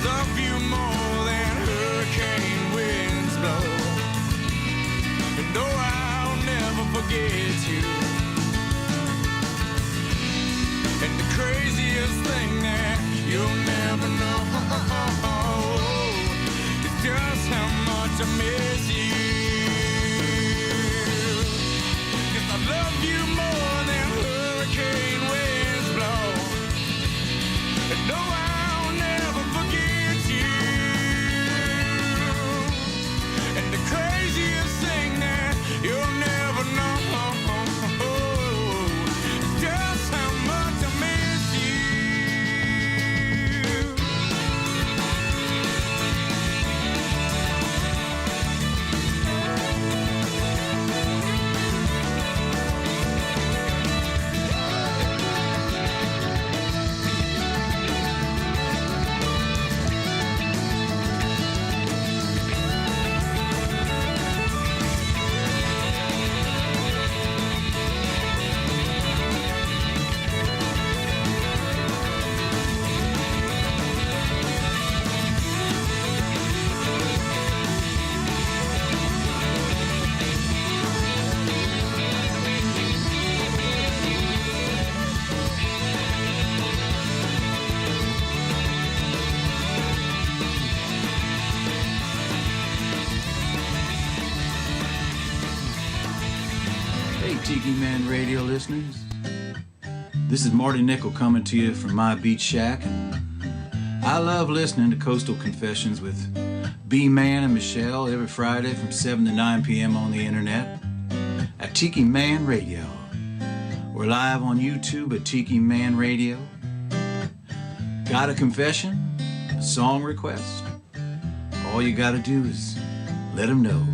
love you more than hurricane winds blow. And no, I'll never forget you. And the craziest thing that you'll never know is just how much I miss you. 'Cause I love you more than hurricane winds blow. And no, I'll never forget you. And the craziest thing that you'll never know is just how much I miss you. Tiki Man Radio listeners, this is Marty Nickel coming to you from my beach shack, and I love listening to Coastal Confessions with B-Man and Michelle every Friday from 7 to 9 p.m. on the internet at Tiki Man Radio. We're live on YouTube at Tiki Man Radio. Got a confession? A song request? All you gotta do is let them know.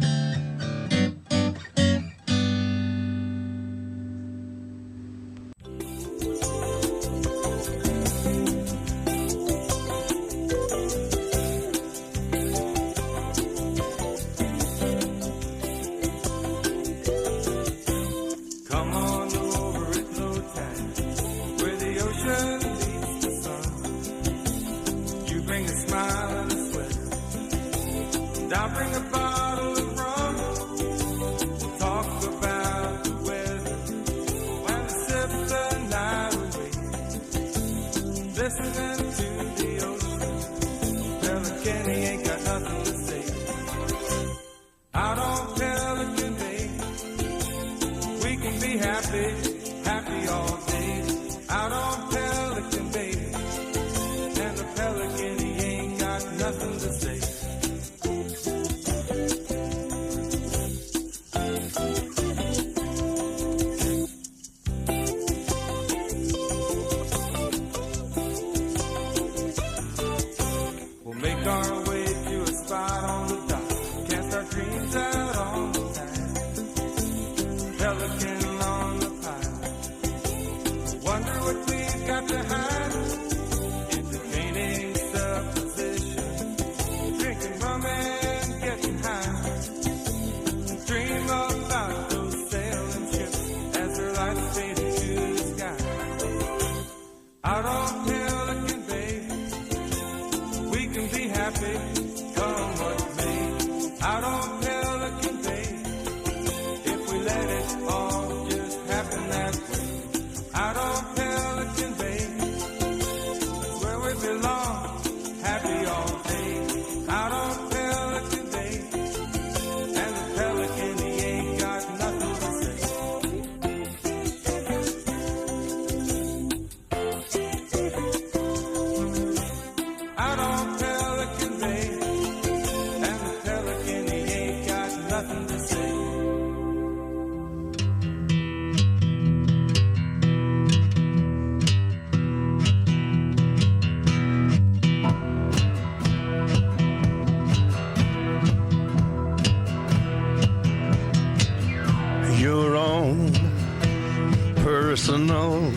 personal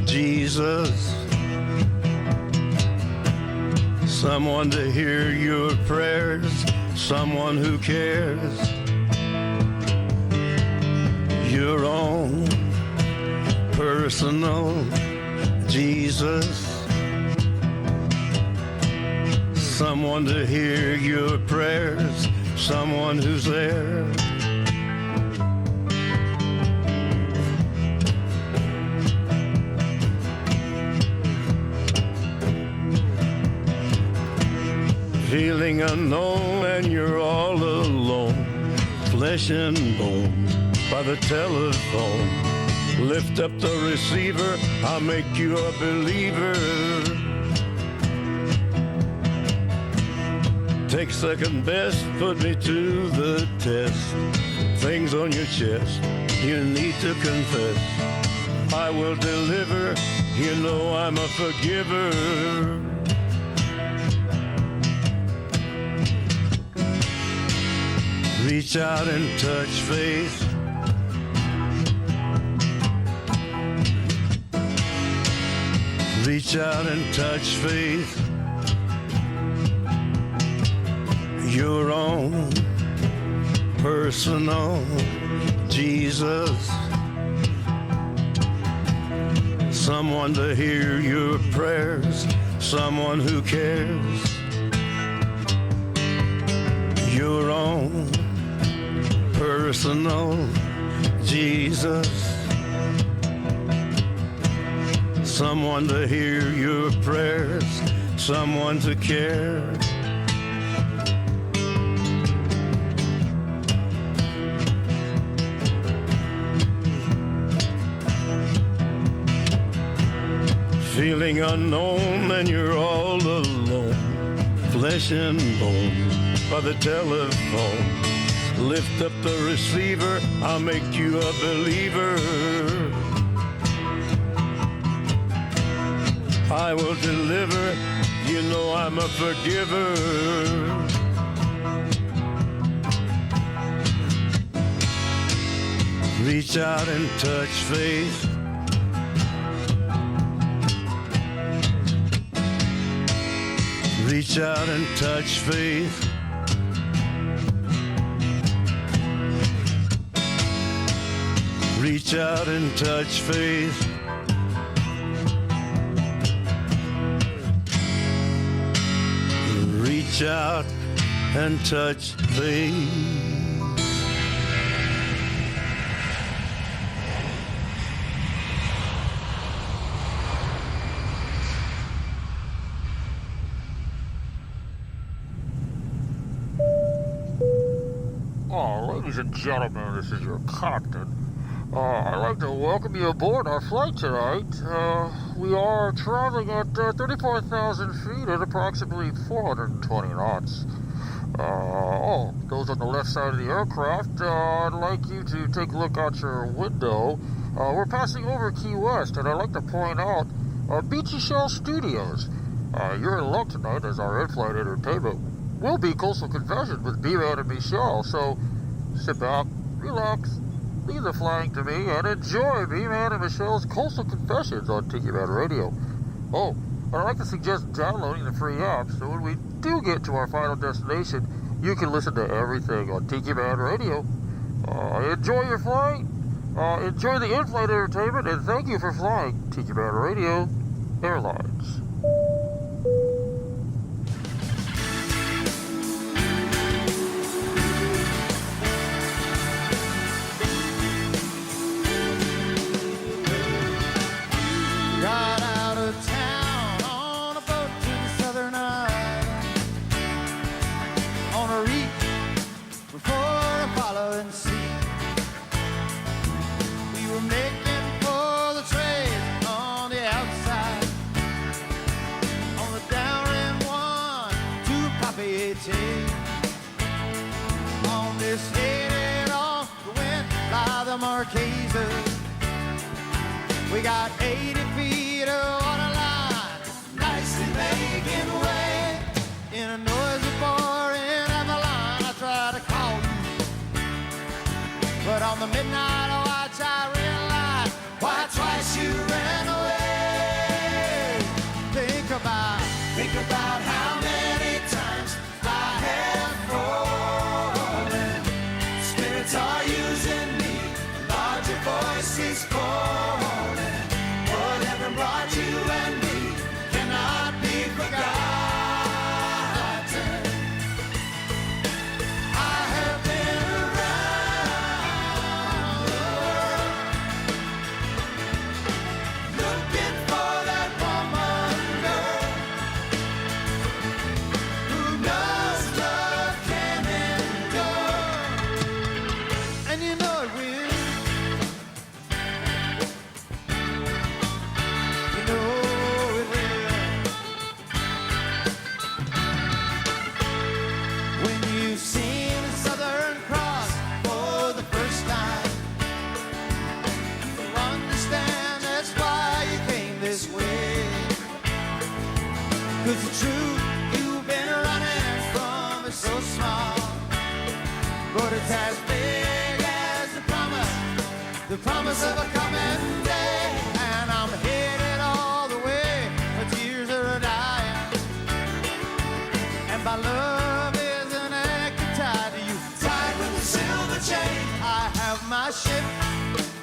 Jesus, someone to hear your prayers, someone who cares, your own personal Jesus, someone to hear your prayers, someone who's there. Feeling unknown and you're all alone, flesh and bone by the telephone. Lift up the receiver, I'll make you a believer. Take second best, put me to the test. Things on your chest, you need to confess. I will deliver, you know I'm a forgiver. Reach out and touch faith. Reach out and touch faith. Your own personal Jesus. Someone to hear your prayers, someone who cares. Your own personal Jesus. Someone to hear your prayers, someone to care. Feeling unknown and you're all alone, flesh and bone by the telephone. Lift up the receiver, I'll make you a believer. I will deliver, you know I'm a forgiver. Reach out and touch faith. Reach out and touch faith. Reach out and touch faith. Reach out and touch faith. Ladies and gentlemen, this is your captain. I'd like to welcome you aboard our flight tonight. We are traveling at 34,000 feet at approximately 420 knots. Those on the left side of the aircraft, I'd like you to take a look out your window. We're passing over Key West, and I'd like to point out Beechy Shell Studios. You're in luck tonight, as our in-flight entertainment will be Coastal Confessions with B-Man and Michelle. So sit back, relax, leave the flying to me, and enjoy B-Man and Michelle's Coastal Confessions on Tiki Man Radio. Oh, I'd like to suggest downloading the free app, so when we do get to our final destination, you can listen to everything on Tiki Man Radio. Enjoy your flight, enjoy the in-flight entertainment, and thank you for flying Tiki Man Radio Airlines. Got out of town on a boat to the southern island, on a reef before a following sea. We were making for the trade on the outside, on the downwind one to Papeete. On this headed off the wind by the Marquesas. We got 80 feet of water line, nicely making way. In a noisy bar in Avalon, I tried to call you, but on the midnight watch I realized why twice you ran away. Think about how many times I have fallen. Spirits are using me, larger voices calling. 'Cause the truth you've been running from is so small, but it's as big as the promise of a coming day. And I'm headed all the way, my tears are dying, and my love is an anchor tied to you, tied with a silver chain. I have my ship,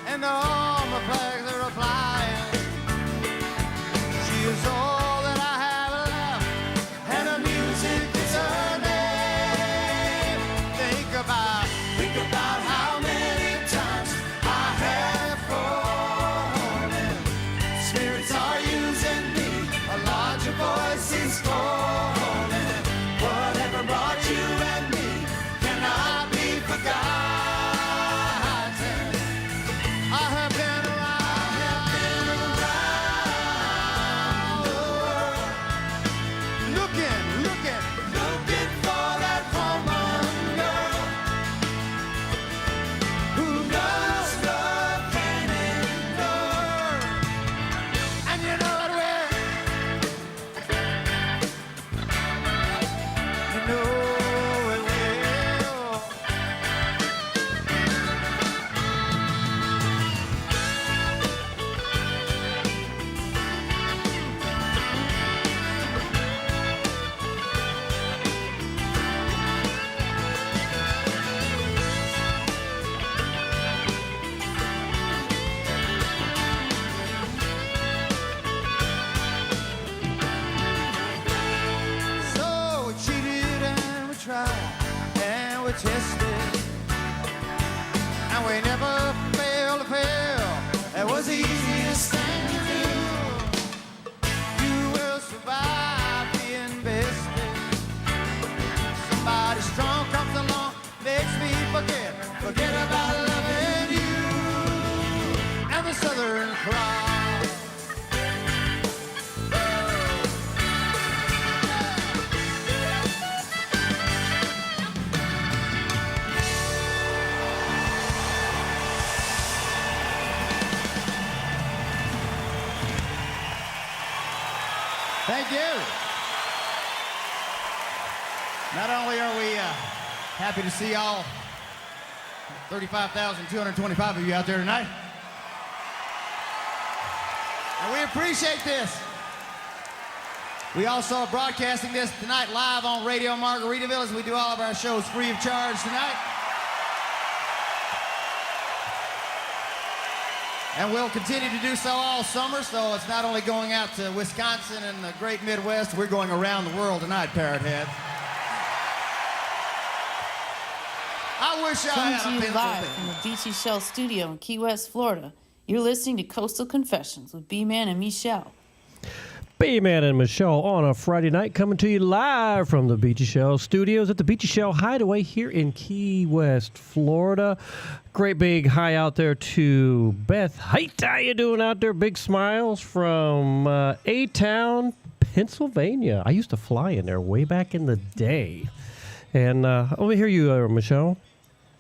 and all my flags are flying. She is all that I have left, and her music is her name. Think about how many times I have fallen. Spirits are using me, a larger voice is calling. Whatever brought you and me cannot be forgotten. I have been around the world, looking for that woman girl who knows love can endure. And you know it will. You know it will. So we cheated and we tried and we tested, and we never failed to fail. It was the easiest thing to do. You will survive being bested. Somebody strong comes along, makes me forget about loving you. And the Southern Cross. Thank you. Not only are we happy to see all 35,225 of you out there tonight, and we appreciate this. We also are broadcasting this tonight live on Radio Margaritaville, as we do all of our shows free of charge tonight. And we'll continue to do so all summer, so it's not only going out to Wisconsin and the great Midwest, we're going around the world tonight, Parrot Head. I wish I Coming had to a you pencil live thing. from the Beechy Shell Studio in Key West, Florida. You're listening to Coastal Confessions with B-Man and Michelle. B-Man and Michelle on a Friday night, coming to you live from the Beechy Shell Studios at the Beechy Shell Hideaway here in Key West, Florida. Great big hi out there to Beth. Hey, how you doing out there? Big smiles from A-Town, Pennsylvania. I used to fly in there way back in the day. And let me hear you, Michelle.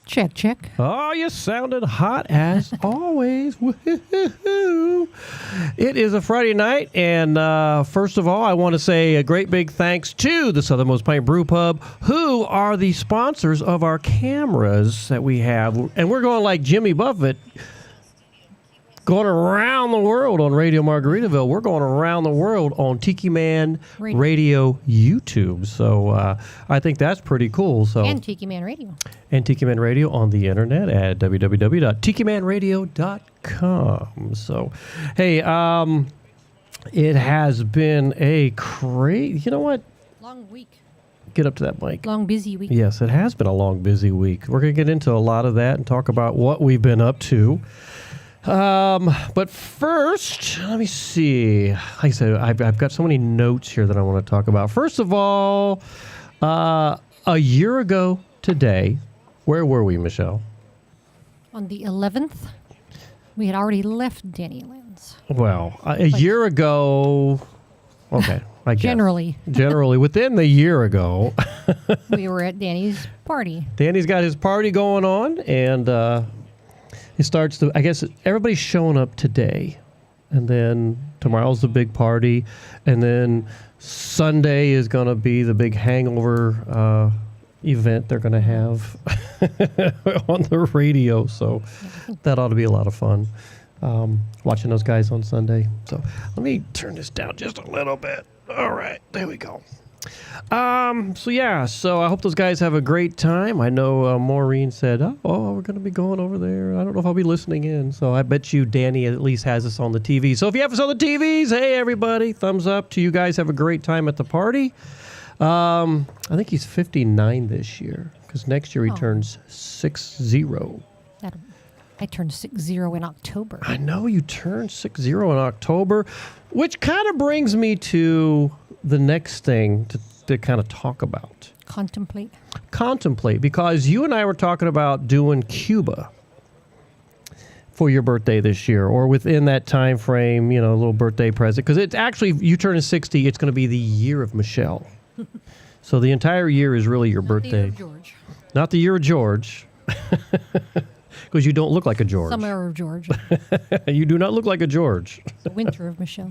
Check, check. Oh, you sounded hot as always. Woo-hoo-hoo. It is a Friday night, and first of all, I want to say a great big thanks to the Southernmost Pint Brewpub, who are the sponsors of our cameras that we have. And we're going like Jimmy Buffett, going around the world on Radio Margaritaville. We're going around the world on Tiki Man Radio YouTube. So I think that's pretty cool. So And Tiki Man Radio. And Tiki Man Radio on the internet at www.tikimanradio.com. So, hey, it has been a crazy, you know what? Long week. Get up to that mic. Long, busy week. Yes, it has been a long, busy week. We're going to get into a lot of that and talk about what we've been up to. But first, let me see. Like I said, I've got so many notes here that I want to talk about. First of all, a year ago today, where were we, Michelle? On the 11th, we had already left Danny Lynn's. Well, a year ago, okay, I guess. Generally, within the year ago. We were at Danny's party. Danny's got his party going on, and it starts to, I guess, everybody's showing up today. And then Tomorrow's the big party. And then Sunday is going to be the big hangover event they're going to have on the radio. So that ought to be a lot of fun, watching those guys on Sunday. So let me turn this down just a little bit. All right, there we go. So I hope those guys have a great time. I know Maureen said, oh, we're going to be going over there. I don't know if I'll be listening in. So I bet you Danny at least has us on the TV. So if you have us on the TVs, hey, everybody, thumbs up to you guys. Have a great time at the party. I think he's 59 this year because next year he turns 60. I turned 60 in October. I know you turned 60 in October, which kind of brings me to the next thing to kind of talk about. Contemplate, because you and I were talking about doing Cuba for your birthday this year, or within that time frame, a little birthday present. Because it's actually, you turning 60, it's going to be the year of Michelle. So the entire year is really your birthday. The year of George. Not the year of George. Because you don't look like a George. Summer of George. You do not look like a George. The winter of Michelle.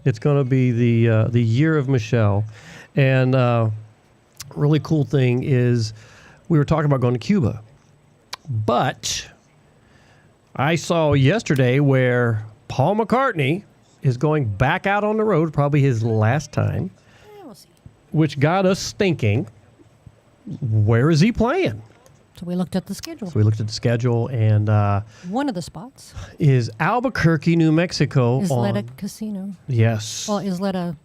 It's going to be the year of Michelle. And really cool thing is we were talking about going to Cuba. But I saw yesterday where Paul McCartney is going back out on the road, probably his last time, We'll see. which got us thinking, where is he playing? So we looked at the schedule. So we looked at the schedule, and One of the spots is Albuquerque, New Mexico. Isleta Casino. Yes. Well, Isleta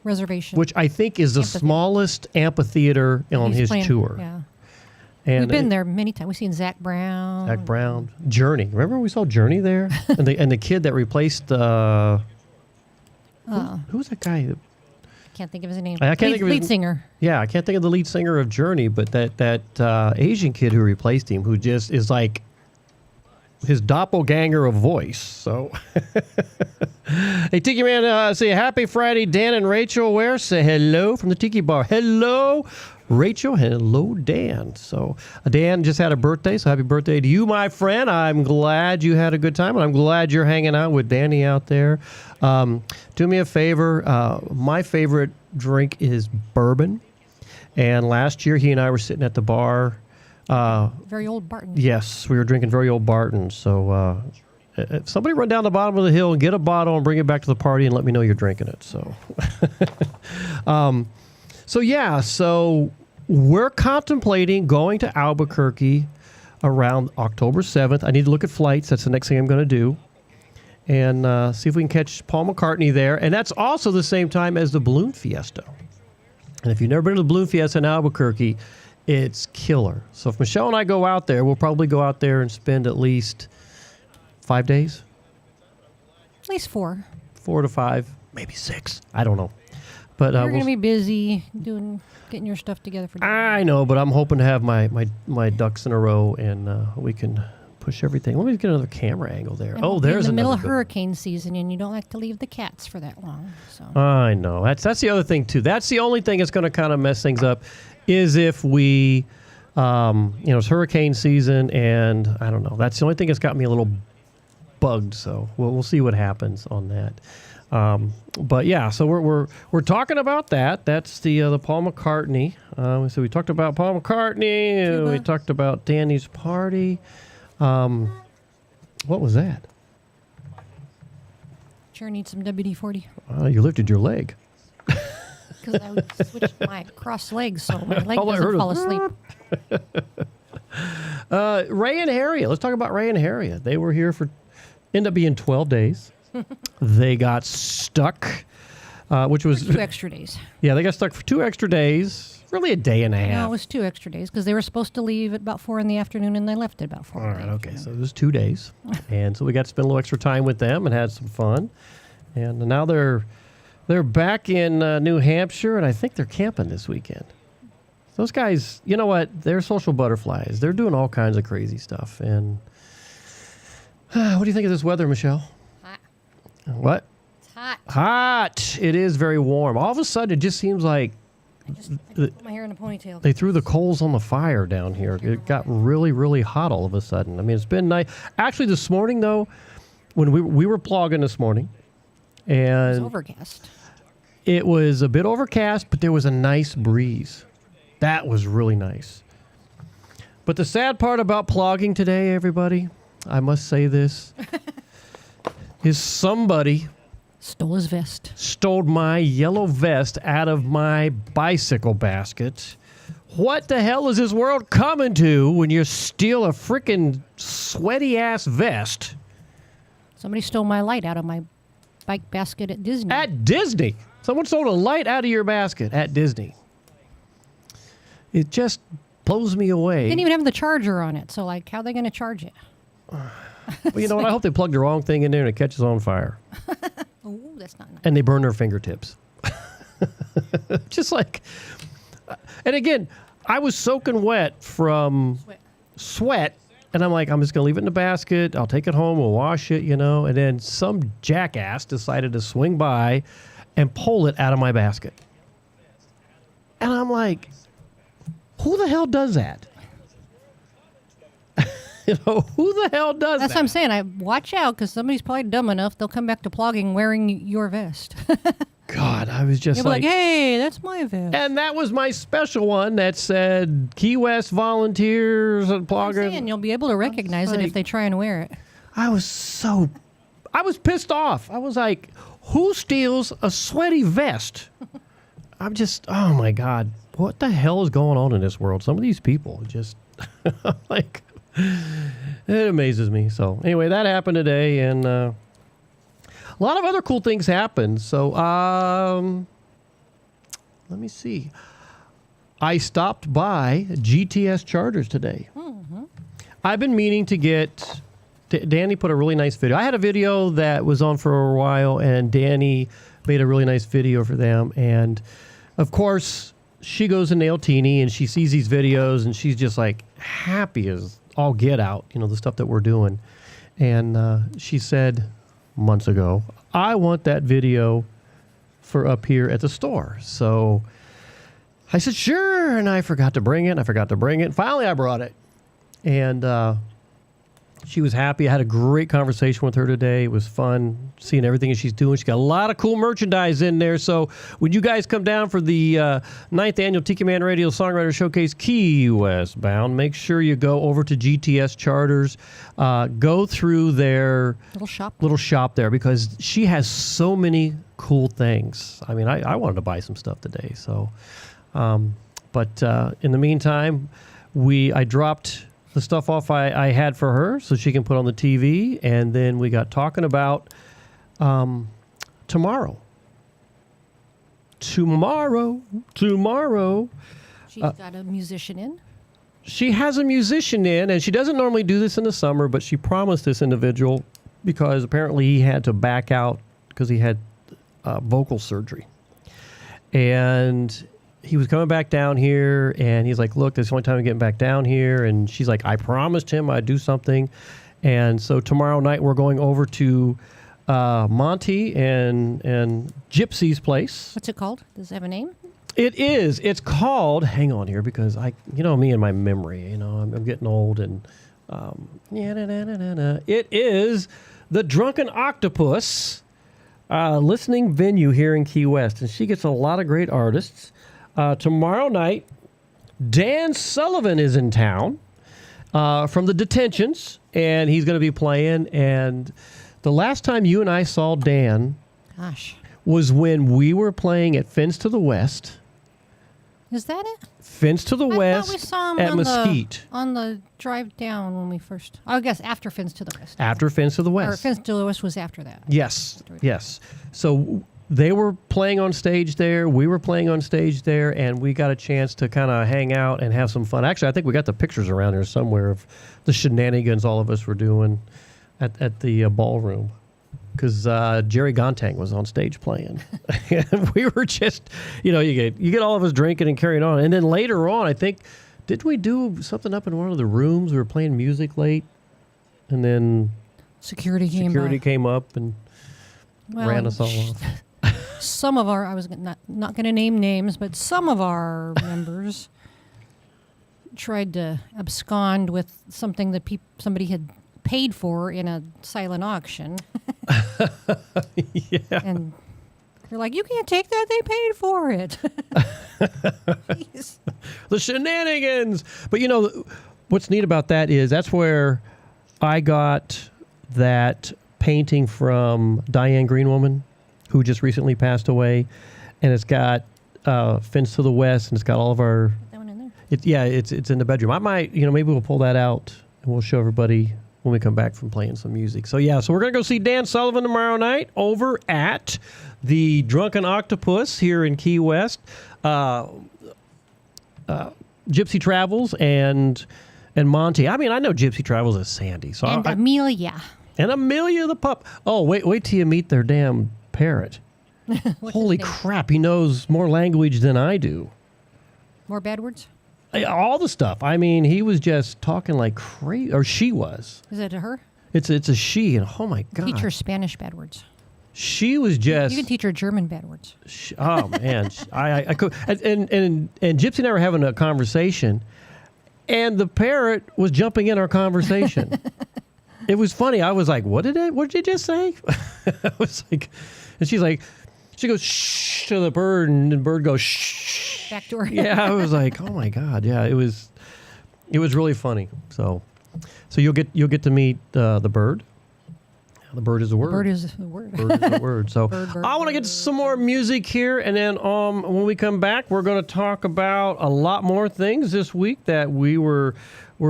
Reservation. Which I think is the smallest amphitheater on He's his playing- tour. Yeah. And We've been there many times. We've seen Zach Brown. Zach Brown, Journey. Remember we saw Journey there, and the kid that replaced who was that guy? Can't think of his name. I can't think of his lead singer. Yeah, I can't think of the lead singer of Journey, but that Asian kid who replaced him, who just is like his doppelganger of voice. So, hey, Tiki Man, say happy Friday, Dan and Rachel. Where? Say hello from the Tiki Bar. Hello, Rachel. Hello, Dan. So, Dan just had a birthday, so happy birthday to you, my friend. I'm glad you had a good time, and I'm glad you're hanging out with Danny out there. Do me a favor. My favorite drink is bourbon, and last year he and I were sitting at the bar. Very old Barton. Yes, we were drinking very old Barton. So somebody run down the bottom of the hill and get a bottle and bring it back to the party and let me know you're drinking it. So, so we're contemplating going to Albuquerque around October 7th. I need to look at flights. That's the next thing I'm going to do. And see if we can catch Paul McCartney there. And that's also the same time as the Balloon Fiesta. And if you've never been to the Balloon Fiesta in Albuquerque, it's killer. So if Michelle and I go out there, we'll probably go out there and spend at least 5 days. At least 4. 4 to 5, maybe 6. I don't know. But You're going to be busy getting your stuff together for dinner. I know, but I'm hoping to have my ducks in a row, and we can push everything. Let me get another camera angle there. And Oh, there's in the middle another of hurricane season, and you don't like to leave the cats for that long. So I know. That's the other thing, too. That's the only thing that's going to kind of mess things up is if we, it's hurricane season, and I don't know. That's the only thing that's got me a little bugged. So we'll see what happens on that. But yeah, so we're talking about that. That's the Paul McCartney. So we talked about Paul McCartney. Cuba. We talked about Danny's party. What was that? sure need some WD-40 You lifted your leg. because I would switch my cross legs so my leg All I heard doesn't fall was, asleep. Ray and Harriet. Let's talk about Ray and Harriet. They were here ended up being 12 days. They got stuck, which was 2 extra days. Yeah, they got stuck for 2 extra days. Really a day and a No, half. it was 2 extra days because they were supposed to leave at about 4 in the afternoon and they left at about 4. All right, okay. So it was 2 days. And so we got to spend a little extra time with them and had some fun. And now they're back in New Hampshire, and I think they're camping this weekend. Those guys, you know what? They're social butterflies. They're doing all kinds of crazy stuff. And what do you think of this weather, Michelle? Hot. What? It's hot. Hot. It is very warm. All of a sudden, it just seems like I just put my hair in a ponytail. they threw the coals on the fire down here. It got really, really hot all of a sudden. I mean, it's been nice. Actually, this morning, though, when we were plogging this morning, It was And overcast. it was a bit overcast, but there was a nice breeze. That was really nice. But the sad part about plogging today, everybody, I must say this, is somebody Stole his vest. stole my yellow vest out of my bicycle basket. What the hell is this world coming to when you steal a freaking sweaty-ass vest Somebody stole my light out of my bike basket at Disney. at Disney? Someone stole a light out of your basket at Disney. It just blows me away. Didn't even have the charger on it, so like, how are they going to charge it? Well, you know what? I hope they plug the wrong thing in there and it catches on fire. Oh, that's not nice. And they burn their fingertips. Just like, and again, I was soaking wet from sweat, and I'm like, I'm just gonna leave it in the basket. I'll take it home. We'll wash it, you know. And then some jackass decided to swing by and pull it out of my basket. And I'm like, who the hell does that? You know, who the hell does That's that? what I'm saying. I watch out because somebody's probably dumb enough. They'll come back to plogging wearing your vest. God, I was just You'll be like, hey, that's my vest. And that was my special one that said Key West volunteers and I'm bloggers. saying you'll be able to recognize it like- if they try and wear it. I was pissed off. I was like, who steals a sweaty vest? I'm just, oh my God, what the hell is going on in this world? Some of these people just, like, it amazes me. So anyway, that happened today, and a lot of other cool things happened. So let me see. I stopped by GTS Charters today. I've been meaning to get... Danny put a really nice video. I had a video that was on for a while, and Danny made a really nice video for them. And, of course, she goes to Nailtini, and she sees these videos, and she's just, like, happy as all get out, you know, the stuff that we're doing. And she said months ago, I want that video for up here at the store. So I said, sure, and I forgot to bring it. Finally, I brought it. And she was happy. I had a great conversation with her today. It was fun seeing everything that she's doing. She's got a lot of cool merchandise in there. So when you guys come down for the 9th Annual Tiki Man Radio Songwriter Showcase Key West bound, make sure you go over to GTS Charters. Go through their little shop there because she has so many cool things. I mean, I wanted to buy some stuff today. So, but in the meantime, I dropped the stuff off I had for her so she can put on the TV, and then we got talking about tomorrow. Tomorrow. She's got a musician in. She has a musician in, and she doesn't normally do this in the summer, but she promised this individual because apparently he had to back out because he had vocal surgery. And he was coming back down here, and he's like, look, this is the only time I'm getting back down here. And she's like, I promised him I'd do something. And so tomorrow night we're going over to Monty and Gypsy's place. What's it called? Does it have a name? It is. It's called, hang on here, because me and my memory, I'm getting old, and it is the Drunken Octopus listening venue here in Key West. And she gets a lot of great artists. Tomorrow night, Dan Sullivan is in town from the Detentions, and he's going to be playing. And the last time you and I saw Dan was when we were playing at Fins to the West. Is that it? Fins to the West we saw him at on Mesquite. on the drive down when we first... I guess after Fins to the West. After Fins to the West. Or Fins to the West was after that. Yes. So they were playing on stage there. We were playing on stage there, and we got a chance to kind of hang out and have some fun. Actually, I think we got the pictures around here somewhere of the shenanigans all of us were doing at the ballroom. Because Jerry Gontang was on stage playing. And we were just, you get all of us drinking and carrying on. And then later on, I think, did we do something up in one of the rooms? We were playing music late. And then Security came up and ran us all off. Some of our, I was not going to name names, but some of our members tried to abscond with something that somebody had paid for in a silent auction. Yeah. And you're like, you can't take that. They paid for it. Jeez. The shenanigans. But you know, what's neat about that is that's where I got that painting from Diane Greenwoman, who just recently passed away. And it's got Fence to the West, and it's got all of our... Put that one in there. It's in the bedroom. I might, maybe we'll pull that out and we'll show everybody when we come back from playing some music. So yeah, so we're going to go see Dan Sullivan tomorrow night over at the Drunken Octopus here in Key West. Gypsy Travels and Monty. I mean, I know Gypsy Travels as Sandy. So And Amelia. And Amelia the pup. Oh, wait till you meet their damn parrot. Holy crap, he knows more language than I do. More bad words? All the stuff. I mean, he was just talking like crazy, or she was. Is it a her? It's a she, and oh my God. Teach her Spanish bad words. She was just... You can teach her German bad words. Oh, man. I could... And Gypsy and I were having a conversation, and the parrot was jumping in our conversation. It was funny. I was like, what did you just say? I was like... And she's like... She goes, shh, to the bird, and the bird goes, shh. Back door. Yeah, I was like, oh, my God. Yeah, it was really funny. So you'll get to meet the bird. The bird is a word. Bird is a word. Bird is a word. So Bird, I want to get to some more music here, and then when we come back, we're going to talk about a lot more things this week that we're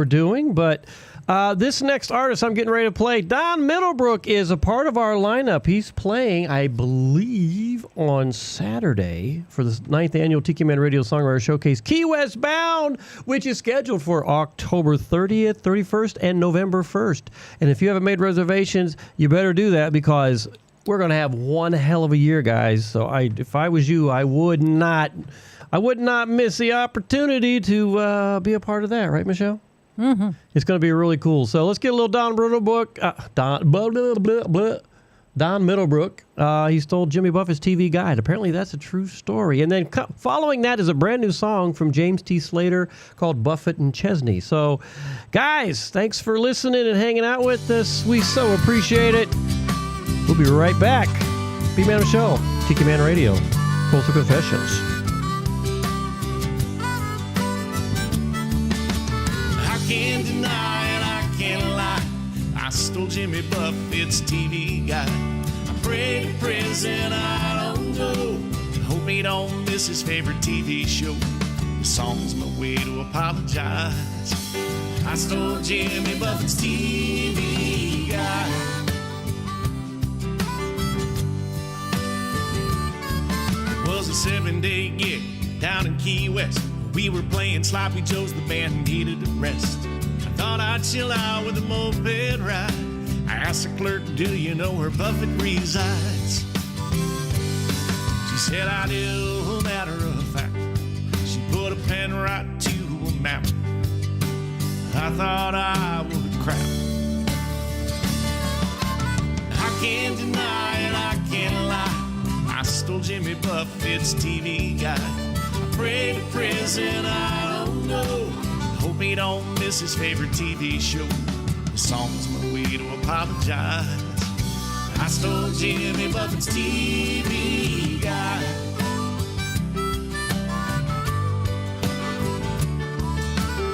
doing. But this next artist I'm getting ready to play, Don Middlebrook, is a part of our lineup. He's playing, I believe, on Saturday for the 9th annual Tiki Man Radio Songwriter Showcase, Key West Bound, which is scheduled for October 30th, 31st, and November 1st. And if you haven't made reservations, you better do that because we're going to have one hell of a year, guys. So if I was you, I would not miss the opportunity to be a part of that. Right, Michelle? Mm-hmm. It's going to be really cool. So let's get a little Don Middlebrook. Don Middlebrook. He stole Jimmy Buffett's TV guide. Apparently that's a true story. And then following that is a brand new song from James T. Slater called Buffett and Chesney. So, guys, thanks for listening and hanging out with us. We so appreciate it. We'll be right back. B-Man Michelle, Tiki Man Radio, Coastal Confessions. Can't deny and I can't lie, I stole Jimmy Buffett's TV guide. I prayed to prison, I don't know, hope he don't miss his favorite TV show. The song's my way to apologize. I stole Jimmy Buffett's TV guide. It was a 7-day gig down in Key West. We were playing Sloppy Joe's, the band needed a rest. I thought I'd chill out with a moped ride. I asked the clerk, do you know where Buffett resides? She said, I do, matter of fact. She put a pen right to a map. I thought I would crack. I can't deny and I can't lie, I stole Jimmy Buffett's TV guide. Afraid of prison, I don't know, hope he don't miss his favorite TV show. The song's my way to apologize. I stole Jimmy Buffett's TV guide.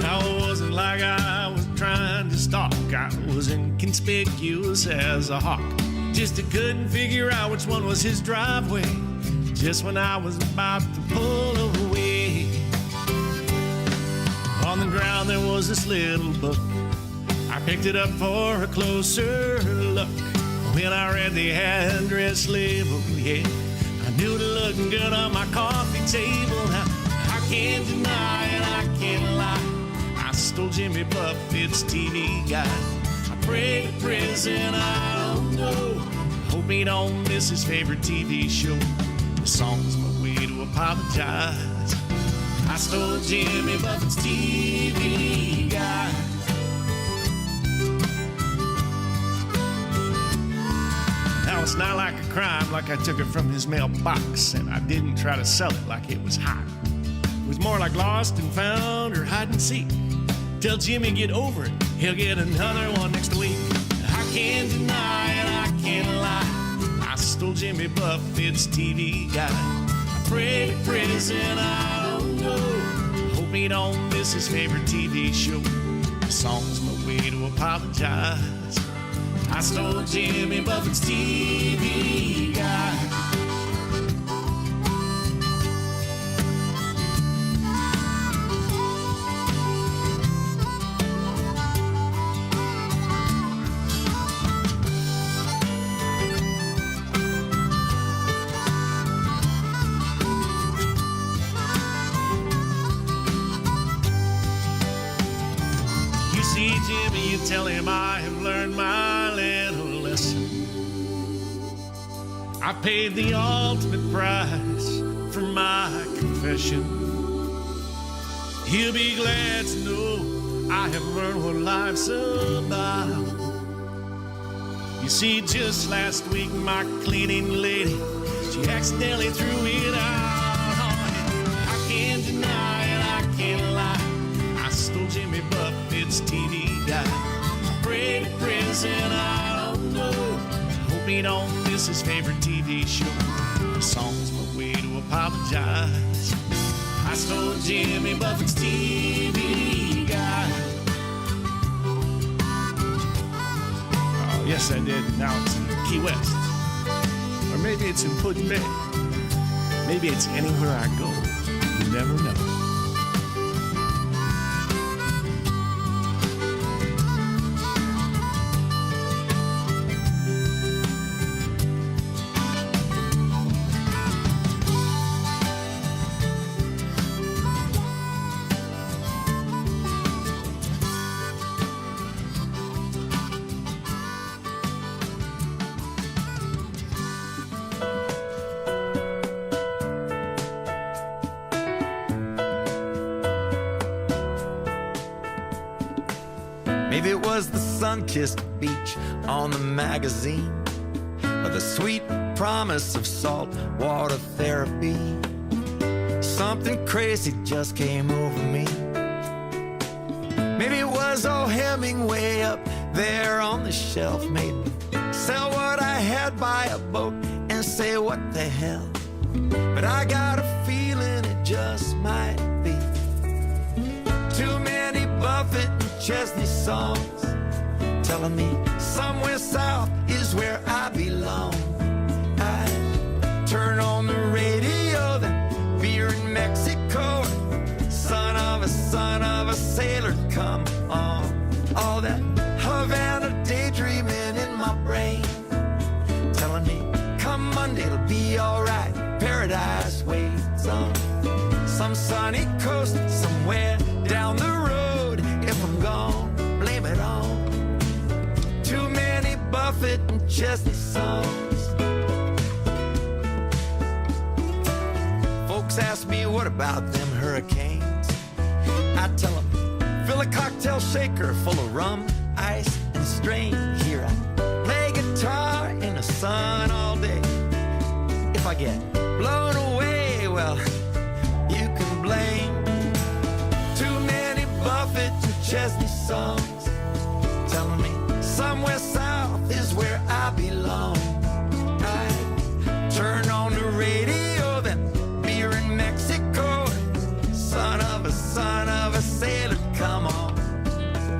Now it wasn't like I was trying to stalk, I was inconspicuous as a hawk. Just I couldn't figure out which one was his driveway just when I was about to pull away. On the ground there was this little book. I picked it up for a closer look. When I read the address label, yeah, I knew it looked good on my coffee table. Now, I can't deny and I can't lie, I stole Jimmy Buffett's TV guide. I prayed to prison, I don't know, hope he don't miss his favorite TV show. The song's my way to apologize. I stole Jimmy Buffett's TV guide. Now it's not like a crime, like I took it from his mailbox, and I didn't try to sell it like it was hot. It was more like lost and found or hide and seek. Tell Jimmy get over it, he'll get another one next week. I can't deny and I can't can't lie. I stole Jimmy Buffett's TV guide. I prayed to prison, I don't know. Hope he don't miss his favorite TV show. The song's my way to apologize. I stole Jimmy Buffett's TV guide. Jimmy, you tell him I have learned my little lesson. I paid the ultimate price for my confession. He'll be glad to know I have learned what life's about. You see, just last week, my cleaning lady, she accidentally threw it out. I can't deny it, I can't lie. I stole Jimmy Buffett's TV guide. I prayed to prison, I don't know. Hope he don't miss his favorite TV show. The song's my way to apologize. I stole Jimmy Buffett's TV guide. Oh, yes, I did. Now it's in Key West. Or maybe it's in Puddin' Bay. Maybe it's anywhere I go. You never know. Maybe it was the sun-kissed beach on the magazine, or the sweet promise of salt water therapy. Something crazy just came over me. Maybe it was old Hemingway up there on the shelf made me sell what I had by a boat and say what the hell. But I got a feeling it just might be too many Buffett and Chesney songs telling me somewhere south is where I belong. I turn on the radio, then beer in Mexico, son of a sailor, come on. All that Havana daydreaming in my brain telling me come Monday it'll be alright. Paradise waits on some sunny coast somewhere down the road. If I'm gone, blame it on too many Buffett and Chesney songs. Folks ask me what about them hurricanes. I tell them fill a cocktail shaker full of rum, ice, and strain. Here I play guitar in the sun all day. If I get blown away, well, you can blame too many Buffett and Chesney songs telling me somewhere south is where I belong. I turn on the radio, then beer in Mexico, son of a sailor, come on.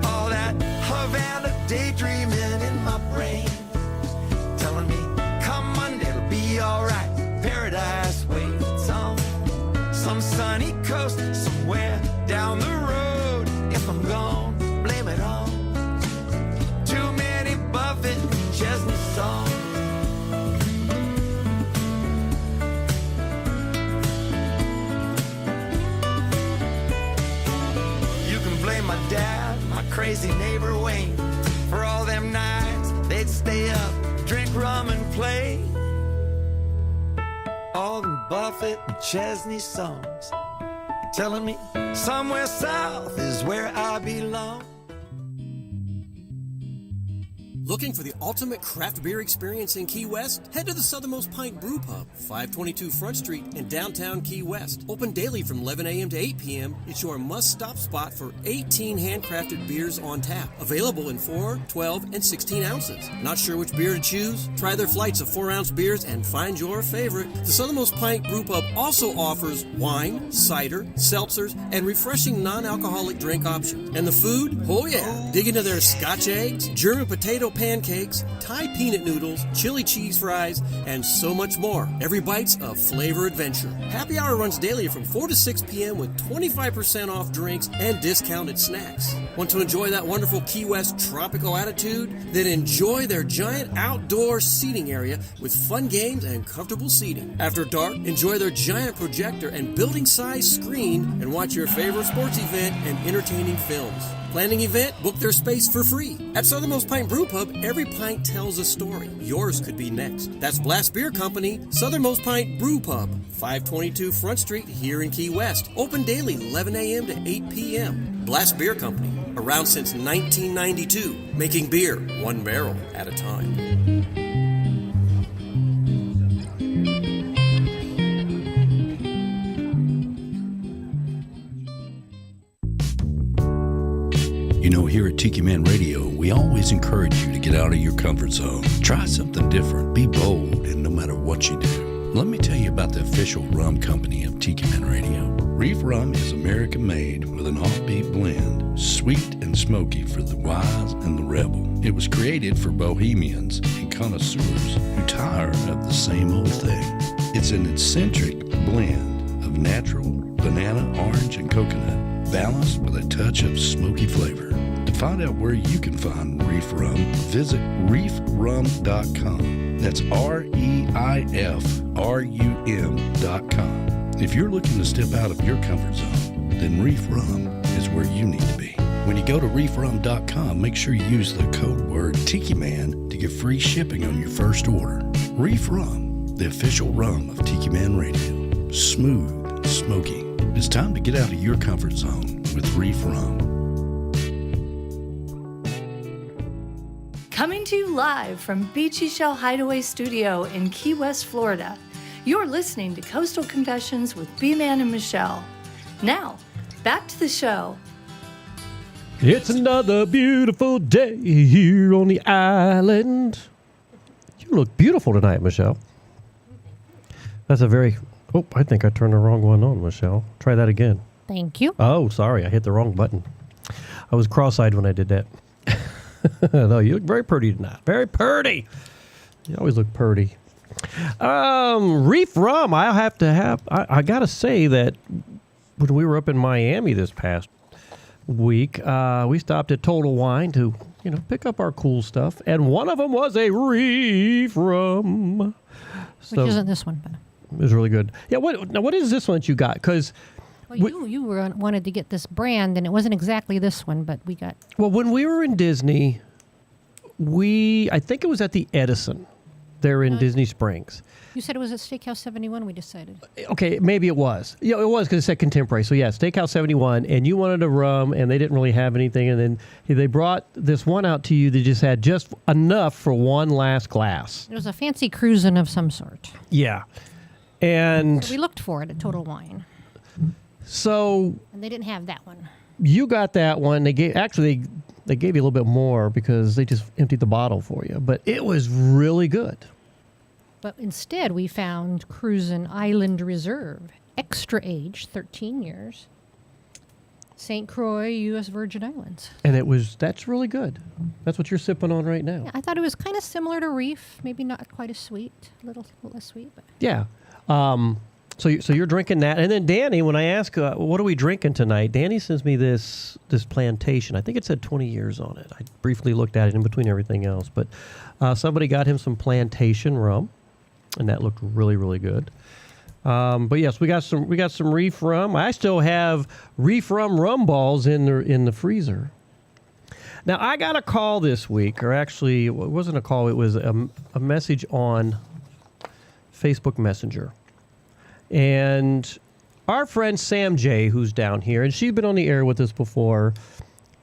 All that Havana daydreaming in my brain telling me come Monday it'll be alright. Paradise waits on some sunny coast somewhere down the road. If I'm gone, blame it on too many Buffett and Chesney songs. You can blame my dad, my crazy neighbor Wayne, for all them nights they'd stay up, drink rum and play. All them Buffett and Chesney songs telling me somewhere south is where I belong. Looking for the ultimate craft beer experience in Key West? Head to the Southernmost Pint Brewpub, 522 Front Street in downtown Key West. Open daily from 11 a.m. to 8 p.m., it's your must-stop spot for 18 handcrafted beers on tap. Available in 4, 12, and 16 ounces. Not sure which beer to choose? Try their flights of 4-ounce beers and find your favorite. The Southernmost Pint Brewpub also offers wine, cider, seltzers, and refreshing non-alcoholic drink options. And the food? Oh yeah! Dig into their Scotch eggs, German potato pancakes, Thai peanut noodles, chili cheese fries, and so much more. Every bite's a flavor adventure. Happy hour runs daily from 4 to 6 p.m. with 25% off drinks and discounted snacks. Want to enjoy that wonderful Key West tropical attitude? Then enjoy their giant outdoor seating area with fun games and comfortable seating. After dark, enjoy their giant projector and building-sized screen and watch your favorite sports event and entertaining films. Planning event? Book their space for free. At Southernmost Pint Brewpub, every pint tells a story. Yours could be next. That's Blast Beer Company, Southernmost Pint Brewpub, 522 Front Street here in Key West. Open daily 11 a.m. to 8 p.m. Blast Beer Company, around since 1992, making beer one barrel at a time. You know, here at Tiki Man Radio, we always encourage you to get out of your comfort zone. Try something different. Be bold, and no matter what you do. Let me tell you about the official rum company of Tiki Man Radio. Reef Rum is American-made with an offbeat blend, sweet and smoky for the wise and the rebel. It was created for bohemians and connoisseurs who tire of the same old thing. It's an eccentric blend of natural banana, orange, and coconut, balanced with a touch of smoky flavor. To find out where you can find Reef Rum, visit reefrum.com. That's REIFRUM.com. If you're looking to step out of your comfort zone, then Reef Rum is where you need to be. When you go to reefrum.com, make sure you use the code word Tiki Man to get free shipping on your first order. Reef Rum, the official rum of Tiki Man Radio. Smooth and smoky. It's time to get out of your comfort zone with Reef Rum. Coming to you live from Beechy Shell Hideaway Studio in Key West, Florida. You're listening to Coastal Confessions with B-Man and Michelle. Now, back to the show. It's another beautiful day here on the island. You look beautiful tonight, Michelle. That's a very... Oh, I think I turned the wrong one on, Michelle. Try that again. Thank you. Oh, sorry. I hit the wrong button. I was cross-eyed when I did that. No, you look very pretty tonight. Very pretty. You always look pretty. Reef Rum, I got to say that when we were up in Miami this past week, we stopped at Total Wine to, pick up our cool stuff. And one of them was a Reef Rum. Which isn't this one, but... It was really good. Yeah, what is this one that you got? Because... Well, you wanted to get this brand, and it wasn't exactly this one, but we got... Well, when we were in Disney, I think it was at the Edison there in Disney Springs. You said it was at Steakhouse 71, we decided. Okay, maybe it was. Yeah, it was because it said contemporary. So, yeah, Steakhouse 71, and you wanted a rum, and they didn't really have anything, and then they brought this one out to you that just had just enough for one last glass. It was a fancy cruisin' of some sort. Yeah. And... So we looked for it at Total Wine. So... And they didn't have that one. You got that one. They gave you a little bit more because they just emptied the bottle for you. But it was really good. But instead, we found Cruisin' Island Reserve, extra age, 13 years, St. Croix, U.S. Virgin Islands. And that's really good. That's what you're sipping on right now. Yeah, I thought it was kind of similar to Reef, maybe not quite as sweet, a little less sweet. But. Yeah. So you're drinking that, and then Danny, when I ask, what are we drinking tonight? Danny sends me this plantation. I think it said 20 years on it. I briefly looked at it in between everything else, but somebody got him some plantation rum, and that looked really, really good. But yes, we got some Reef Rum. I still have Reef Rum balls in the freezer. Now I got a call this week, or actually, it wasn't a call. It was a message on Facebook Messenger. And our friend Sam J, who's down here, and she's been on the air with us before,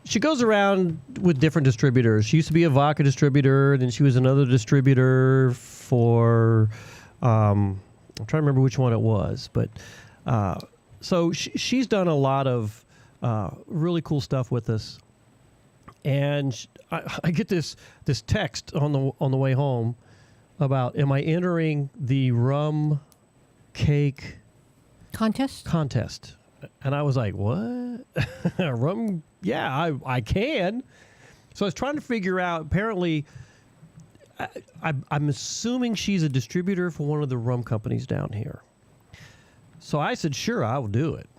she goes around with different distributors. She used to be a vodka distributor, and then she was another distributor for, I'm trying to remember which one it was. But so she's done a lot of really cool stuff with us. And I get this text on the way home about, am I entering the rum cake contest? And I was like, what? Rum? Yeah, I can. So I was trying to figure out, apparently, I'm assuming she's a distributor for one of the rum companies down here. So I said, sure, I will do it.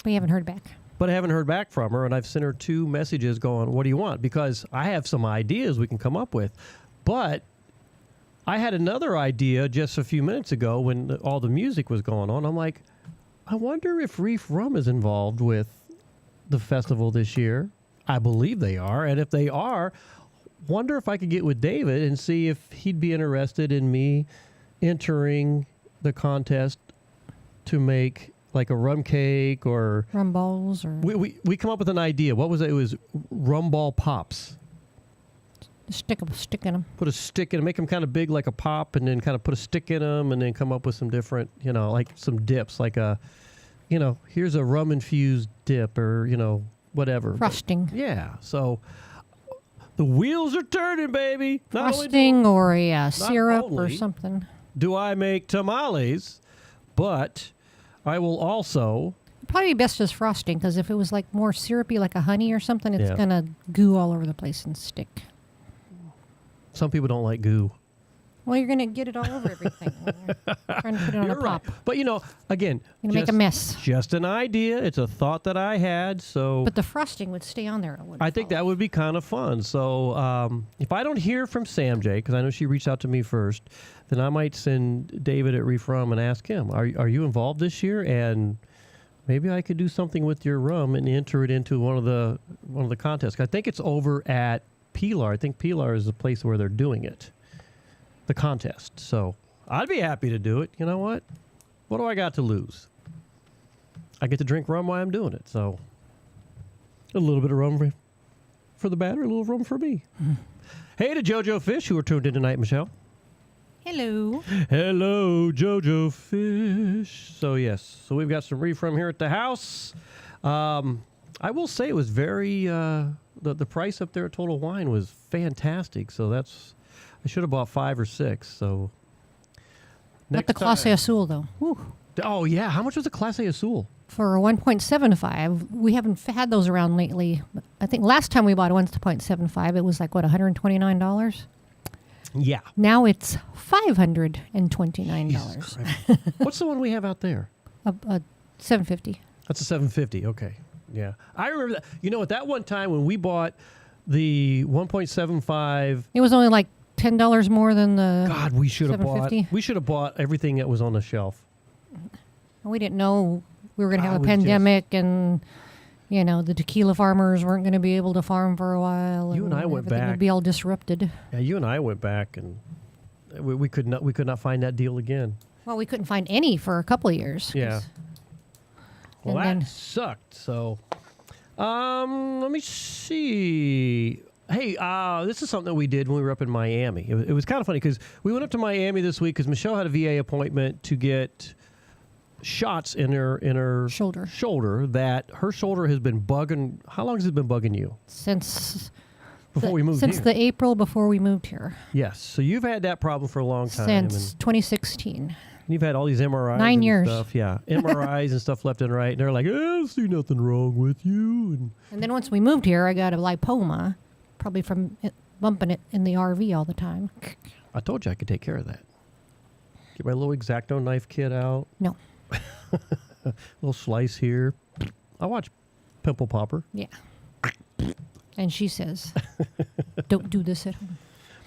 We haven't heard back. But I haven't heard back from her, and I've sent her 2 messages going, what do you want? Because I have some ideas we can come up with. But I had another idea just a few minutes ago when all the music was going on. I'm like, I wonder if Reef Rum is involved with the festival this year. I believe they are. And if they are, wonder if I could get with David and see if he'd be interested in me entering the contest to make like a rum cake or rum balls, or we come up with an idea. What was it? It was rum ball pops. Stick in them. Put a stick in them, make them kind of big like a pop, and then kind of put a stick in them, and then come up with some different, like some dips, like a, here's a rum infused dip, or whatever. Frosting. But, yeah. So the wheels are turning, baby. Frosting or a syrup or something. Do I make tamales? But I will also... Probably best as frosting, because if it was like more syrupy, like a honey or something, it's going to goo all over the place and stick. Some people don't like goo. Well, you're going to get it all over everything when you're trying to put it on a pop. But, again... You're going to make a mess. Just an idea. It's a thought that I had, so... But the frosting would stay on there. I think that would be kind of fun. So if I don't hear from Sam J, because I know she reached out to me first, then I might send David at Reef Rum and ask him, are you involved this year? And maybe I could do something with your rum and enter it into one of the contests. I think it's over at Pilar. I think Pilar is the place where they're doing it, the contest. So I'd be happy to do it. You know what? What do I got to lose? I get to drink rum while I'm doing it. So a little bit of rum for the batter, a little rum for me. Hey to JoJo Fish, who are tuned in tonight, Michelle. Hello. Hello, JoJo Fish. So, yes. So, we've got some Reef Rum here at the house. I will say it was very... the price up there at Total Wine was fantastic. So, that's... I should have bought 5 or 6. So... Not the Clase Azul, though. Whew. Oh, yeah. How much was the Clase Azul? For a 1.75. We haven't had those around lately. I think last time we bought a 1.75, it was like, what, $129? Yeah. Now it's $529. What's the one we have out there? A $750. That's a $750. Okay. Yeah. I remember that. At that one time when we bought the 1.75... It was only like $10 more than the God, we should have bought everything that was on the shelf. We didn't know we were going to have a pandemic and... the tequila farmers weren't going to be able to farm for a while. You and I went back. Would be all disrupted. Yeah, you and I went back, and we could not find that deal again. Well, we couldn't find any for a couple of years. Yeah. Well, that sucked. So, let me see. Hey, this is something that we did when we were up in Miami. It was kind of funny because we went up to Miami this week because Michelle had a VA appointment to get shots in her shoulder that her shoulder has been bugging. How long has it been bugging you? Since we moved here. Since the April before we moved here. Yes. So you've had that problem for a long time. Since 2016. You've had all these MRIs 9 years. Stuff. Yeah. MRIs and stuff left and right. And they're like, I don't see nothing wrong with you. And then once we moved here, I got a lipoma, probably from bumping it in the RV all the time. I told you I could take care of that. Get my little X-Acto knife kit out. No. Little slice here. I watch Pimple Popper. Yeah. And she says, don't do this at home.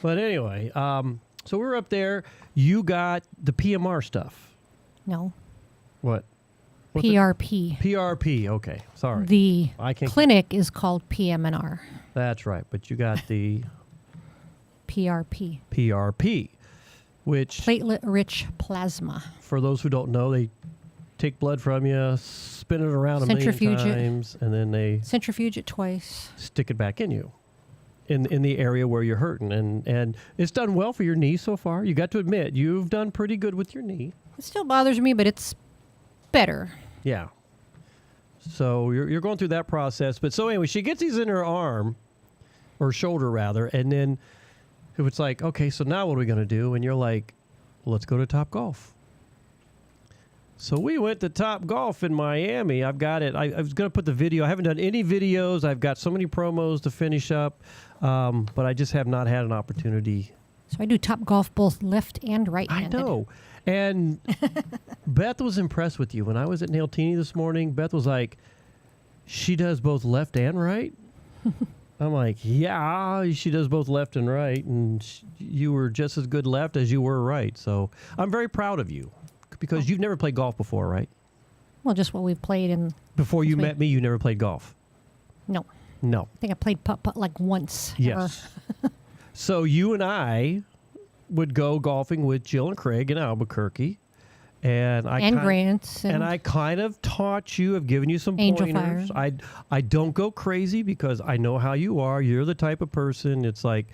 But anyway, so we're up there. You got the PMR stuff. No. What? PRP. PRP. Okay. Sorry. The clinic is called PMNR. That's right. But you got the PRP. PRP, which... platelet-rich plasma. For those who don't know, they take blood from you, spin it around a million times, and then they centrifuge it twice, stick it back in you, in the area where you're hurting, and it's done well for your knee so far. You got to admit you've done pretty good with your knee. It still bothers me, but it's better. Yeah. So you're going through that process, but so anyway, she gets these in her arm, or shoulder rather, and then it was like, okay, so now what are we going to do? And you're like, let's go to Top Golf. So we went to Top Golf in Miami. I've got it. I was going to put the video. I haven't done any videos. I've got so many promos to finish up, but I just have not had an opportunity. So I do Top Golf both left and right-handed. I know. And Beth was impressed with you. When I was at Nailtini this morning, Beth was like, she does both left and right? I'm like, yeah, she does both left and right, and you were just as good left as you were right. So I'm very proud of you, because you've never played golf before, right? Well, just what we've played in. Before you met me, you never played golf? No. No. I think I played putt-putt like once. Yes. So you and I would go golfing with Jill and Craig in Albuquerque. And Grant. And I kind of taught you, I've given you some Angel pointers. Fire. I don't go crazy because I know how you are. You're the type of person, it's like,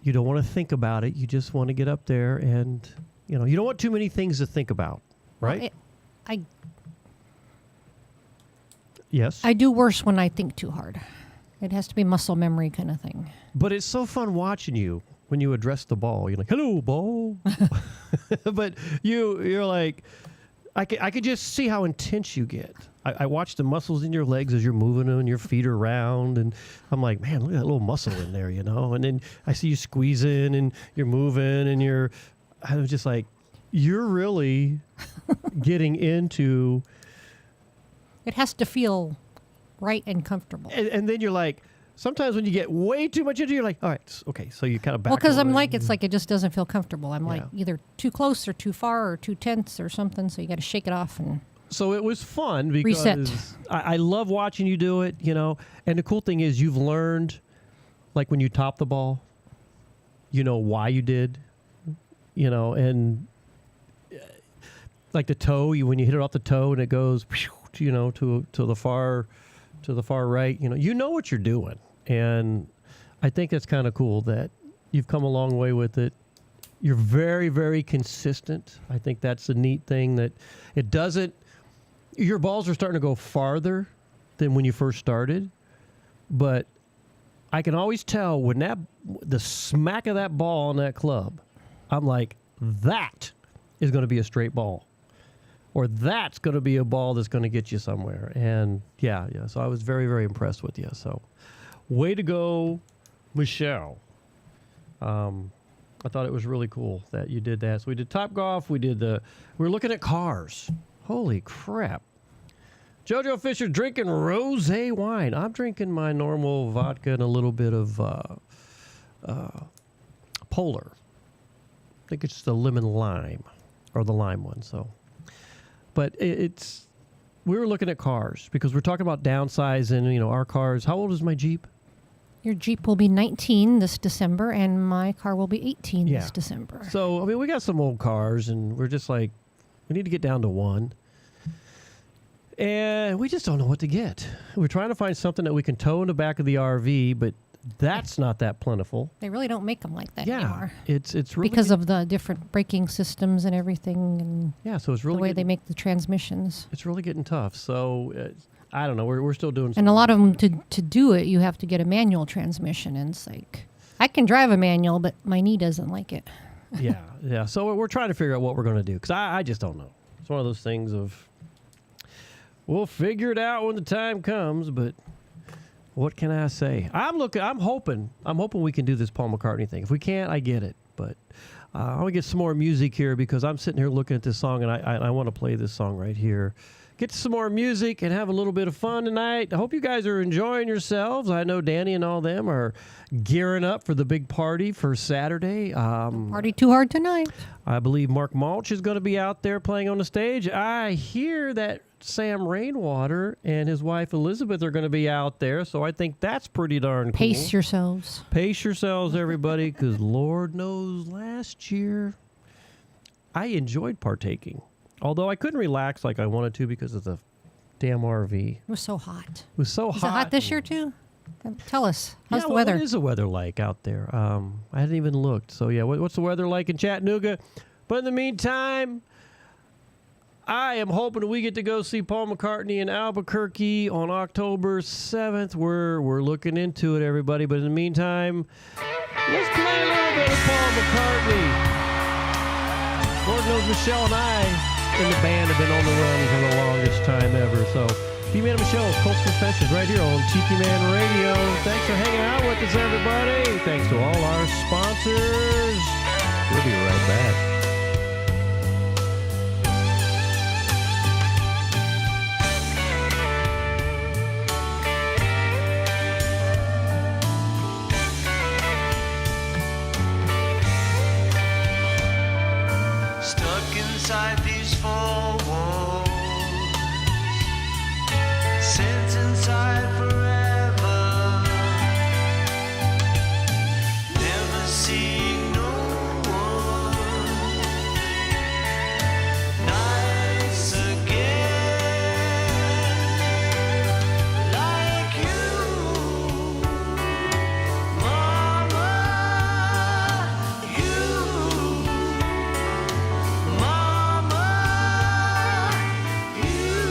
you don't want to think about it. You just want to get up there and, you don't want too many things to think about, right? Well, Yes? I do worse when I think too hard. It has to be muscle memory kind of thing. But it's so fun watching you when you address the ball. You're like, hello, ball. But you're like, I could just see how intense you get. I watch the muscles in your legs as you're moving them and your feet are round. And I'm like, man, look at that little muscle in there, And then I see you squeezing and you're moving and I was just like, you're really getting into. It has to feel right and comfortable. And then you're like, sometimes when you get way too much into it, you're like, all right, okay, so you kind of back. Well, because away. it's like it just doesn't feel comfortable. I'm like either too close or too far or too tense or something, so you got to shake it off and. So it was fun because reset. I love watching you do it, And the cool thing is you've learned, like when you top the ball, why you did, and like the toe, when you hit it off the toe and it goes, to the far right, you know what you're doing. And I think that's kind of cool that you've come a long way with it. You're very, very consistent. I think that's the neat thing, that it doesn't, your balls are starting to go farther than when you first started, but I can always tell when the smack of that ball on that club, I'm like, that is going to be a straight ball. Or that's going to be a ball that's going to get you somewhere. And yeah. So I was very, very impressed with you. So way to go, Michelle. I thought it was really cool that you did that. So we did Top Golf. We were looking at cars. Holy crap. JoJo Fisher drinking rosé wine. I'm drinking my normal vodka and a little bit of Polar. I think it's the lemon lime, or the lime one. So. But we were looking at cars because we're talking about downsizing, our cars. How old is my Jeep? Your Jeep will be 19 this December, and my car will be 18 this December. So, we got some old cars, and we're just like, we need to get down to one. And we just don't know what to get. We're trying to find something that we can tow in the back of the RV, but that's not that plentiful. They really don't make them like that anymore. It's really because of the different braking systems and everything, and so it's really the way they make the transmissions. It's really getting tough. So I don't know. We're still doing. And a lot of them to do it, you have to get a manual transmission, and it's like I can drive a manual, but my knee doesn't like it. Yeah. So we're trying to figure out what we're going to do because I just don't know. It's one of those things of we'll figure it out when the time comes, but. What can I say? I'm hoping we can do this Paul McCartney thing. If we can't, I get it. But I want to get some more music here because I'm sitting here looking at this song, and I want to play this song right here. Get some more music and have a little bit of fun tonight. I hope you guys are enjoying yourselves. I know Danny and all them are gearing up for the big party for Saturday. Party too hard tonight. I believe Mark Mulch is going to be out there playing on the stage. I hear that Sam Rainwater and his wife Elizabeth are going to be out there, so I think that's pretty darn cool. Pace yourselves. Pace yourselves, everybody, because Lord knows last year I enjoyed partaking. Although I couldn't relax like I wanted to because of the damn RV. It was so hot. It was so hot. Is it hot this year too? Tell us. How's the weather? What is the weather like out there? I hadn't even looked. So yeah, what's the weather like in Chattanooga? But in the meantime, I am hoping we get to go see Paul McCartney in Albuquerque on October 7th. We're looking into it, everybody. But in the meantime, let's play a little bit of Paul McCartney. Lord knows Michelle and I in the band have been on the run for the longest time ever. So, B-Man and Michelle, Coastal Confessions right here on Tiki Man Radio. Thanks for hanging out with us, everybody. Thanks to all our sponsors. We'll be right back. Inside these four walls, sit inside forever, never seeing no one nice again, like you, Mama, you. Mama, you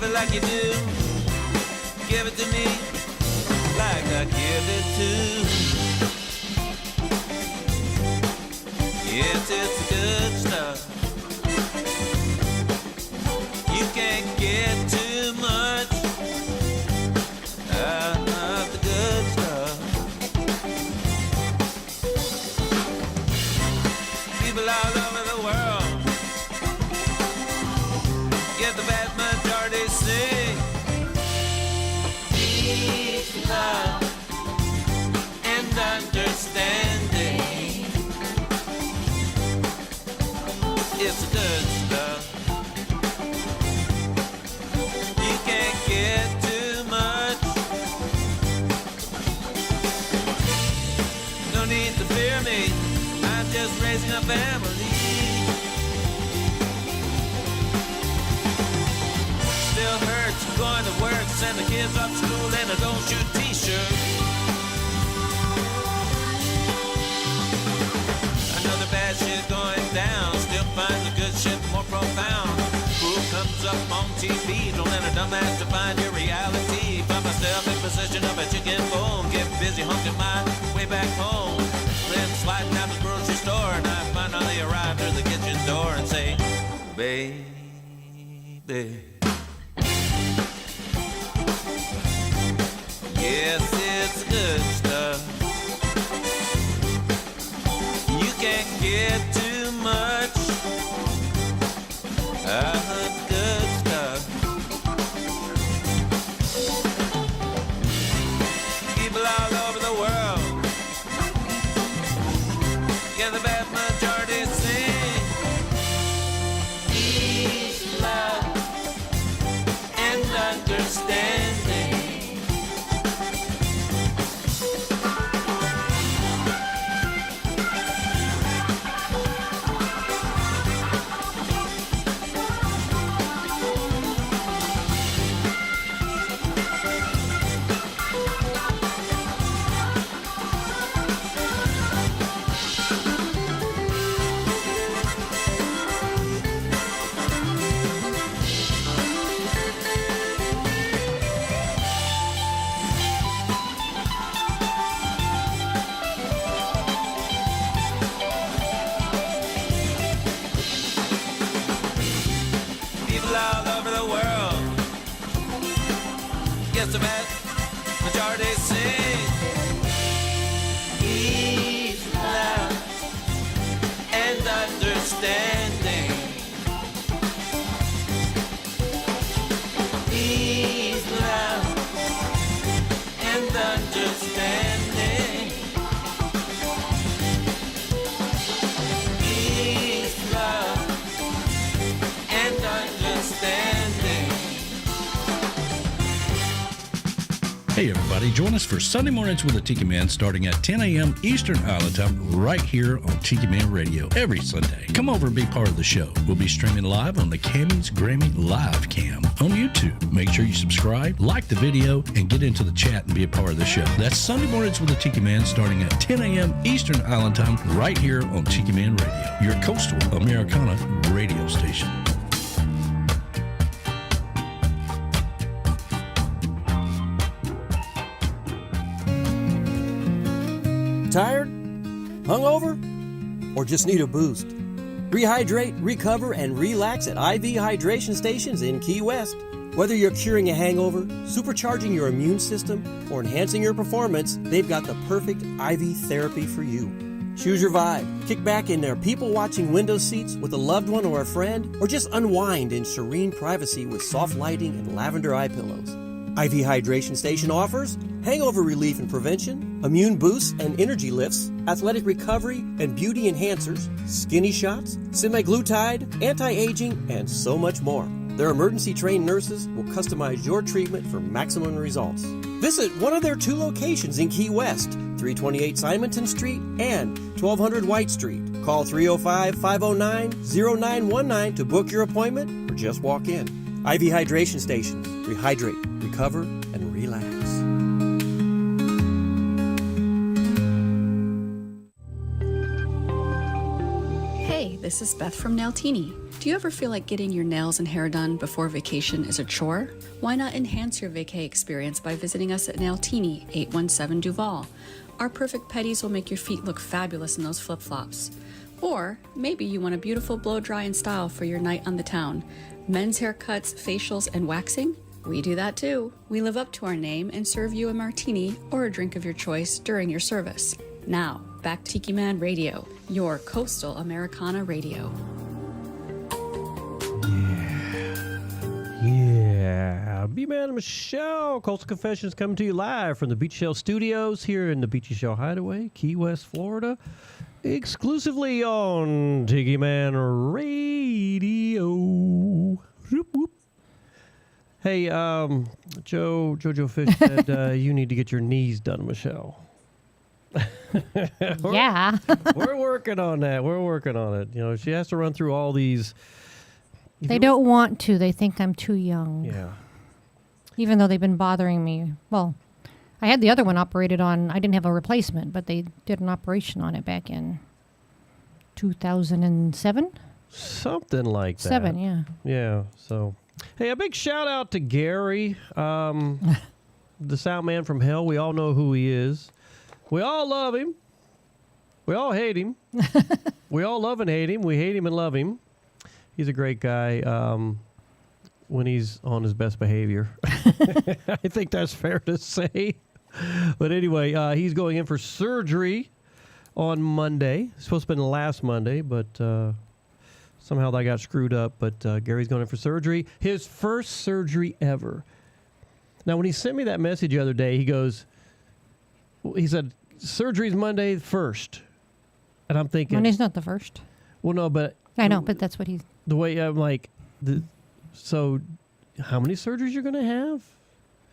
Give it like you do. Give it to me like I give it to. Yes, it's good stuff. You can't get too much of the good stuff. People all over the world get the vast majority say peace, love, and understanding. It's good stuff. You can't get too much. No need to fear me. I'm just raising a family. Still hurts going to work, send the kids off to school and a don't shoot t-shirt. Another bad shit going down. Still find the good shit more profound. Who comes up on TV? Don't let a dumbass define your reality. Find myself in possession of a chicken bone. Get busy honking my way back home. Then sliding out the grocery store and I finally arrive through the kitchen door and say, baby. Yes, it's good stuff. You can't get too much of the good stuff. People all over the world get the vast majority sing peace, love, and understanding. The vast majority sing peace, love, and understanding. Peace, love, and understanding. Peace, love, and understanding. Hey everybody, join us for Sunday Mornings with the Tiki Man starting at 10 a.m. Eastern Island Time right here on Tiki Man Radio every Sunday. Come over and be part of the show. We'll be streaming live on the Cammy's Grammy Live Cam on YouTube. Make sure you subscribe, like the video, and get into the chat and be a part of the show. That's Sunday Mornings with the Tiki Man starting at 10 a.m. Eastern Island Time right here on Tiki Man Radio, your coastal Americana radio station. Tired? Hungover? Or just need a boost? Rehydrate, recover, and relax at IV Hydration Stations in Key West. Whether you're curing a hangover, supercharging your immune system, or enhancing your performance, they've got the perfect IV therapy for you. Choose your vibe. Kick back in their people-watching window seats with a loved one or a friend, or just unwind in serene privacy with soft lighting and lavender eye pillows. IV Hydration Station offers hangover relief and prevention, immune boosts and energy lifts, athletic recovery and beauty enhancers, skinny shots, semaglutide, anti-aging, and so much more. Their emergency-trained nurses will customize your treatment for maximum results. Visit one of their 2 locations in Key West, 328 Simonton Street and 1200 White Street. Call 305-509-0919 to book your appointment or just walk in. IV Hydration Stations. Rehydrate, recover, and relax. Hey, Hey, this is Beth from Nailtini. Do you ever feel like getting your nails and hair done before vacation is a chore? Why not enhance your vacay experience by visiting us at Nailtini, 817 Duval? Our perfect petties will make your feet look fabulous in those flip-flops. Or maybe you want a beautiful blow-dry and style for your night on the town. Men's haircuts, facials, and waxing? We do that too. We live up to our name and serve you a martini or a drink of your choice during your service. Now, back to Tiki Man Radio, your coastal Americana radio. Yeah. B-Man and Michelle, Coastal Confessions coming to you live from the Beechy Shell Studios here in the Beechy Shell Hideaway, Key West, Florida. Exclusively on Tiki Man Radio. Whoop, whoop. Hey, Jojo Fish said you need to get your knees done, Michelle. Yeah. We're working on that. We're working on it. You know, she has to run through all these. They don't want to. They think I'm too young. Yeah. Even though they've been bothering me. Well, I had the other one operated on. I didn't have a replacement, but they did an operation on it back in 2007. Something like that. 7, yeah. Yeah. So, hey, a big shout out to Gary, the sound man from hell. We all know who he is. We all love him. We all hate him. We all love and hate him. We hate him and love him. He's a great guy when he's on his best behavior. I think that's fair to say. But anyway, he's going in for surgery on Monday. It's supposed to have been last Monday, but somehow that got screwed up. But Gary's going in for surgery. His first surgery ever. Now, when he sent me that message the other day, he said, surgery's Monday 1st. And I'm thinking... Monday's not the 1st. Well, no, but... I know, but that's what he... The way I'm like... So, how many surgeries you're going to have?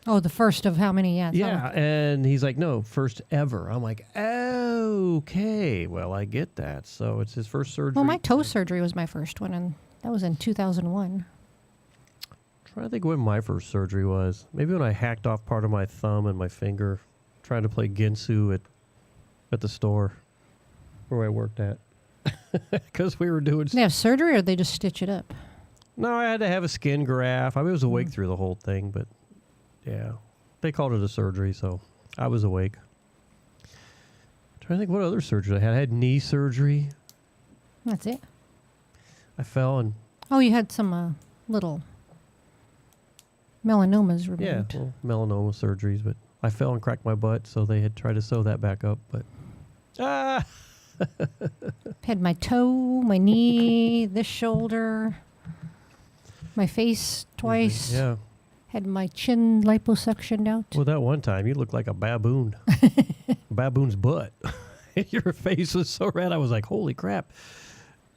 Oh, the first of how many? Yeah. Yeah, and he's like, no, first ever. I'm like, okay, well, I get that. So it's his first surgery. Well, my toe surgery was my first one, and that was in 2001. Trying to think when my first surgery was. Maybe when I hacked off part of my thumb and my finger trying to play Ginsu at the store where I worked at. Because we were doing... They have surgery, or they just stitch it up? No, I had to have a skin graft. I was awake through the whole thing, but yeah. They called it a surgery, so I was awake. Trying to think what other surgery I had. I had knee surgery. That's it? I fell and... Oh, you had some little melanomas removed. Yeah, well, melanoma surgeries, but I fell and cracked my butt, so they had tried to sew that back up, but... Had my toe, my knee, this shoulder, my face twice. Yeah. Had my chin liposuctioned out. Well, that one time, you looked like a baboon. Baboon's butt. Your face was so red, I was like, holy crap.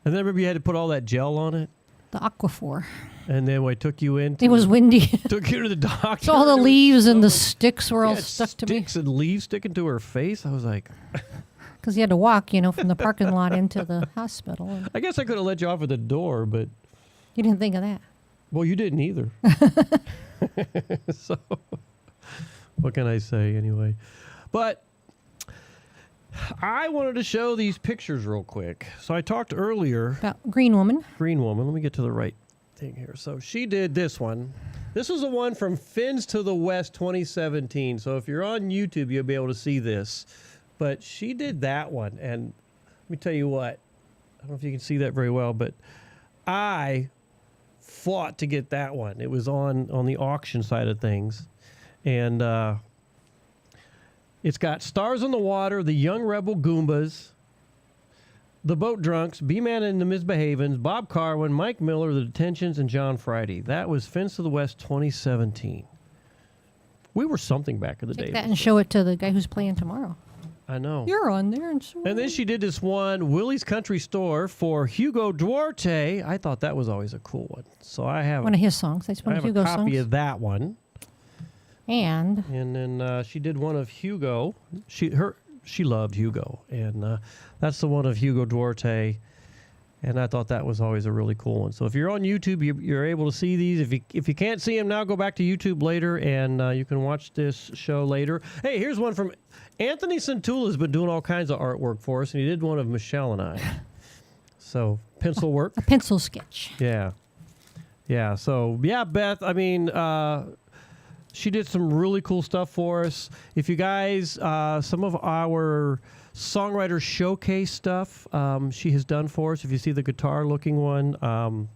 And then remember you had to put all that gel on it? The Aquaphor. And then I took you in. It was windy. Took you to the doctor. So all the leaves and the sticks were all stuck to me. Sticks and leaves sticking to her face. I was like... Because you had to walk, from the parking lot into the hospital. I guess I could have let you off at the door, but... You didn't think of that. Well, you didn't either. So, what can I say anyway? But I wanted to show these pictures real quick. So I talked earlier... About Green Woman. Green Woman. Let me get to the right thing here. So she did this one. This was the one from Fins to the West 2017. So if you're on YouTube, you'll be able to see this. But she did that one, and let me tell you what. I don't know if you can see that very well, but I fought to get that one. It was on the auction side of things, and it's got Stars on the Water, the Young Rebel Goombas, the Boat Drunks, B-Man and the Misbehavens, Bob Carwin, Mike Miller, the Detentions, and John Friday. That was Fins to the West 2017. We were something back in the day. Take that and show it to the guy who's playing tomorrow. I know. You're on there. And then she did this one, Willie's Country Store, for Hugo Duarte. I thought that was always a cool one. So I have one of his songs. That's one of Hugo's songs. I have a copy of that one. And then she did one of Hugo. She loved Hugo. And that's the one of Hugo Duarte. And I thought that was always a really cool one. So if you're on YouTube, you're able to see these. If you can't see them now, go back to YouTube later, and you can watch this show later. Hey, here's one from Anthony Santula. Has been doing all kinds of artwork for us, and he did one of Michelle and I. So pencil work. A pencil sketch. Yeah. Yeah. So, yeah, Beth, I mean, she did some really cool stuff for us. If you guys, some of our songwriter showcase stuff she has done for us. If you see the guitar-looking one,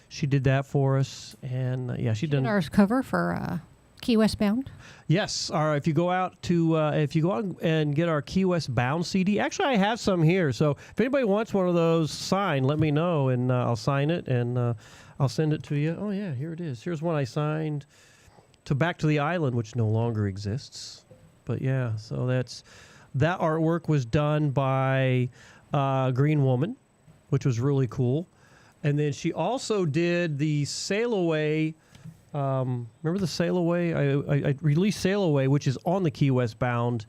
she did that for us. And, she did our cover for Key West Bound. Yes. If you go out and get our Key West Bound CD, actually I have some here. So if anybody wants one of those signed, let me know and I'll sign it and I'll send it to you. Oh yeah, here it is. Here's one I signed to Back to the Island, which no longer exists. But yeah, so that artwork was done by Green Woman, which was really cool. And then she also did the Sail Away. Remember the Sail Away? I released Sail Away, which is on the Key West Bound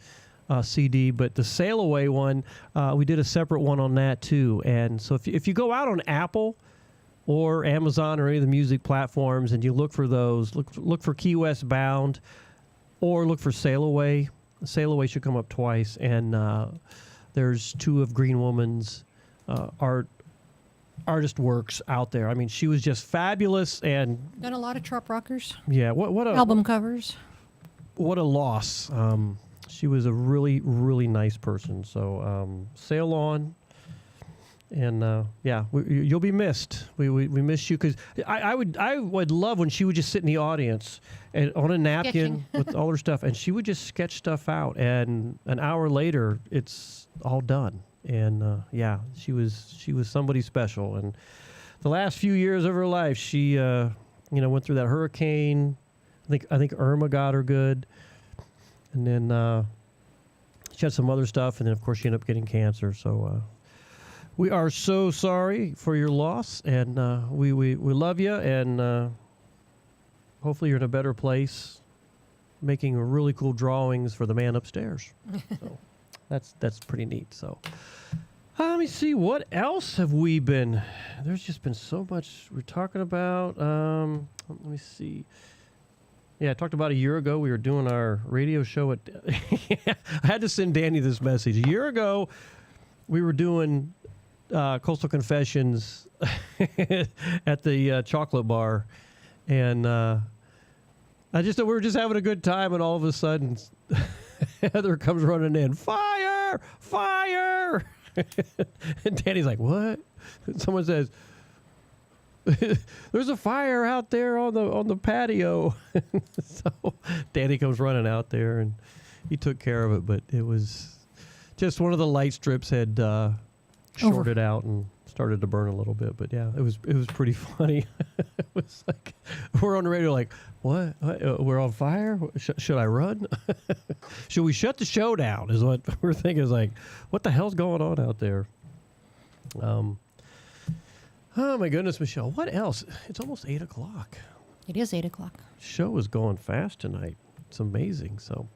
CD, but the Sail Away one, we did a separate one on that too. And so if you go out on Apple or Amazon or any of the music platforms and you look for those, look for Key West Bound or look for Sail Away. Sail Away should come up twice, and there's two of Green Woman's artist works out there. I mean, she was just fabulous and done a lot of trop rockers. Yeah, what a album covers. What a loss. She was a really, really nice person. So sail on, and you'll be missed. We miss you because I would love when she would just sit in the audience and on a napkin with all her stuff, and she would just sketch stuff out, and an hour later it's all done. And she was somebody special. And the last few years of her life, she went through that hurricane. I think Irma got her good, and then she had some other stuff, and then of course she ended up getting cancer. So we are so sorry for your loss, and we love you, and hopefully you're in a better place, making really cool drawings for the man upstairs. So that's pretty neat. So. Let me see. What else have we been? There's just been so much we're talking about. Let me see. Yeah, I talked about a year ago. We were doing our radio show at. I had to send Danny this message. A year ago, we were doing Coastal Confessions at the chocolate bar, and we were just having a good time, and all of a sudden, Heather comes running in. Fire! Fire! And Danny's like, what? And someone says, there's a fire out there on the patio. So Danny comes running out there, and he took care of it. But it was just one of the light strips had shorted out and started to burn a little bit. But yeah, it was pretty funny. It was like we're on the radio, like, what? We're on fire? Should I run? Should we shut the show down? Is what we're thinking. Is like, what the hell's going on out there? Oh my goodness, Michelle. What else? It's almost 8:00. It is 8:00. Show is going fast tonight. It's amazing. So,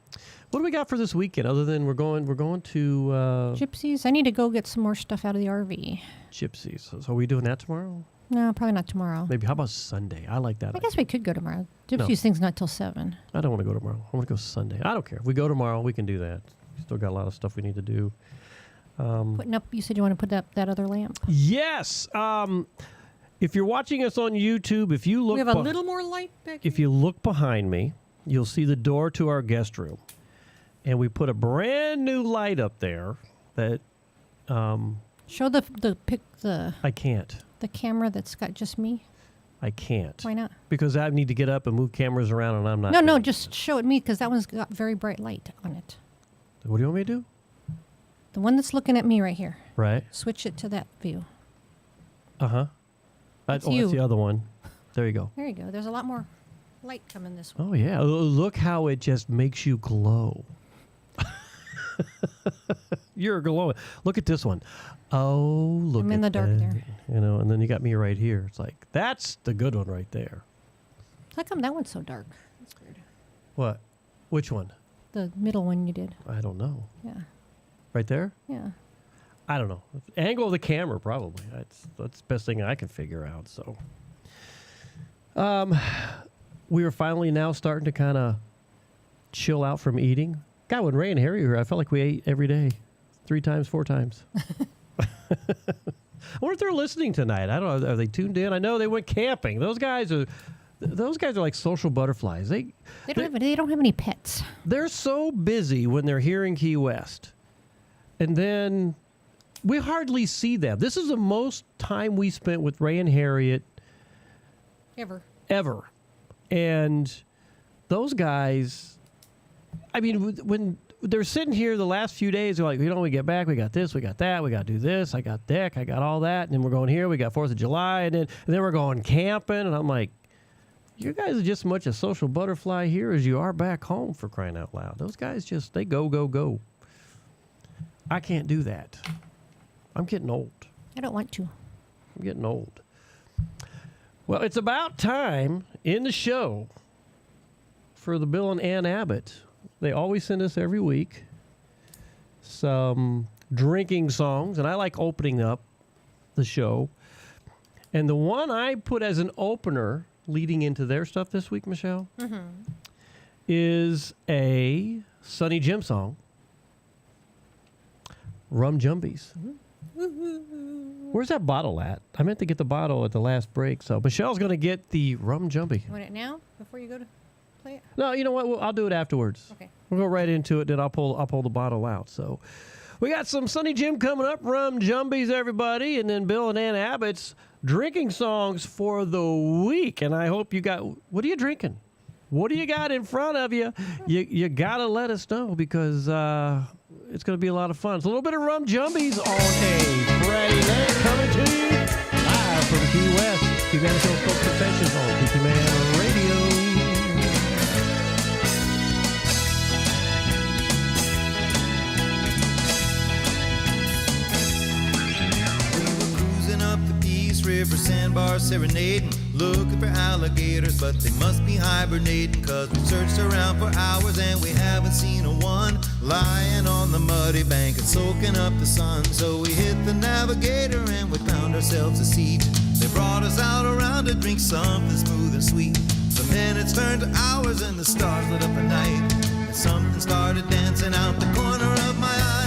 what do we got for this weekend? Other than we're going to Gypsies. I need to go get some more stuff out of the RV. Gypsies. So are we doing that tomorrow? No, probably not tomorrow. Maybe. How about Sunday? I like that. I guess we could go tomorrow. Gypsies thing's not till 7. I don't want to go tomorrow. I want to go Sunday. I don't care. If we go tomorrow, we can do that. Still got a lot of stuff we need to do. Putting up. You said you want to put up that other lamp. Yes. If you're watching us on YouTube, if you look, we have a little more light back. If you look behind me, you'll see the door to our guest room, and we put a brand new light up there. That show the pic. I can't. The camera that's got just me. I can't. Why not? Because I need to get up and move cameras around, and I'm not. No, just show it me because that one's got very bright light on it. What do you want me to do? The one that's looking at me right here. Right. Switch it to that view. Uh-huh. That's the other one. There you go. There you go. There's a lot more light coming this way. Oh, yeah. Look how it just makes you glow. You're glowing. Look at this one. Oh, look I'm in the dark there. And then you got me right here. It's like, that's the good one right there. How come that one's so dark? That's weird. What? Which one? The middle one you did. I don't know. Yeah. Right there? Yeah. I don't know. Angle of the camera, probably. That's the best thing I can figure out. So, we are finally now starting to kind of chill out from eating. God, when Ray and Harry were here, I felt like we ate every day, 3 times, 4 times. I wonder if they're listening tonight. I don't know. Are they tuned in? I know they went camping. Those guys are like social butterflies. They don't have any pets. They're so busy when they're here in Key West, and then we hardly see them. This is the most time we spent with Ray and Harriet ever. And those guys, I mean, when they're sitting here the last few days, they're like, we get back, we got this, we got that, we got to do this, I got deck, I got all that, and then we're going here, we got 4th of July, and then we're going camping, and I'm like, you guys are just as much a social butterfly here as you are back home, for crying out loud. Those guys they go, go, go. I can't do that. I'm getting old. I don't want to. I'm getting old. Well, it's about time in the show for the Bill and Ann Abbott. They always send us every week some drinking songs, and I like opening up the show. And the one I put as an opener leading into their stuff this week, Michelle, is a Sonny Jim song, Rum Jumbies. Where's that bottle at? I meant to get the bottle at the last break, so Michelle's going to get the Rum Jumbie. You want it now before you go to play it? No, you know what? I'll do it afterwards. Okay. We'll go right into it, then I'll pull the bottle out. So we got some Sonny Jim coming up, Rum Jumbies, everybody, and then Bill and Ann Abbott's drinking songs for the week. And I hope you got, what are you drinking? What do you got in front of you? You got to let us know, because it's going to be a lot of fun. It's a little bit of Rum Jumbies on a Friday night, coming to you live from Key West. Key West Coast Confessions on Beechy Man Radio. Up the Peace River sandbar serenading, looking for alligators, but they must be hibernating, cause we searched around for hours and we haven't seen a one, lying on the muddy bank and soaking up the sun. So we hit the navigator and we found ourselves a seat. They brought us out around to drink something smooth and sweet. The minutes turned to hours and the stars lit up the night, and something started dancing out the corner of my eye.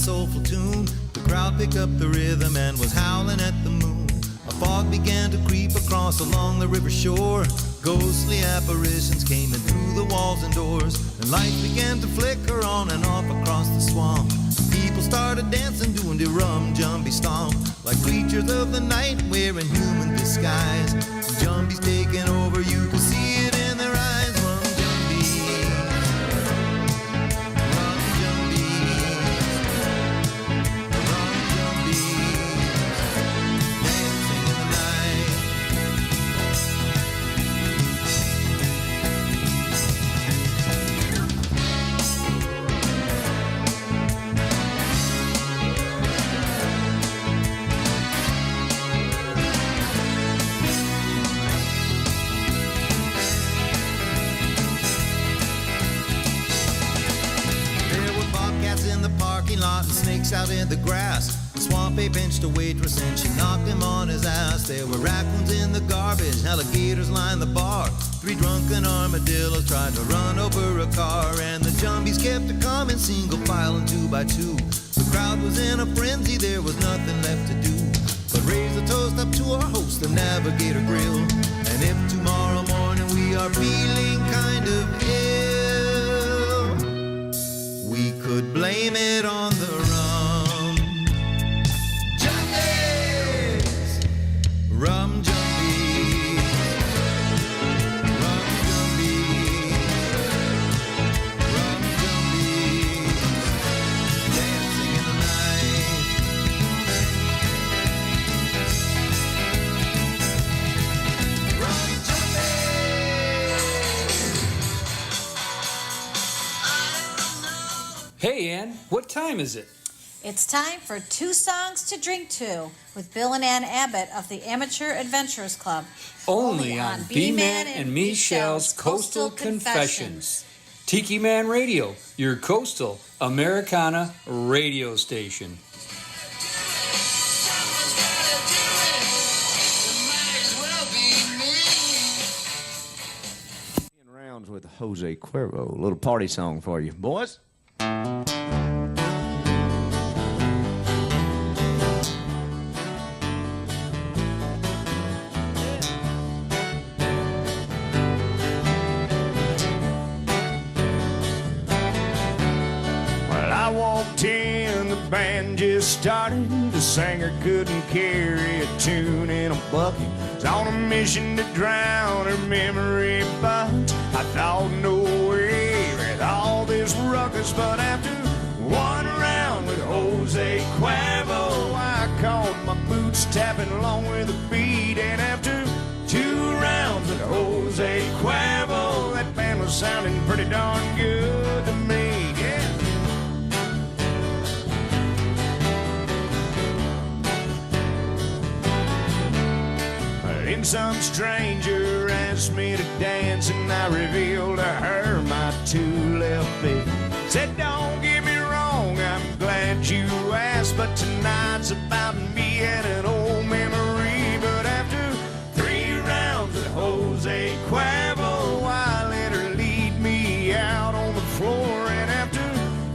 Soulful tune. The crowd picked up the rhythm and was howling at the moon. A fog began to creep across along the river shore. Ghostly apparitions came in through the walls and doors, and lights began to flicker on and off across the swamp. People started dancing, doing the Rum Jumbie stomp, like creatures of the night wearing human disguise. The Jumbies taking over, you could see it in their eyes. Out in the grass, the swamp ape pinched a waitress and she knocked him on his ass. There were raccoons in the garbage, alligators lined the bar. 3 drunken armadillos tried to run over a car, and the Jumbies kept a coming, single file and 2 by 2. The crowd was in a frenzy, there was nothing left to do but raise a toast up to our host, the Navigator Grill. And if tomorrow morning we are feeling kind of ill, we could blame it on the rum. Rum Jumbies, Rum Jumbies, Rum Jumbies, dancing in the night. Rum Jumbies. Hey, Ann, what time is it? It's time for 2 songs to drink to with Bill and Ann Abbott of the Amateur Adventurers Club. Only on B-Man and Michelle's Coastal Confessions. Tiki Man Radio, your coastal Americana radio station. Rounds with Jose Cuervo. A little party song for you, boys. I walked in, the band just started. The singer couldn't carry a tune in a bucket. Was on a mission to drown her memory, but I thought no way with all this ruckus. But after one round with Jose Cuervo, I caught my boots tapping along with the beat. And after 2 rounds with Jose Cuervo, that band was sounding pretty darn good to me. Then some stranger asked me to dance, and I revealed to her my 2 left feet. Said, don't get me wrong, I'm glad you asked, but tonight's about me and an old memory. But after 3 rounds with Jose Cuervo, I let her lead me out on the floor. And after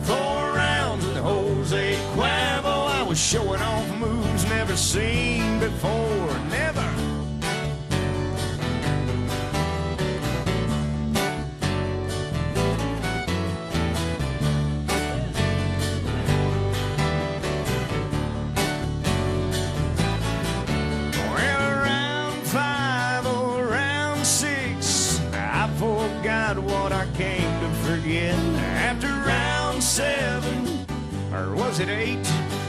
4 rounds with Jose Cuervo, I was showing off moves never seen before. Never. What I came to forget. After round 7, or was it 8,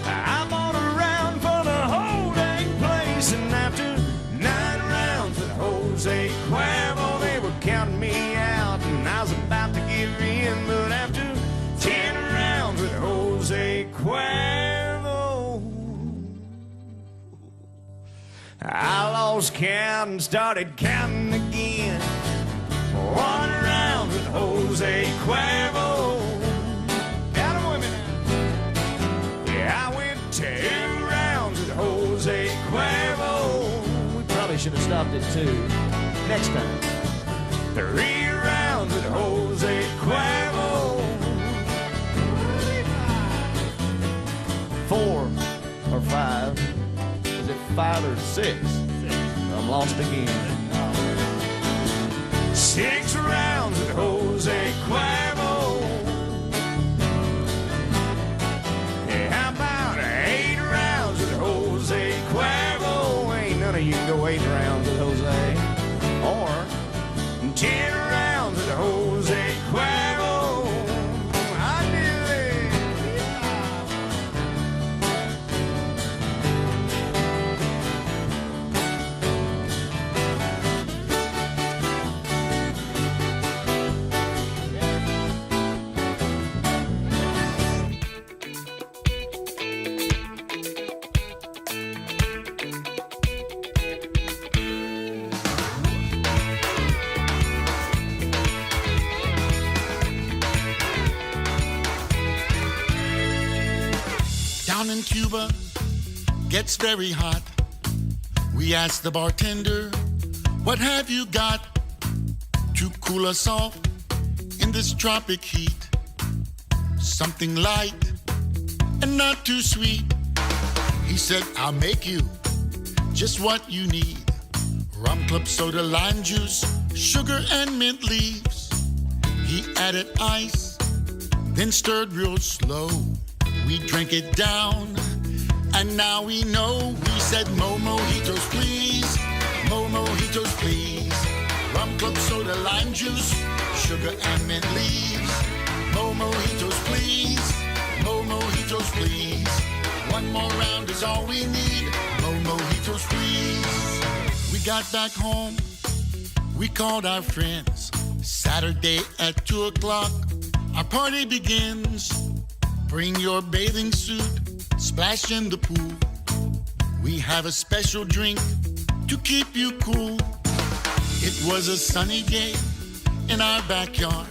I'm on a round for the whole dang place. And after 9 rounds with Jose Cuervo, they were counting me out, and I was about to give in. But after 10 rounds with Jose Cuervo, I lost count and started counting again. 1 round with Jose Cuervo. Got him with me now. Yeah, I went 2 rounds with Jose Cuervo. We probably should have stopped at 2. Next time. 3 rounds with Jose Cuervo. 4 or 5. Is it 5 or 6? I'm lost again. 6 rounds with Jose Cuervo. Yeah, how about 8 rounds with Jose Cuervo? Ain't none of you can go 8 rounds with Jose. Or 10 rounds with Jose Cuervo. I do it. Down in Cuba, gets very hot. We asked the bartender, what have you got to cool us off in this tropic heat? Something light and not too sweet. He said, I'll make you just what you need. Rum, club soda, lime juice, sugar and mint leaves. He added ice, then stirred real slow. We drank it down, and now we know. We said, Mo mojitos, please. Mo mojitos, please. Rum, club soda, lime juice, sugar and mint leaves. Mo mojitos, please. Mo mojitos, please. One more round is all we need. Mo mojitos, please. We got back home. We called our friends. Saturday at 2 o'clock, our party begins. Bring your bathing suit, splash in the pool. We have a special drink to keep you cool. It was a sunny day in our backyard,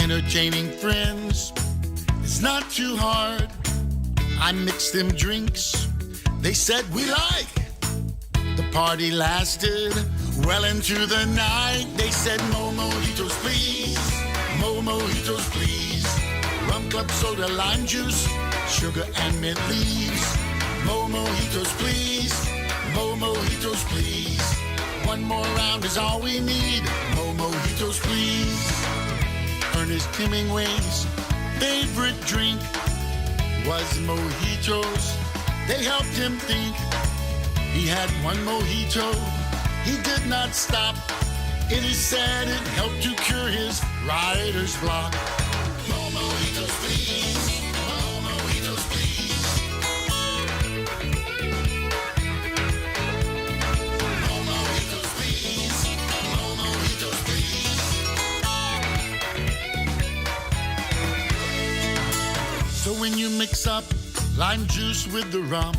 entertaining friends. It's not too hard. I mixed them drinks they said we like. The party lasted well into the night. They said, "Mo mojitos, please. Mo mojitos, please. Rum club soda, lime juice, sugar and mint leaves. Mo mojitos, please. Mo mojitos, please. One more round is all we need. Mo mojitos, please." Ernest Hemingway's favorite drink was mojitos. They helped him think. He had one mojito. He did not stop. It is said it helped to cure his writer's block. Mo mojitos, please. Mo mojitos, please. Mo mojitos, please. Mo mojitos, please. So when you mix up lime juice with the rum,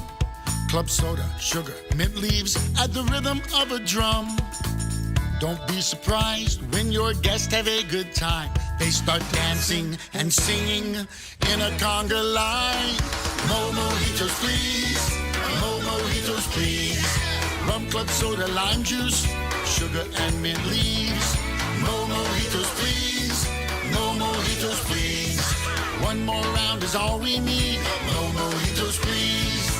club soda, sugar, mint leaves, add the rhythm of a drum. Don't be surprised when your guests have a good time. They start dancing and singing in a conga line. Mo mojitos, please. Mo mojitos, please. Rum club soda, lime juice, sugar and mint leaves. Mo mojitos, please. Mo mojitos, please. One more round is all we need. Mo mojitos, please.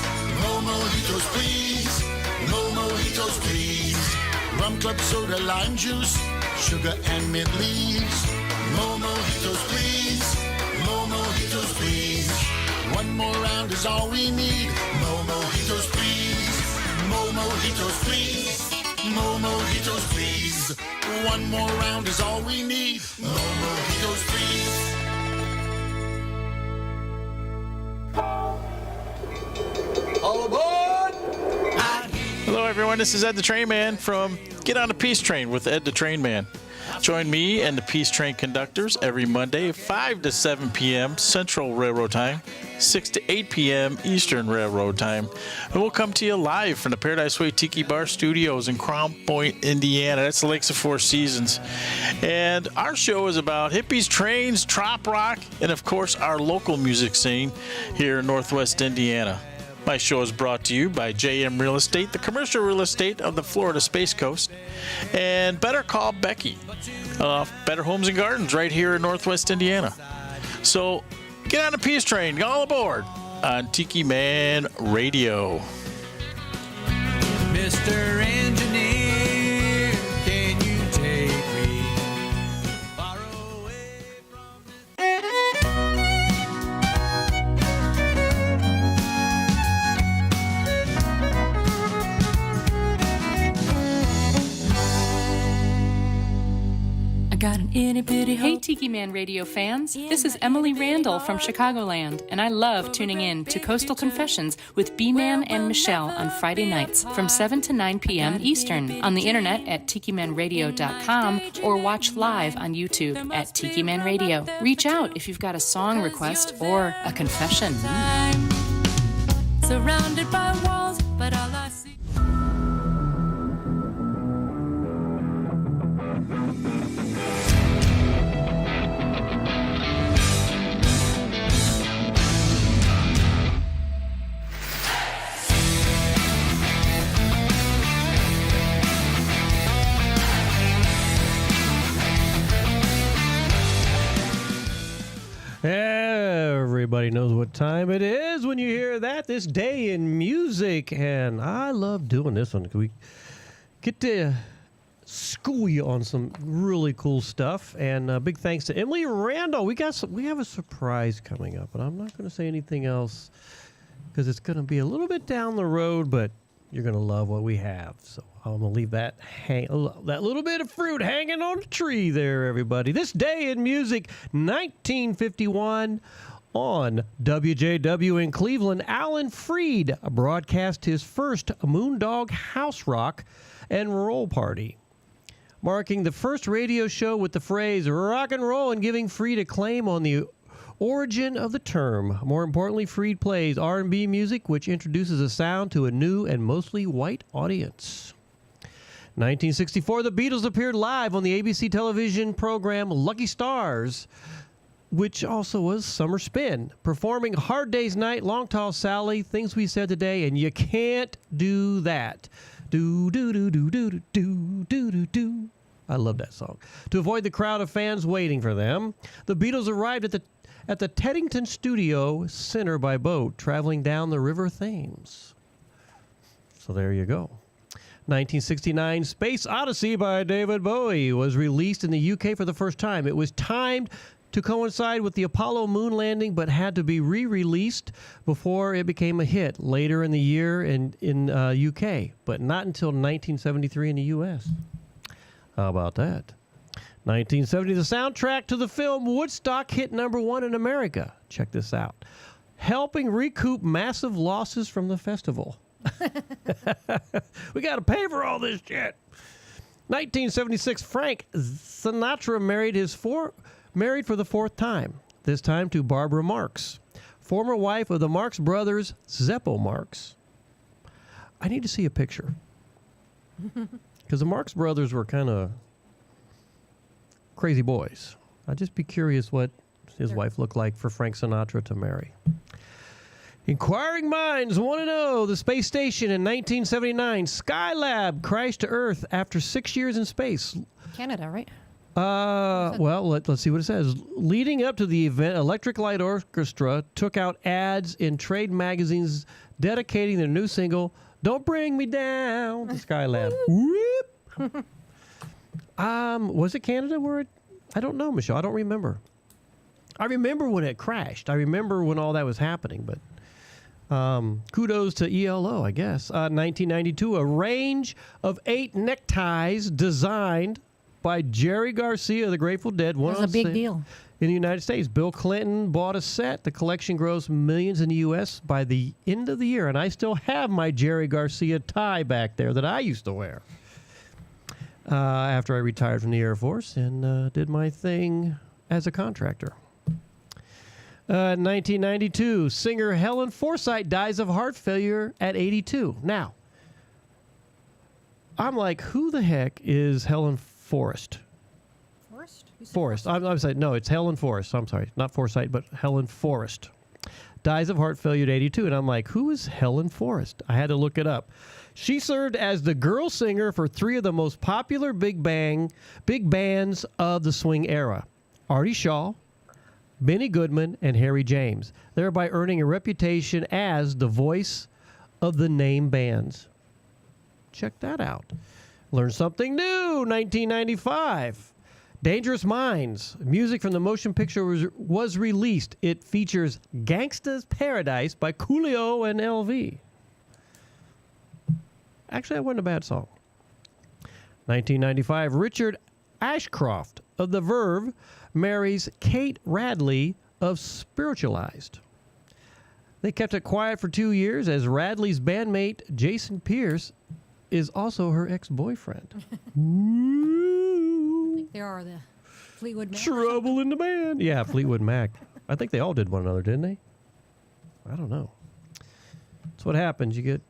Mo mojitos, please. Mo mojitos, please. Rum club soda, lime juice, sugar and mint leaves. Mo mojitos, please. Mo mojitos, please. One more round is all we need. Mo mojitos, please. Mo mojitos, please. Mo mojitos, please. One more round is all we need. Mo mojitos, please. All aboard! Hello, everyone. This is Ed the Train Man from Get on the Peace Train with Ed the Train Man. Join me and the Peace Train conductors every Monday, 5 to 7 p.m. Central Railroad Time, 6 to 8 p.m. Eastern Railroad Time. And we'll come to you live from the Paradise Way Tiki Bar Studios in Crown Point, Indiana. That's the Lakes of Four Seasons. And our show is about hippies, trains, trop rock, and, of course, our local music scene here in Northwest Indiana. My show is brought to you by JM Real Estate, the commercial real estate of the Florida Space Coast, and Better Call Becky, Better Homes and Gardens right here in Northwest Indiana. So get on the Peace Train, all aboard on Tiki Man Radio. Mr. Engineer, can you take me far away from this? I got an itty bitty. Hey, Tiki Man Radio fans. This is Emily Randall from Chicagoland, and I love tuning in to Coastal Confessions with B-Man and Michelle on Friday nights from 7 to 9 p.m. Eastern on the internet at tikimanradio.com or watch live on YouTube at Tiki Man Radio. Reach out if you've got a song request or a confession. Surrounded by walls, but all I see. Everybody knows what time it is when you hear that. This day in music, and I love doing this one. We get to school you on some really cool stuff, and big thanks to Emily Randall. We have a surprise coming up, but I'm not going to say anything else because it's going to be a little bit down the road, but you're going to love what we have. So I'm going to leave that that little bit of fruit hanging on the tree there, everybody. This day in music, 1951, on WJW in Cleveland, Alan Freed broadcast his first Moondog House Rock and Roll Party, marking the first radio show with the phrase rock and roll and giving Freed a claim on the origin of the term. More importantly, Freed plays R&B music, which introduces a sound to a new and mostly white audience. 1964, the Beatles appeared live on the ABC television program Lucky Stars, which also was Summer Spin, performing Hard Day's Night, Long Tall Sally, Things We Said Today, and You Can't Do That. Do, do, do, do, do, do, do, do, do. I love that song. To avoid the crowd of fans waiting for them, the Beatles arrived at the Teddington Studio Center by boat, traveling down the River Thames. So there you go. 1969, Space Odyssey by David Bowie was released in the UK for the first time. It was timed to coincide with the Apollo moon landing, but had to be re-released before it became a hit later in the year in UK, but not until 1973 in the US. How about that? 1970, the soundtrack to the film Woodstock hit #1 in America. Check this out. Helping recoup massive losses from the festival. We got to pay for all this shit. 1976, Frank Sinatra married for the fourth time, this time to Barbara Marx, former wife of the Marx brothers, Zeppo Marx. I need to see a picture. Because the Marx brothers were kind of crazy boys. I'd just be curious what his wife looked like for Frank Sinatra to marry. Inquiring minds want to know the space station in 1979. Skylab crashed to Earth after 6 years in space. Canada, right? Well, let's see what it says. Leading up to the event, Electric Light Orchestra took out ads in trade magazines dedicating their new single, Don't Bring Me Down, to Skylab. Whoop! Was it Canada where it... I don't know, Michelle. I don't remember. I remember when it crashed. I remember when all that was happening, but... kudos to ELO, I guess. 1992, a range of 8 neckties designed by Jerry Garcia of the Grateful Dead. That was a big deal. In the United States. Bill Clinton bought a set. The collection grossed millions in the U.S. by the end of the year, and I still have my Jerry Garcia tie back there that I used to wear after I retired from the Air Force and did my thing as a contractor. 1992, singer Helen Forsythe dies of heart failure at 82. Now, I'm like, who the heck is Helen Forrest? Forrest. I'm sorry. No, it's Helen Forrest. I'm sorry. Not Forsythe, but Helen Forrest. Dies of heart failure at 82. And I'm like, who is Helen Forrest? I had to look it up. She served as the girl singer for 3 of the most popular big bands of the swing era. Artie Shaw, Benny Goodman, and Harry James, thereby earning a reputation as the voice of the name bands. Check that out. Learn something new. 1995. Dangerous Minds. Music from the motion picture was released. It features Gangsta's Paradise by Coolio and LV. Actually, that wasn't a bad song. 1995. Richard Ashcroft of The Verve marries Kate Radley of Spiritualized. They kept it quiet for 2 years as Radley's bandmate Jason Pierce is also her ex-boyfriend. There are the Fleetwood Mac. Trouble in the band. Yeah, Fleetwood Mac. I think they all did one another, didn't they? I don't know. That's what happens. You get,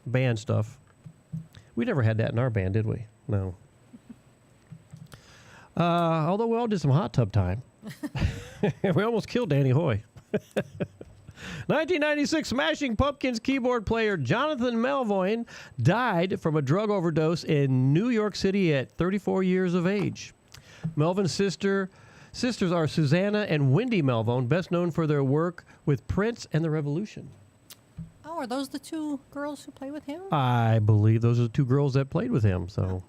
band stuff. We never had that in our band, did we? No. Although we all did some hot tub time. We almost killed Danny Hoy. 1996, Smashing Pumpkins keyboard player Jonathan Melvoin died from a drug overdose in New York City at 34 years of age. Melvin's sisters are Susanna and Wendy Melvoin, best known for their work with Prince and the Revolution. Oh, are those the 2 girls who play with him? I believe those are the 2 girls that played with him. So,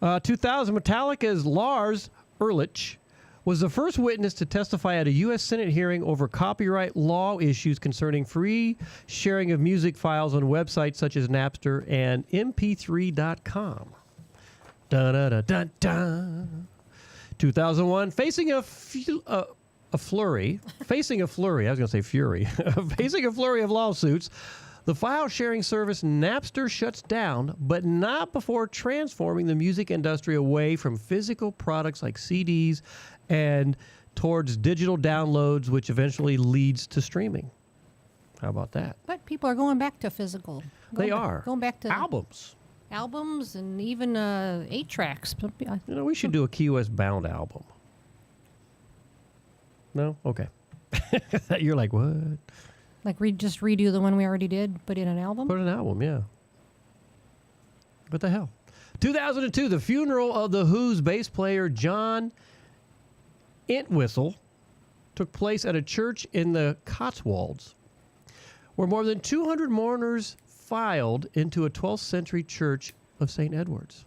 2000, Metallica's Lars Ulrich was the first witness to testify at a U.S. Senate hearing over copyright law issues concerning free sharing of music files on websites such as Napster and mp3.com. Dun-dun-dun-dun-dun. 2001, facing a flurry of lawsuits, the file-sharing service Napster shuts down, but not before transforming the music industry away from physical products like CDs and towards digital downloads, which eventually leads to streaming. How about that? But people are going back to physical. They are. Going back to albums. Albums and even 8-tracks. We should do a Key West bound album. No? Okay. You're like, what? Like just redo the one we already did, but in an album? Put an album, yeah. What the hell? 2002, the funeral of The Who's bass player John Entwistle took place at a church in the Cotswolds, where more than 200 mourners filed into a 12th century church of St. Edward's.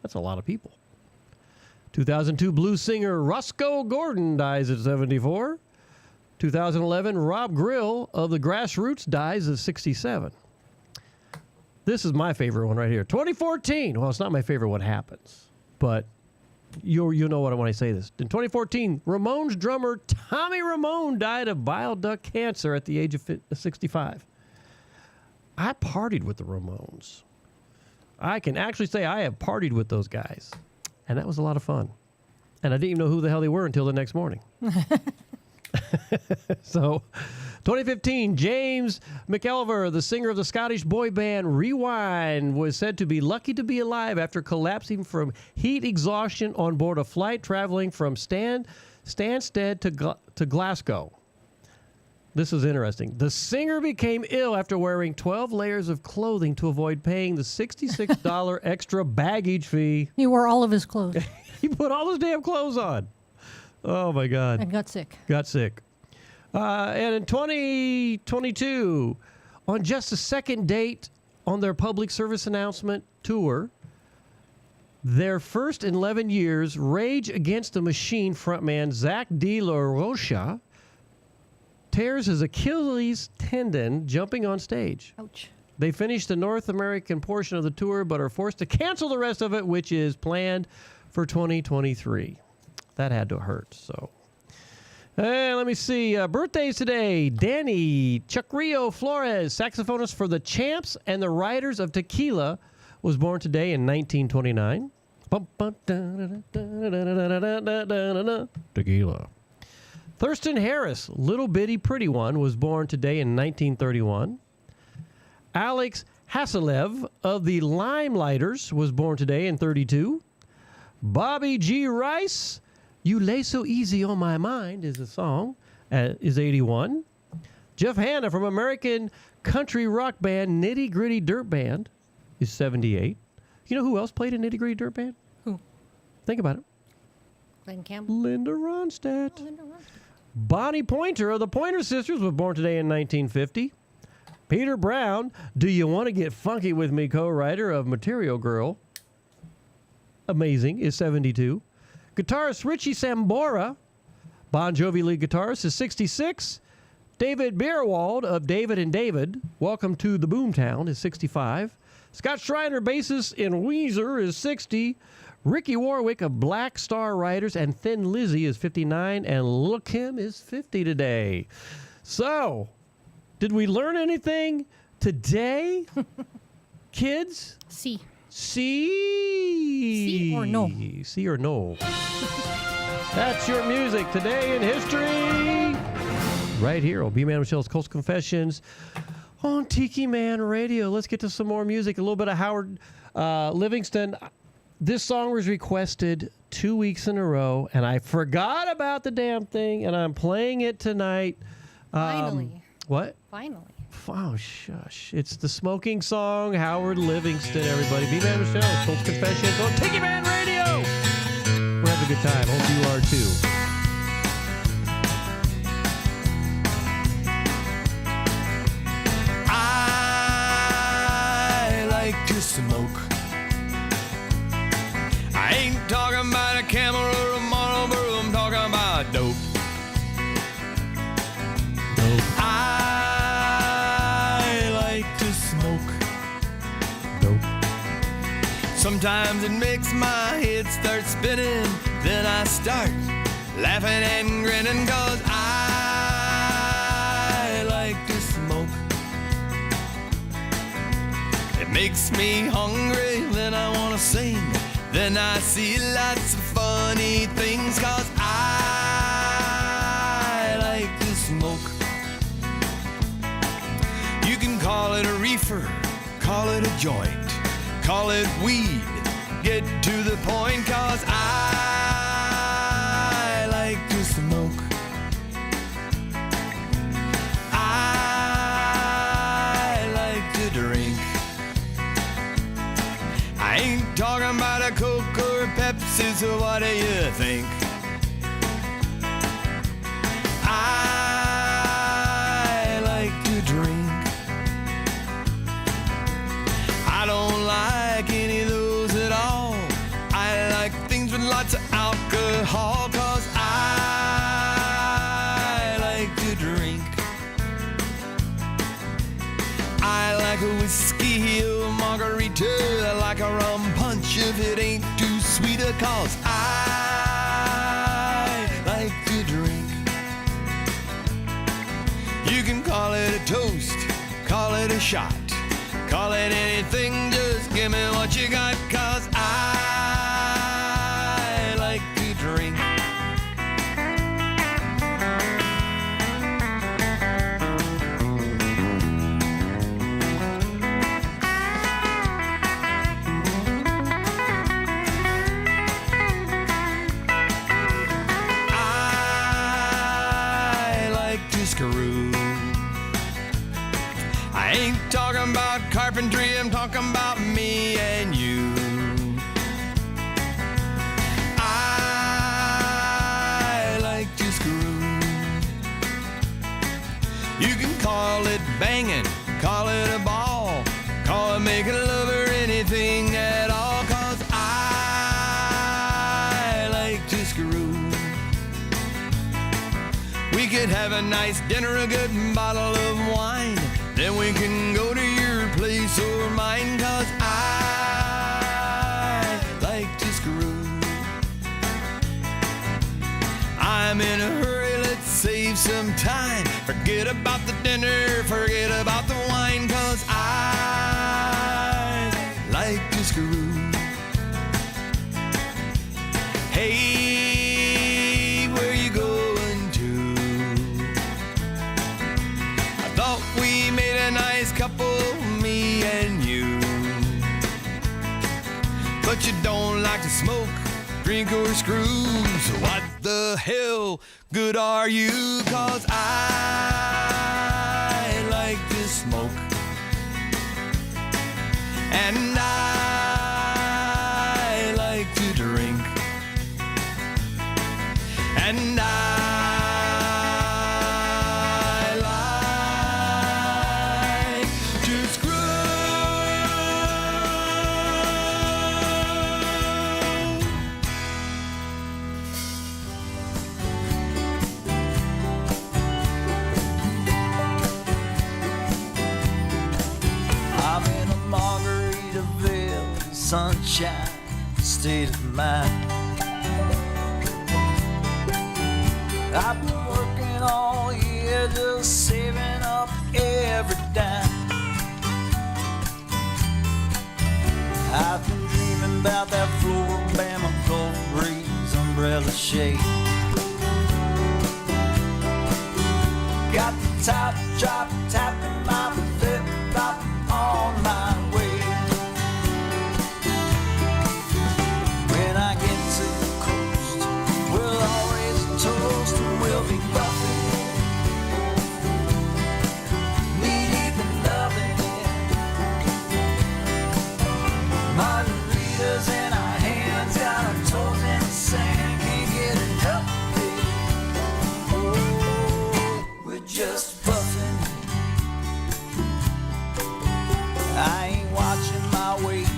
That's a lot of people. 2002, blues singer Roscoe Gordon dies at 74. 2011, Rob Grill of the Grassroots dies at 67. This is my favorite one right here. 2014. Well, it's not my favorite what happens, but you know what when I say this. In 2014, Ramones drummer Tommy Ramone died of bile duct cancer at the age of 65. I partied with the Ramones. I can actually say I have partied with those guys, and that was a lot of fun. And I didn't even know who the hell they were until the next morning. So, 2015, James McElver, the singer of the Scottish boy band Rewind, was said to be lucky to be alive after collapsing from heat exhaustion on board a flight traveling from Stansted to Glasgow. This is interesting. The singer became ill after wearing 12 layers of clothing to avoid paying the $66 extra baggage fee. He wore all of his clothes. He put all his damn clothes on. Oh, my God. And got sick. And in 2022, on just the second date on their public service announcement tour, their first in 11 years, Rage Against the Machine frontman Zach De La Rocha tears his Achilles tendon jumping on stage. Ouch. They finished the North American portion of the tour, but are forced to cancel the rest of it, which is planned for 2023. That had to hurt, so. Hey, let me see. Birthdays today. Danny Chuckrio Flores, saxophonist for the Champs and the Riders of Tequila, was born today in 1929. Tequila. Thurston Harris, Little Bitty Pretty One, was born today in 1931. Alex Haselev of the Limelighters was born today in 32. Bobby G. Rice, You Lay So Easy on My Mind is a song, is 81. Jeff Hanna from American country rock band Nitty Gritty Dirt Band is 78. You know who else played in Nitty Gritty Dirt Band? Who? Think about it. Glenn Campbell. Linda Ronstadt. Bonnie Pointer of the Pointer Sisters was born today in 1950. Peter Brown, Do You Want to Get Funky With Me, co-writer of Material Girl, amazing, is 72. Guitarist Richie Sambora, Bon Jovi lead guitarist, is 66. David Bierwald of David and David, Welcome to the Boomtown, is 65. Scott Schreiner, bassist in Weezer, is 60. Ricky Warwick of Black Star Riders and Thin Lizzy is 59. And Lil' Kim is 50 today. So, did we learn anything today, kids? C. C or no? C or no. That's your music today in history. Right here on B-Man Michelle's Coastal Confessions on Tiki Man Radio. Let's get to some more music. A little bit of Howard Livingston. This song was requested 2 weeks in a row, and I forgot about the damn thing, and I'm playing it tonight. Finally. What? Finally. Oh, shush. It's the smoking song, Howard Livingston, everybody. B-Man Michelle's Coastal Confessions on Tiki Man Radio. We're having a good time. Hope you are, too. I like to smoke. I ain't talking about a Camel or a Marlboro, I'm talking about dope. I like to smoke. Dope. Sometimes it makes my head start spinning, then I start laughing and grinning, 'cause I like to smoke. It makes me hungry, then I wanna sing. Then I see lots of funny things, 'cause I like to smoke. You can call it a reefer, call it a joint, call it weed. Get to the point, 'cause I like to smoke. I like to drink. I ain't talking about a Coke or Pepsi, so what do you think? I like to drink. I don't like any of those at all. I like things with lots of alcohol, 'cause I like to drink. I like a whiskey or margarita. I like a rum punch if it ain't too sweet, 'cause I like to drink. You can call it a toast, call it a shot, call it anything, just give me what you got, 'cause I like to drink. I like to screw. I ain't talking about carpentry, I'm talking about me and you. I like to screw. You can call it banging, call it a ball, call it making love or anything at all, 'cause I like to screw. We could have a nice dinner, a good bottle of wine, then we can go to your place or mine, 'cause I like to screw. I'm in a hurry, let's save some time. Forget about the dinner, forget about the wine, 'cause I like to screw. Hey, where you going to? I thought we made a nice couple, me and you. But you don't like to smoke, drink or screw, so what the hell good are you? 'Cause I like to smoke, and I like to drink, and I like to screw. I'm in a Margaritaville, sunshine, state of mind. I've been working all year, just saving up every dime. I've been dreaming about that Floribama cold breeze umbrella shade. Got the top drop tapping my flip flop on my way. When I get to the coast, we'll always toast and we'll be buffing. Knee-deep in loving it. Margaritas in our hands, got our toes in the sand, can't get enough of it. Oh, we're just buffing. I ain't watching my weight,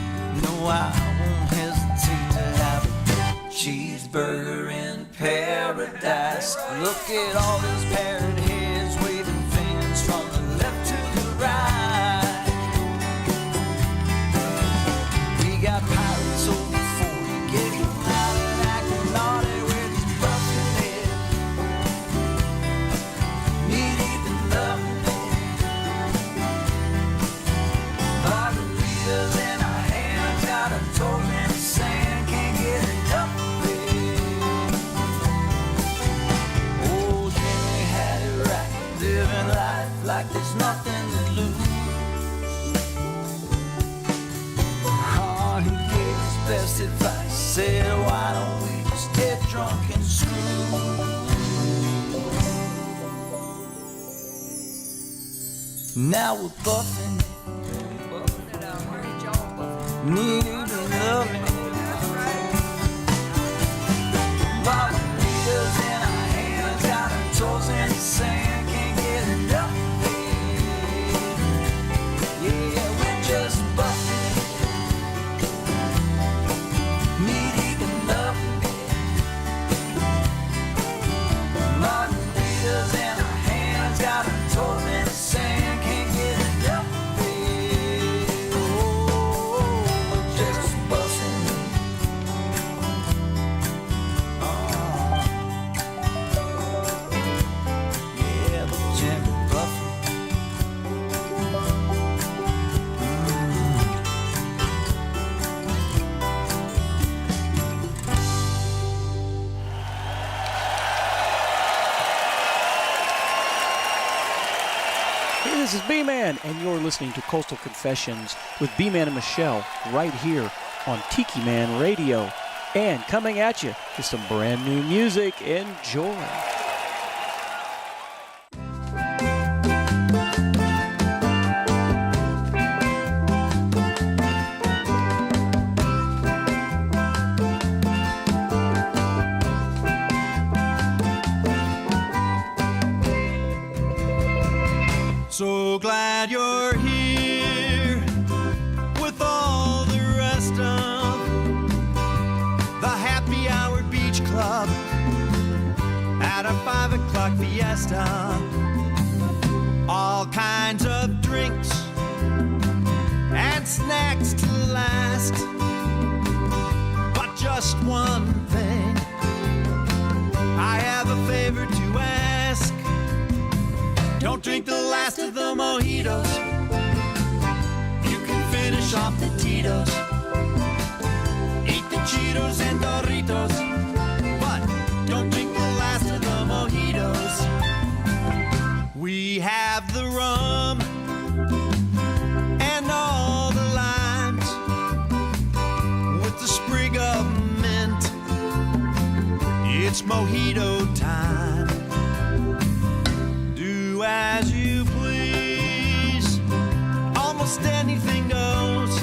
no, I won't hesitate to have a cheeseburger in paradise. Look at all these parrot heads waving fingers from the left to the right. We got pirates over 40, getting out and acting naughty, we're just buffing it. Knee-deep in loving it. Margaritas in our hands, got a toe in the sand, can't get enough of it. Oh, Jimmy had it right, living life like there's nothing to lose. best advice. Said, why don't we just get drunk and screw? Now we're buffing it out. Needing and loving it. Margaritas in our hands, got our toes in the sand, can't get enough of it. Yeah, we're just buffing it. Needing and loving it. Margaritas in our hands, got our toes in the sand. This is B-Man, and you're listening to Coastal Confessions with B-Man and Michelle right here on Tiki Man Radio. And coming at you with some brand new music. Enjoy. So glad you're here with all the rest of the happy hour beach club at a 5 o'clock fiesta. All kinds of drinks and snacks to last. But just one thing, I have a favor to ask. Don't drink the last of the mojitos. You can finish off the Tito's. Eat the Cheetos and Doritos. But don't drink the last of the mojitos. We have the rum and all the limes with the sprig of mint. It's mojito time. As you please, almost anything goes.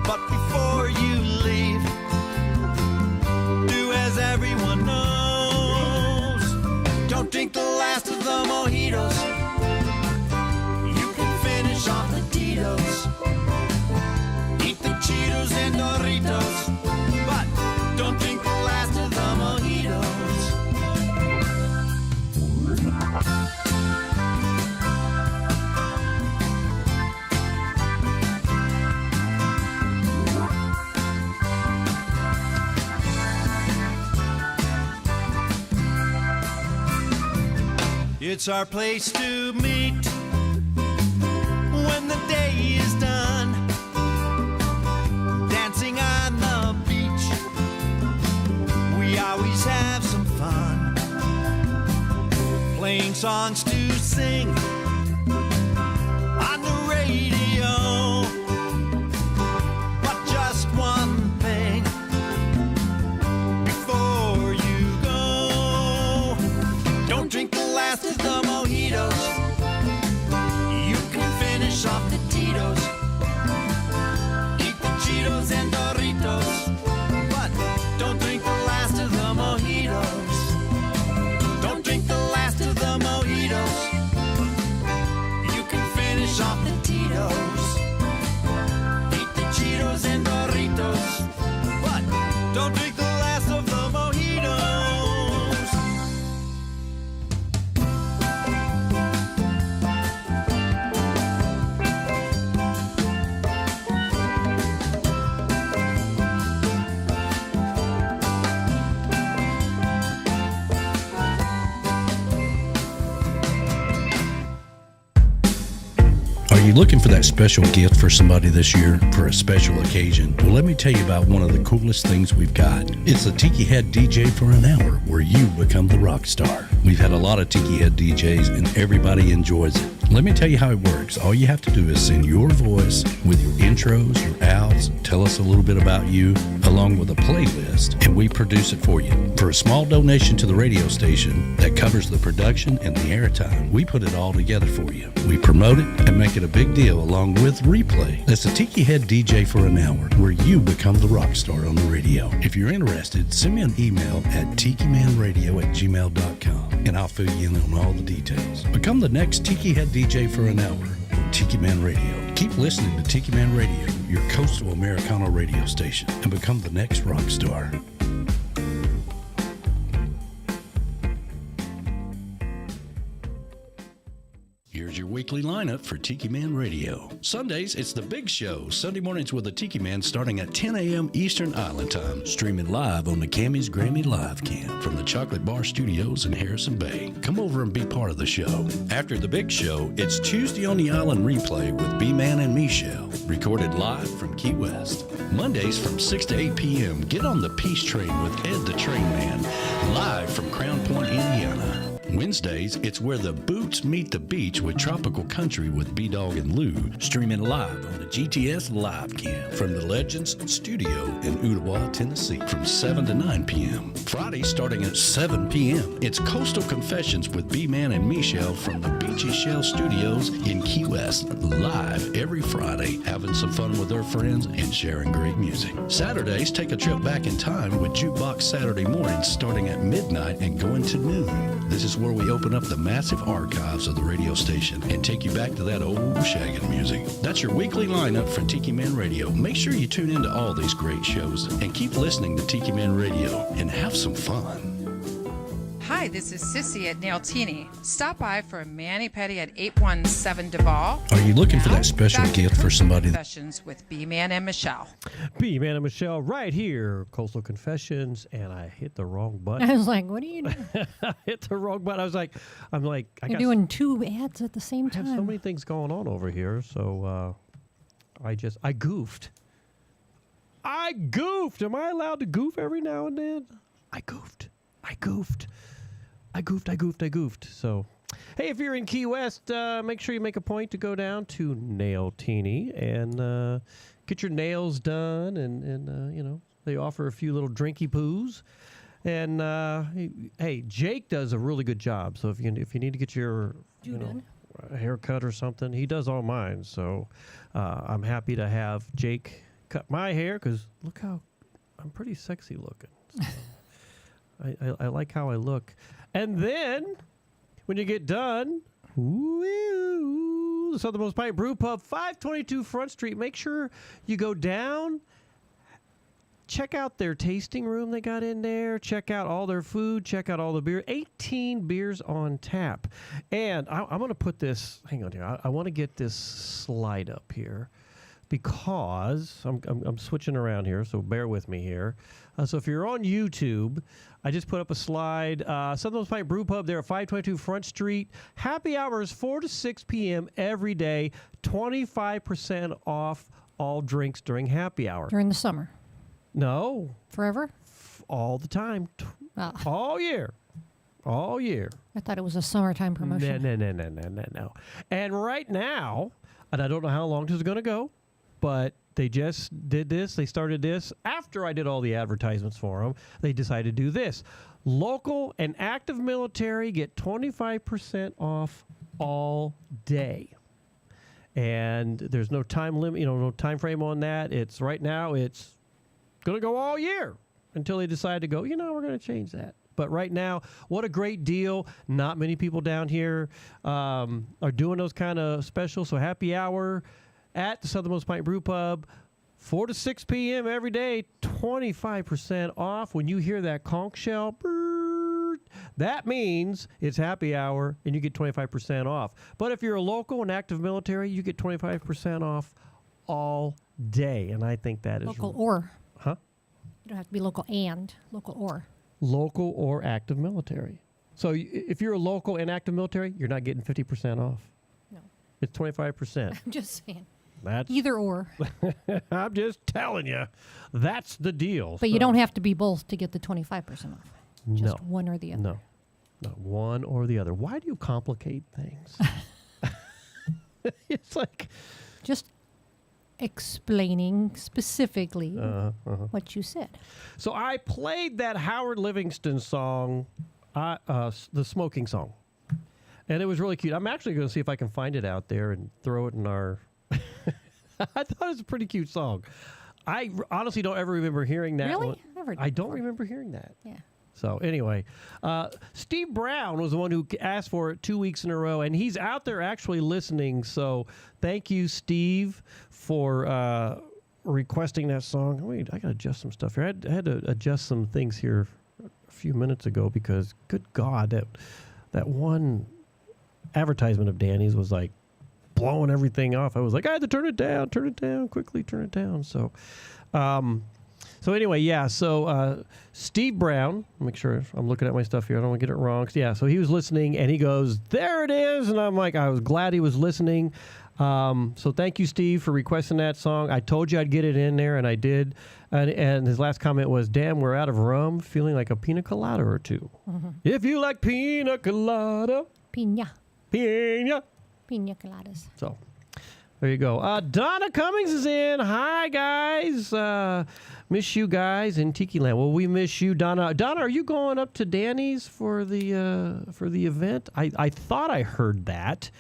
But before you leave, do as everyone knows. Don't drink the last of the mojitos. You can finish off the Tito's. Eat the Cheetos and Doritos. But don't drink the last of the mojitos. It's our place to meet when the day is done. Dancing on the beach, we always have some fun. Playing songs to sing on the radio. But just one thing before you go. Don't drink the last of the mojitos. You can finish off the Tito's. Eat the Cheetos and Doritos. But don't drink the last of the mojitos. Don't drink the last of the mojitos. You can finish off the Tito's. Eat the Cheetos and Doritos. But don't drink the last of the mojitos. Are you looking for that special gift for somebody this year for a special occasion? Well, let me tell you about one of the coolest things we've got. It's a Tiki Head DJ for an hour where you become the rock star. We've had a lot of Tiki Head DJs and everybody enjoys it. Let me tell you how it works. All you have to do is send your voice with your intros, your outs, tell us a little bit about you, along with a playlist, and we produce it for you. For a small donation to the radio station that covers the production and the airtime, we put it all together for you. We promote it and make it a big deal along with replay. That's a Tiki Head DJ for an hour, where you become the rock star on the radio. If you're interested, send me an email at tikimanradio@gmail.com, and I'll fill you in on all the details. Become the next Tiki Head DJ for an hour on Tiki Man Radio. Keep listening to Tiki Man Radio, your coastal Americana radio station, and become the next rock star. Here's your weekly lineup for Tiki Man Radio. Sundays, it's The Big Show. Sunday mornings with the Tiki Man starting at 10 a.m. Eastern Island Time. Streaming live on the Cammy's Grammy Live Cam from the Chocolate Bar Studios in Harrison Bay. Come over and be part of the show. After The Big Show, it's Tuesday on the Island Replay with B-Man and Michelle. Recorded live from Key West. Mondays from 6 to 8 p.m. Get on the Peace Train with Ed the Train Man. Live from Crown Point, Indiana. Wednesdays, it's Where the Boots Meet the Beach with Tropical Country with B-Dog and Lou, streaming live on the GTS Live Cam from the Legends Studio in Ottawa, Tennessee, from 7 to 9 p.m. Friday, starting at 7 p.m., it's Coastal Confessions with B-Man and Michelle from the Beechy Shell Studios in Key West, live every Friday, having some fun with their friends and sharing great music. Saturdays, take a trip back in time with Jukebox Saturday mornings, starting at midnight and going to noon. This is where we open up the massive archives of the radio station and take you back to that old shaggin' music. That's your weekly lineup for Tiki Man Radio. Make sure you tune into all these great shows and keep listening to Tiki Man Radio and have some fun. Hi, this is Sissy at Nailtini. Stop by for a mani-pedi at 817 Duval. Are you looking for that special back to gift for somebody? Confessions with B-Man and Michelle. B-Man and Michelle right here, Coastal Confessions, and I hit the wrong button. I was like, what are you doing? I hit the wrong button. I'm like, You're doing two ads at the same I time. have so many things going on over here, so I goofed. I goofed. Am I allowed to goof every now and then? I goofed. So, hey, if you're in Key West, make sure you make a point to go down to Nailtini and get your nails done. And you know, they offer a few little drinky poos. And hey, Jake does a really good job. So if you need to get your a haircut or something, he does all mine. So I'm happy to have Jake cut my hair because look how I'm pretty sexy looking. So I like how I look. And then when you get done, the Southernmost Pint Brewpub, 522 Front Street. Make sure you go down. Check out their tasting room they got in there. Check out all their food. Check out all the beer. 18 beers on tap. And I'm going to put this, hang on here. I want to get this slide up here because I'm switching around here, so bear with me here. So if you're on YouTube, I just put up a slide. Southernmost Pint Brewpub there at 522 Front Street. Happy hours 4 to 6 p.m. every day. 25% off all drinks during happy hour. During the summer. No. Forever? All the time. All year. All year. I thought it was a summertime promotion. No. And right now, and I don't know how long this is going to go, but they just did this. They started this after I did all the advertisements for them. They decided to do this. Local and active military get 25% off all day. And there's no time limit, no time frame on that. It's right now, it's going to go all year until they decide to go, we're going to change that. But right now, what a great deal. Not many people down here are doing those kind of specials. So happy hour at the Southernmost Pint Brewpub, 4 to 6 p.m. every day, 25% off. When you hear that conch shell, that means it's happy hour and you get 25% off. But if you're a local and active military, you get 25% off all day. And I think that is local or. Huh? You don't have to be local and local or. Local or active military. So if you're a local and active military, you're not getting 50% off. No. It's 25%. I'm just saying. That's either or. I'm just telling you. That's the deal. But you don't have to be both to get the 25% off. Just one or the other. No, one or the other. Why do you complicate things? It's like just explaining specifically what you said. So I played that Howard Livingston song, the smoking song, and it was really cute. I'm actually going to see if I can find it out there and throw it in our. I thought it was a pretty cute song. I honestly don't ever remember hearing that. Really? One. I don't remember hearing that. Yeah. So anyway, Steve Brown was the one who asked for it 2 weeks in a row, and he's out there actually listening. So thank you, Steve, for requesting that song. Wait, I got to adjust some stuff here. I had to adjust some things here a few minutes ago because, good God, that one advertisement of Danny's was like blowing everything off. I was like, I had to turn it down, quickly turn it down. So, so anyway, yeah. So Steve Brown, make sure I'm looking at my stuff here. I don't want to get it wrong. Yeah. So he was listening, and he goes, "There it is," and I'm like, I was glad he was listening. So thank you, Steve, for requesting that song. I told you I'd get it in there, and I did. And his last comment was, "Damn, we're out of rum, feeling like a pina colada or two." Mm-hmm. If you like pina colada, Pina coladas. So, there you go. Donna Cummings is in. Hi, guys. Miss you guys in Tiki Land. Well, we miss you, Donna. Donna, are you going up to Danny's for the event? I thought I heard that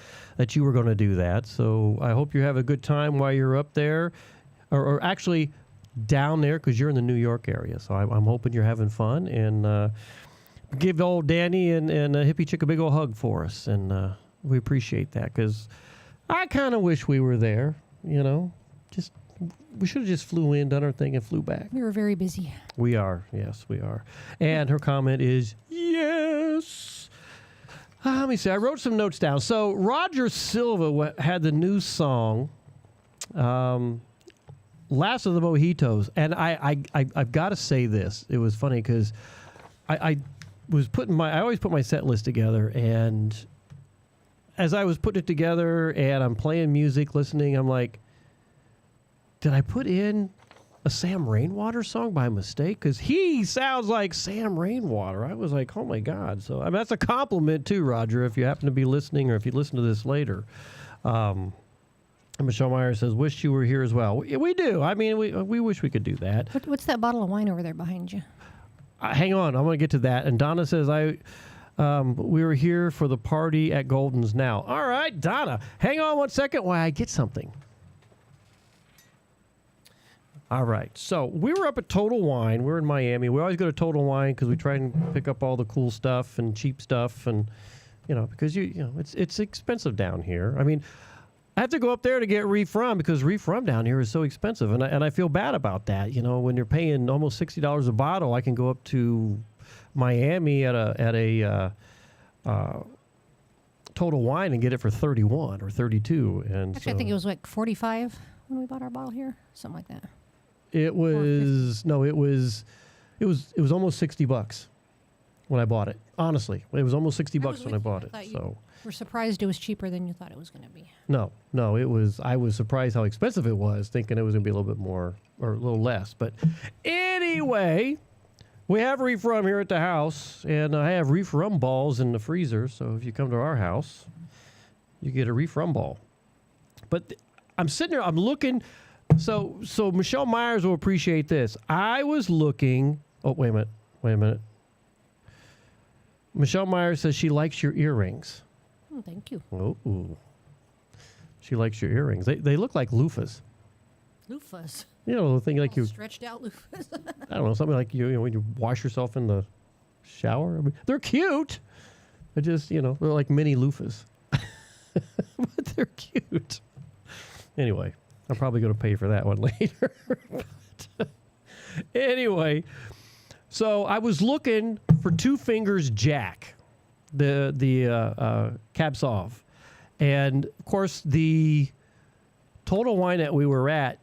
you were going to do that. So I hope you have a good time while you're up there, or actually down there, because you're in the New York area. So I'm hoping you're having fun, and give old Danny and Hippie Chick a big old hug for us, and we appreciate that, because I kind of wish we were there, you know. We should have just flew in, done our thing, and flew back. We were very busy. We are. Yes, we are. And her comment is, yes. Let me see. I wrote some notes down. So Roger Silva had the new song, Last of the Mojitos. And I've got to say this. It was funny because I always put my set list together, and as I was putting it together and I'm playing music, listening, I'm like, did I put in a Sam Rainwater song by mistake? Because he sounds like Sam Rainwater. I was like, oh my God. So I mean, that's a compliment too, Roger, if you happen to be listening or if you listen to this later. Michelle Meyer says, wish you were here as well. We do. I mean, we wish we could do that. What's that bottle of wine over there behind you? Hang on. I'm going to get to that. And Donna says, we were here for the party at Golden's now. All right, Donna, hang on 1 second while I get something. All right, so we were up at Total Wine. We're in Miami. We always go to Total Wine because we try and pick up all the cool stuff and cheap stuff, and because you know it's expensive down here. I mean, I have to go up there to get Reef Rum because Reef Rum down here is so expensive, and I feel bad about that. You know, when you're paying almost $60 a bottle, I can go up to Miami at a Total Wine and get it for $31 or $32. And actually, I think it was like $45 when we bought our bottle here, something like that. It was almost $60 when I bought it. Honestly, it was almost $60 when I bought it. So we're surprised it was cheaper than you thought it was going to be. No, it was. I was surprised how expensive it was, thinking it was going to be a little bit more or a little less. But anyway, we have Reef Rum here at the house, and I have Reef Rum balls in the freezer. So if you come to our house, you get a Reef Rum ball. But I'm sitting there, I'm looking. So Michelle Myers will appreciate this. I was looking. Oh, wait a minute. Michelle Myers says she likes your earrings. Oh, thank you. Oh, she likes your earrings. They look like loofahs. Loofahs. You know, the thing like you stretched out loofahs. I don't know, something like you know when you wash yourself in the shower. I mean, they're cute. They're just they're like mini loofahs, but they're cute. Anyway. I'm probably going to pay for that one later. But anyway, so I was looking for Two Fingers Jack, the Cab Sauv. And, of course, the Total Wine that we were at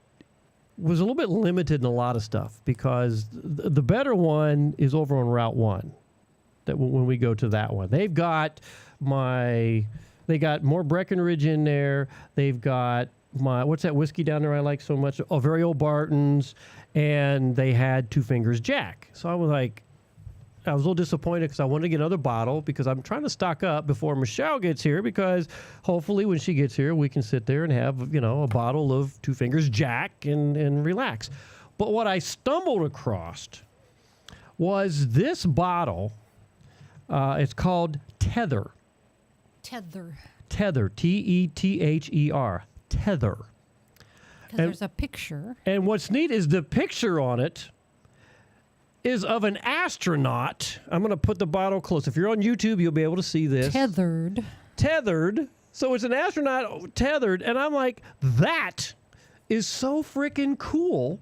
was a little bit limited in a lot of stuff because the better one is over on Route 1. That when we go to that one. They got more Breckenridge in there. They've got what's that whiskey down there I like so much? Oh, Very Old Barton's, and they had Two Fingers Jack. So I was like, I was a little disappointed because I wanted to get another bottle because I'm trying to stock up before Michelle gets here because hopefully when she gets here, we can sit there and have, a bottle of Two Fingers Jack and relax. But what I stumbled across was this bottle. It's called Tether. Tether. Tether. Tether. Tether. Because there's a picture. And what's neat is the picture on it is of an astronaut. I'm going to put the bottle close. If you're on YouTube, you'll be able to see this. Tethered. So it's an astronaut tethered. And I'm like, that is so freaking cool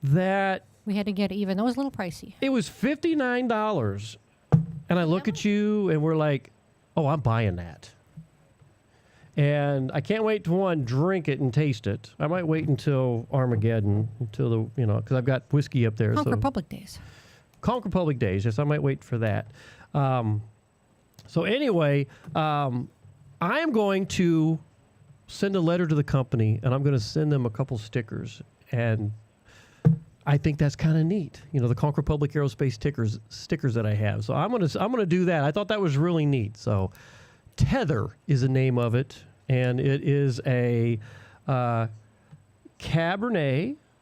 that... We had to get it even. That was a little pricey. It was $59. And I look at you and we're like, oh, I'm buying that. And I can't wait to, drink it and taste it. I might wait until Armageddon, until because I've got whiskey up there. Conquer Public Days. Conquer Public Days, yes, I might wait for that. So anyway, I am going to send a letter to the company, and I'm going to send them a couple stickers. And I think that's kind of neat. The Conquer Public Aerospace stickers that I have. So I'm gonna do that. I thought that was really neat. So Tether is the name of it, and it is a Cabernet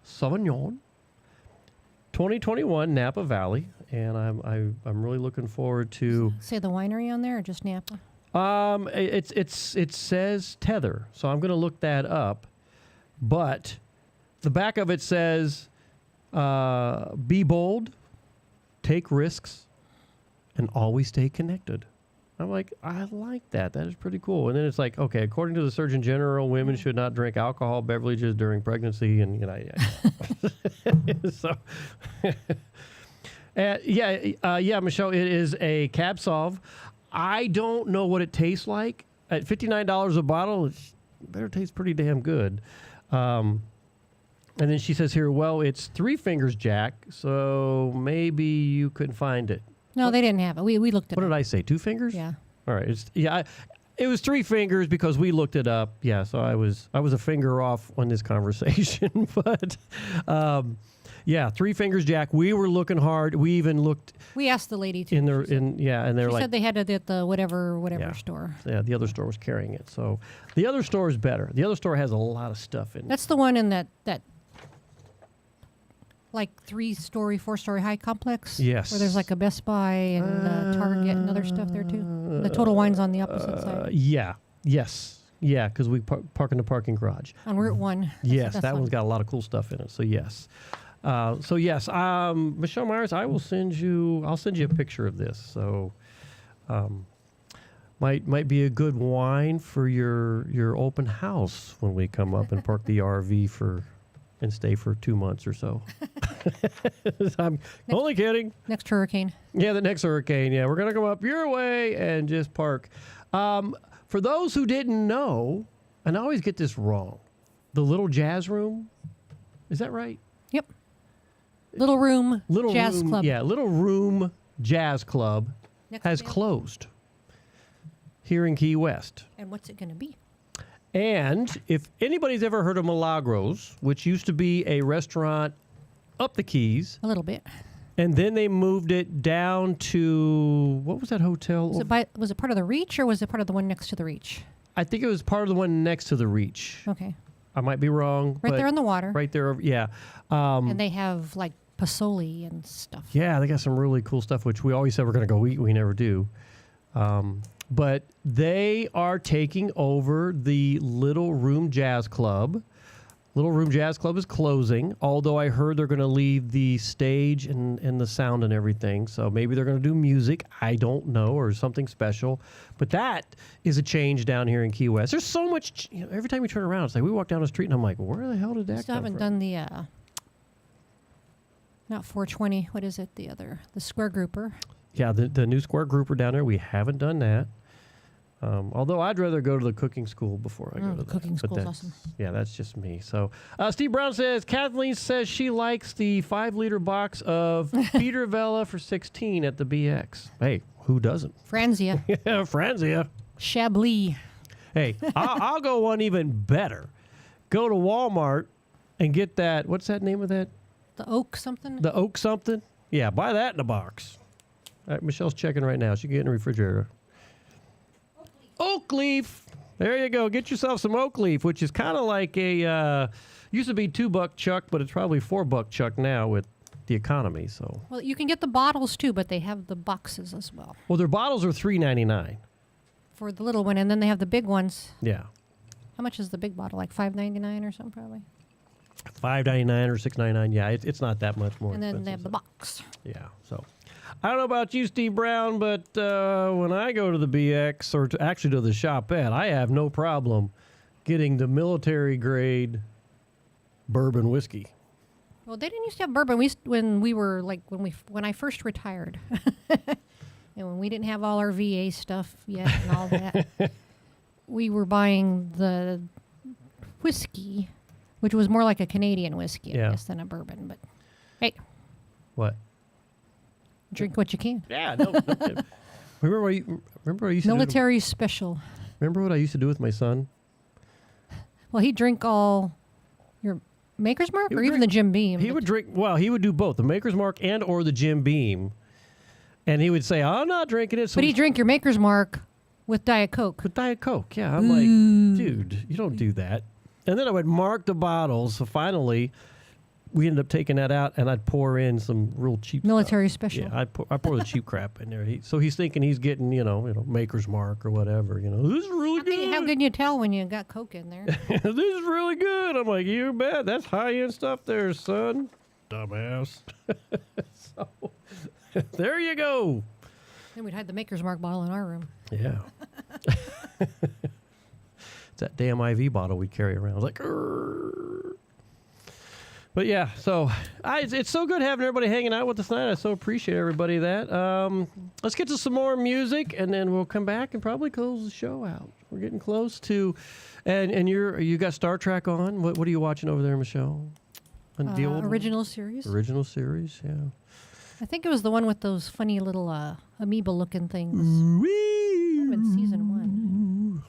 Sauvignon 2021 Napa Valley, and I'm really looking forward to. Say the winery on there, or just Napa? It says Tether, so I'm gonna look that up. But the back of it says, "Be bold, take risks, and always stay connected." I'm like, I like that. That is pretty cool. And then it's like, okay, according to the Surgeon General, women should not drink alcohol beverages during pregnancy, and so Michelle, it is a Cab Sauv. I don't know what it tastes like. At $59 a bottle, it better taste pretty damn good. And then she says here, well, it's Three Fingers Jack, so maybe you couldn't find it. No, they didn't have it. We looked it up. What did I say? 2 fingers? Yeah. All right. It was 3 fingers because we looked it up. Yeah, so I was a finger off on this conversation. But, 3 Fingers Jack. We were looking hard. We even looked. We asked the lady to. And they're she like. said they had it at the whatever store. Yeah, the other store was carrying it. So the other store is better. The other store has a lot of stuff in it. That's the one in that like 3-story, 4-story high complex? Yes. Where there's like a Best Buy and Target and other stuff there too? The Total Wine's on the opposite side. Yeah. Yes. Yeah, because we park in the parking garage. On Route 1. Yes, that one's got a lot of cool stuff in it. So yes. Michelle Myers, I'll send you a picture of this. So might be a good wine for your open house when we come up and park the RV and stay for 2 months or so. I'm only kidding. Next hurricane. Yeah, the next hurricane. Yeah, we're going to come up your way and just park. For those who didn't know, and I always get this wrong, the Little Jazz Room, is that right? Yep. Little Room Jazz Club. Yeah, Little Room Jazz Club has closed here in Key West. And what's it going to be? And if anybody's ever heard of Milagros, which used to be a restaurant up the Keys. A little bit. And then they moved it down to, what was that hotel? Was it part of the Reach or was it part of the one next to the Reach? I think it was part of the one next to the Reach. Okay. I might be wrong. Right there on the water. Right there, yeah. And they have like Pasoli and stuff. Yeah, they got some really cool stuff, which we always said we're going to go eat. We never do. But they are taking over the Little Room Jazz Club. Little Room Jazz Club is closing, although I heard they're going to leave the stage and the sound and everything. So maybe they're going to do music. I don't know, or something special. But that is a change down here in Key West. There's so much, every time we turn around, it's like we walk down the street and I'm like, where the hell did that come from? Still haven't done the, not 420, what is it, the Square Grouper. Yeah, the new Square Grouper down there, we haven't done that. Although I'd rather go to the cooking school before I go to the cooking school's awesome. Yeah, that's just me. So Steve Brown says, Kathleen says she likes the 5-liter box of Peter Vella for $16 at the BX. Hey, who doesn't? Franzia. Yeah, Franzia. Chablis. Hey, I'll go one even better. Go to Walmart and get that, what's that name of that? The Oak something? The Oak something? Yeah, buy that in a box. Michelle's checking right now. She can get in the refrigerator. Oak leaf. There you go. Get yourself some oak leaf, which is kind of like a used to be $2 chuck, but it's probably $4 chuck now with the economy. So. Well, you can get the bottles too, but they have the boxes as well. Well, their bottles are $3.99 for the little one, and then they have the big ones. Yeah. How much is the big bottle? Like $5.99 or something, probably. $5.99 or $6.99. Yeah, it's not that much more. And then expensive, they have the box. Yeah. So, I don't know about you, Steve Brown, but when I go to the BX or actually to the shopette, I have no problem getting the military grade bourbon whiskey. Well, they didn't used to have bourbon. When I first retired, and when we didn't have all our VA stuff yet and all that, we were buying the whiskey, which was more like a Canadian whiskey, I guess, than a bourbon. But hey, what? Drink what you can. Yeah. No. Remember what I used to do? Military special. Remember what I used to do with my son? Well, he'd drink all your Maker's Mark or even the Jim Beam. He would drink. Well, he would do both the Maker's Mark and or the Jim Beam, and he would say, "I'm not drinking it." So but he'd drink your Maker's Mark with Diet Coke. With Diet Coke, yeah. I'm like, dude, you don't do that. And then I would mark the bottles. So finally, we ended up taking that out, and I'd pour in some real cheap military stuff. special. Yeah, I pour the cheap crap in there. So he's thinking he's getting, Maker's Mark or whatever. This is really good. How can you tell when you got Coke in there? This is really good. I'm like, you bet. That's high-end stuff there, son. Dumbass. So, there you go. Then we'd hide the Maker's Mark bottle in our room. Yeah. It's that damn IV bottle we carry around. I was like, Urgh. But yeah, so it's so good having everybody hanging out with us tonight. I so appreciate everybody that. Let's get to some more music, and then we'll come back and probably close the show out. We're getting close to, and you got Star Trek on. What are you watching over there, Michelle? Original series. Original series, yeah. I think it was the one with those funny little amoeba-looking things. In season 1.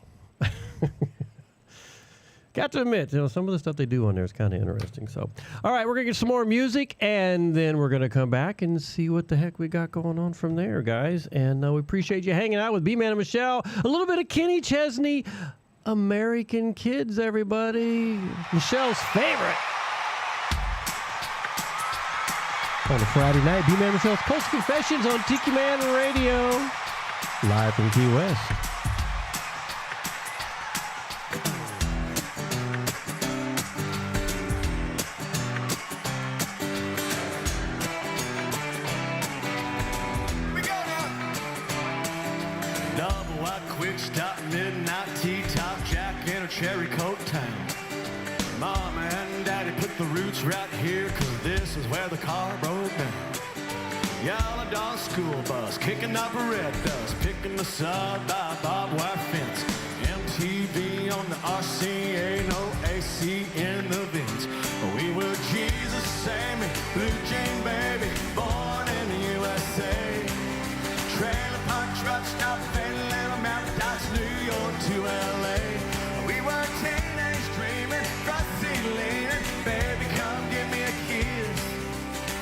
Got to admit, some of the stuff they do on there is kind of interesting. So, all right, we're going to get some more music, and then we're going to come back and see what the heck we got going on from there, guys. And we appreciate you hanging out with B-Man and Michelle. A little bit of Kenny Chesney, American Kids, everybody. Michelle's favorite. On a Friday night, B-Man and Michelle's Coastal Confessions on Tiki Man Radio, live from Key West. Cherry Coat Town. Mom and Daddy put the roots right here, 'cause this is where the car broke down. Yellow Dawn school bus, kicking up a red dust, picking us up by barbed wire fence. MTV on the RCA, no AC in the vents. We were Jesus, Sammy, Blue Jean Baby, born in the USA. Trailer park truck stop, fading little mountain dots, New York to LA. We were teenage dreaming, front seat leaning. Baby, come give me a kiss.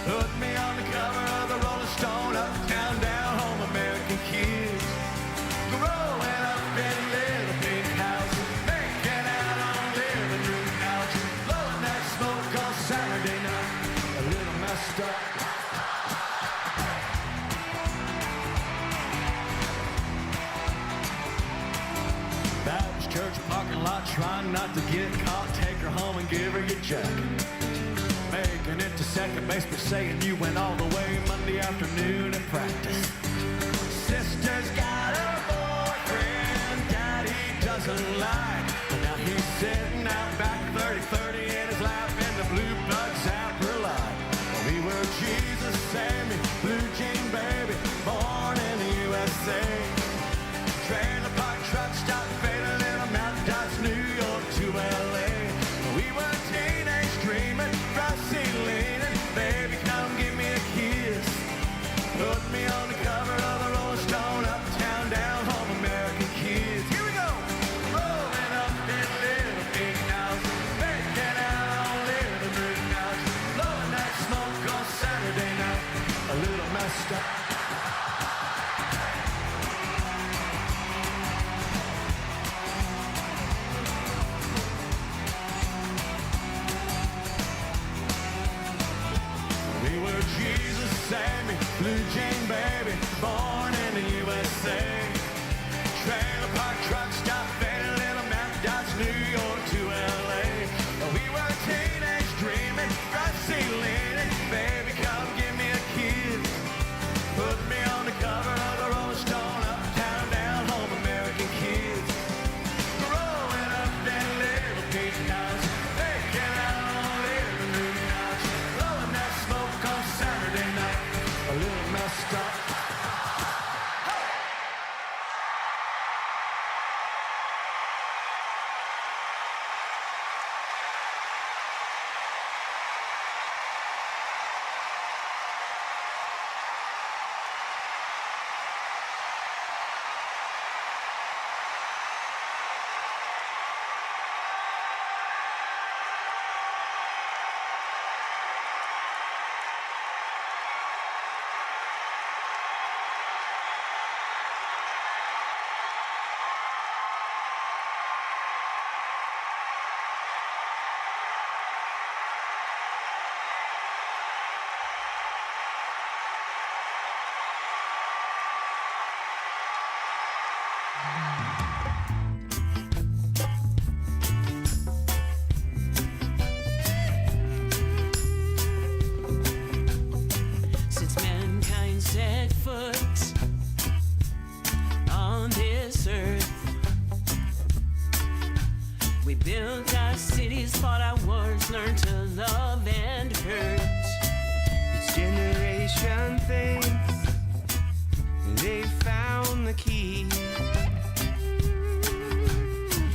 Put me on the cover of the Rolling Stone, uptown, down home, American kids. Growing up in little pink houses, making out on living room couches, blowing that smoke on Saturday night, a little messed up. Baptist church parking lot, trying not to get caught. Take her home and give her your jacket. Making it to second base, but saying you went all the way Monday afternoon at practice. Sister's got a boyfriend Daddy doesn't like. Now he's sitting out back 30-30 in his lap in the blue blood zapper light. We were Jesus, Sammy, Blue Jean Baby, born in the USA. Trailer park truck stop, fading little mountain dots, New York to LA. We were teenage dreaming, front seat leaning. Baby, come give me a kiss. Put me on the cover of the Rolling Stone, uptown, down home, American kids. Here we go. Rolling up in little pink houses, Blue Jean baby, born in the USA. Trailer park truck stop, van, little Mount Dodge, New York to LA. We were teenage dreaming, drug ceiling, baby, come give me a kiss. Put me on the cover of the Rolling Stone, uptown, down home, American kids. Growing up that little beach house, making out on living room nights, blowing that smoke on Saturday night, a little messed up. Since mankind set foot on this earth, we built our cities, fought our wars, learned to love and hurt. Each generation thinks they found the key.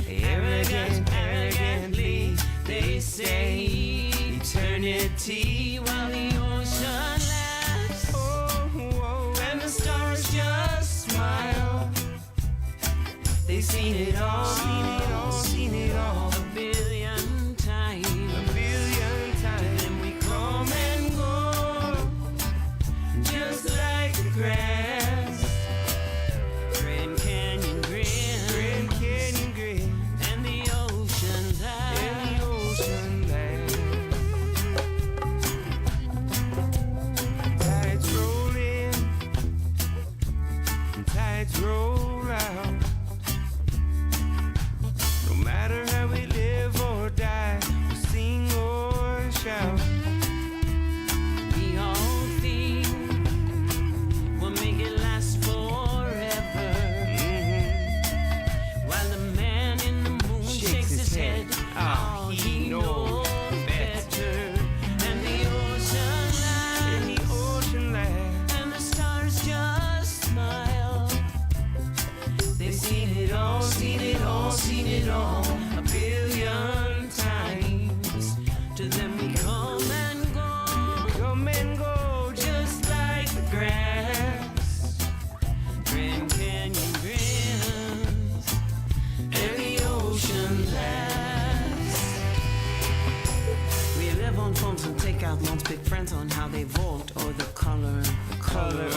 Arrogantly, they say eternity while the ocean laughs. And the stars just smile. They've seen it all, seen it all a billion times. Then we come and go, just like the grass. Grand Canyon grin, and the ocean laughs. Tides roll in, and tides roll out. No matter how we live or die, we sing or shout. We all think we'll make it last forever. While the man in the moon shakes his head, oh, he knows better. And the ocean laughs, and the stars just smile. They've seen it all, seen it all, seen it all a billion times. To them we come and go, just like the grass. Grand Canyon grins, and the ocean laughs. We live on phones and take out loans, big friends on how they vote or the color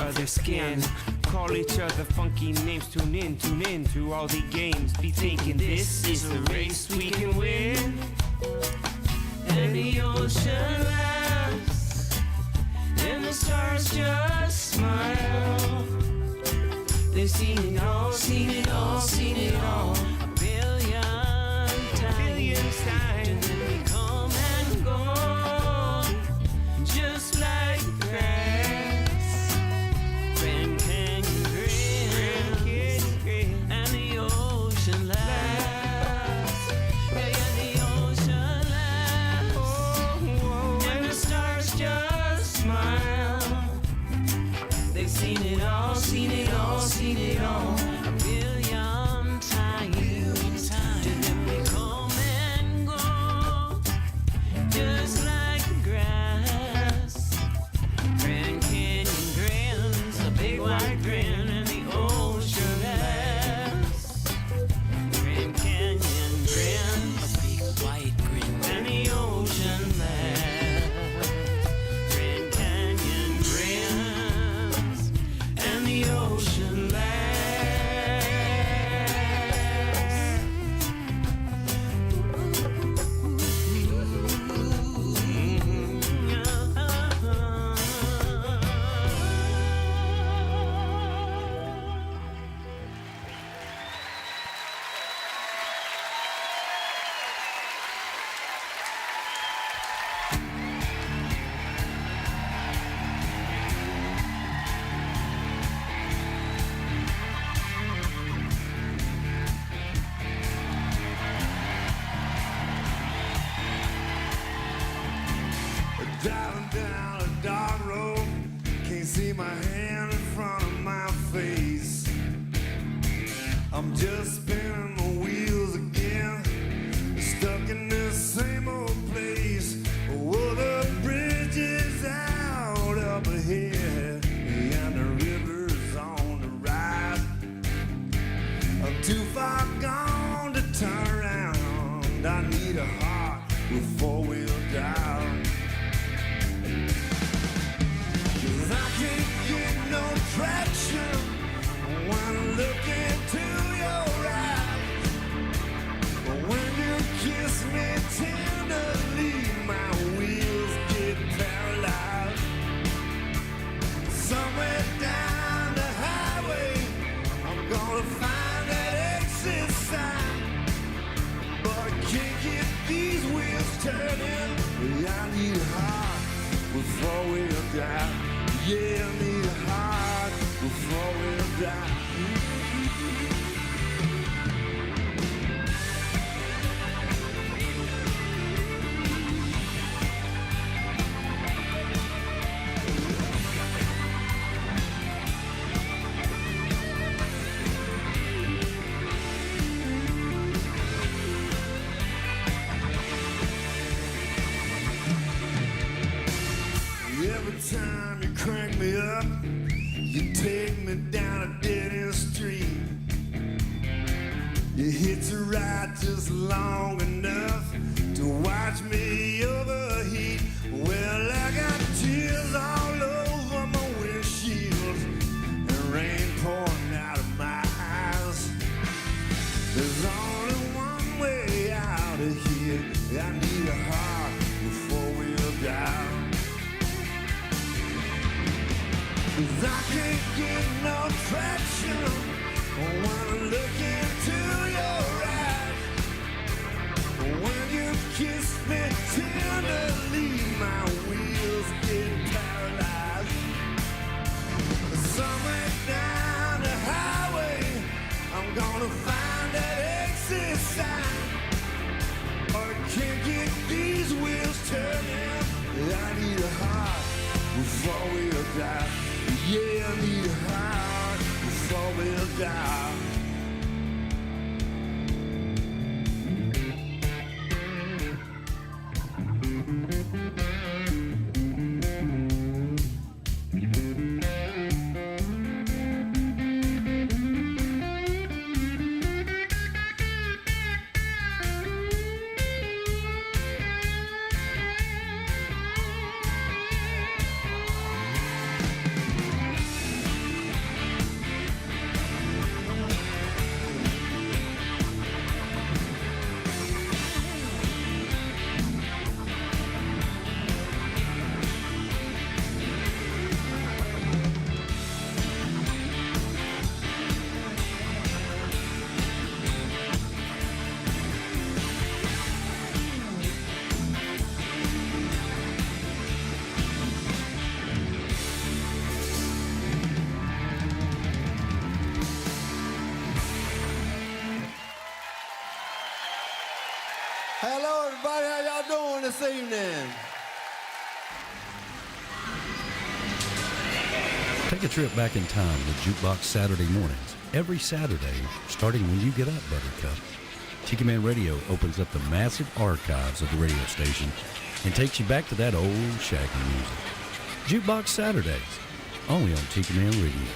of their skin. Call each other funky names, tune in to all the games. Be thinking this is a race we can win. And the ocean laughs, and the stars just smile. They've seen it all, seen it all, seen it all a billion times. And then we come and go, just like the grass. Grand Canyon grin, and the ocean laughs. Yeah, the ocean laughs, and the stars just smile. They've seen it all, seen it all, seen it all a billion times. Driving down a dark road, can't see my hand in front of my face. I'm just spinning my wheels again, stuck in this same old place. Oh, the bridge is out up ahead, and the river's on the right. I'm too far gone to turn around. I need a heart with four-wheel drive. 'Cause I can't get no traction when I look into your eyes. But when you kiss me tenderly, my wheels get paralyzed. Somewhere down the highway, I'm gonna find that exit sign. But I can't get these wheels turning. I need a heart with four-wheel drive. Yeah, I need a heart with four-wheel drive. Every time you crank me up, you take me down a dead-end street. You hit the right just long enough to watch me overheat. Well, I got tears all over my windshield and rain pouring out of my eyes. There's only one way out of here. I need a heart with four-wheel drive. 'Cause I can't get no traction when I look into your eyes. When you kiss me tenderly, my wheels get paralyzed. Somewhere down the highway, I'm gonna find that exit sign. Or I can't get these wheels turning. I need a heart with four-wheel drive. Yeah, I need a heart with four-wheel drive. Hello, everybody. How y'all doing this evening? Take a trip back in time with Jukebox Saturday mornings. Every Saturday, starting when you get up, Buttercup. Tiki Man Radio opens up the massive archives of the radio station and takes you back to that old shaggy music. Jukebox Saturdays, only on Tiki Man Radio.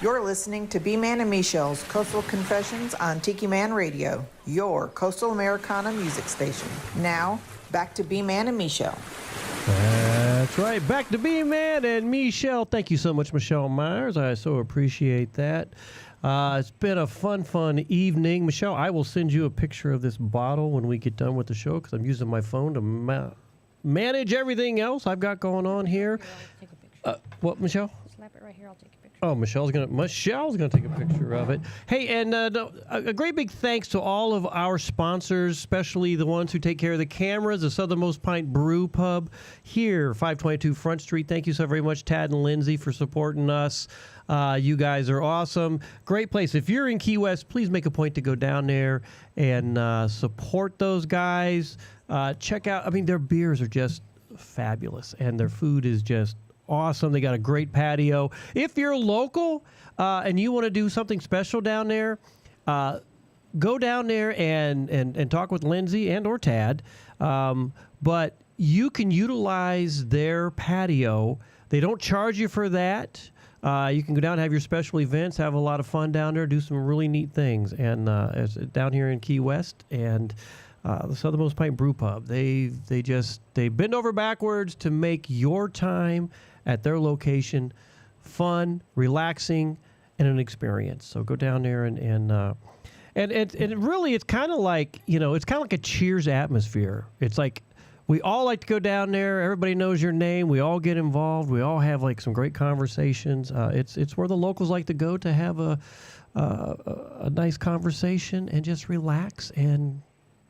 You're listening to B-Man and Michelle's Coastal Confessions on Tiki Man Radio, your Coastal Americana music station. Now, back to B-Man and Michelle. That's right. Back to B-Man and Michelle. Thank you so much, Michelle Myers. I so appreciate that. It's been a fun evening. Michelle, I will send you a picture of this bottle when we get done with the show because I'm using my phone to manage everything else I've got going on here. Take a picture. What, Michelle? Slap it right here. I'll take a picture. Oh, Michelle's gonna take a picture of it. Hey, and a great big thanks to all of our sponsors, especially the ones who take care of the cameras. The Southernmost Pint Brewpub here, 522 Front Street. Thank you so very much, Tad and Lindsay, for supporting us. You guys are awesome. Great place. If you're in Key West, please make a point to go down there and support those guys. Check out. I mean, their beers are just fabulous, and their food is just awesome. They got a great patio. If you're local and you want to do something special down there, go down there and talk with Lindsay and or Tad. But you can utilize their patio. They don't charge you for that. You can go down and have your special events, have a lot of fun down there, do some really neat things. And it's down here in Key West, and the Southernmost Pint Brewpub, they bend over backwards to make your time at their location fun, relaxing, and an experience. So go down there and really it's kind of like, it's kind of like a Cheers atmosphere. It's like we all like to go down there. Everybody knows your name. We all get involved. We all have like some great conversations. It's where the locals like to go to have a nice conversation and just relax and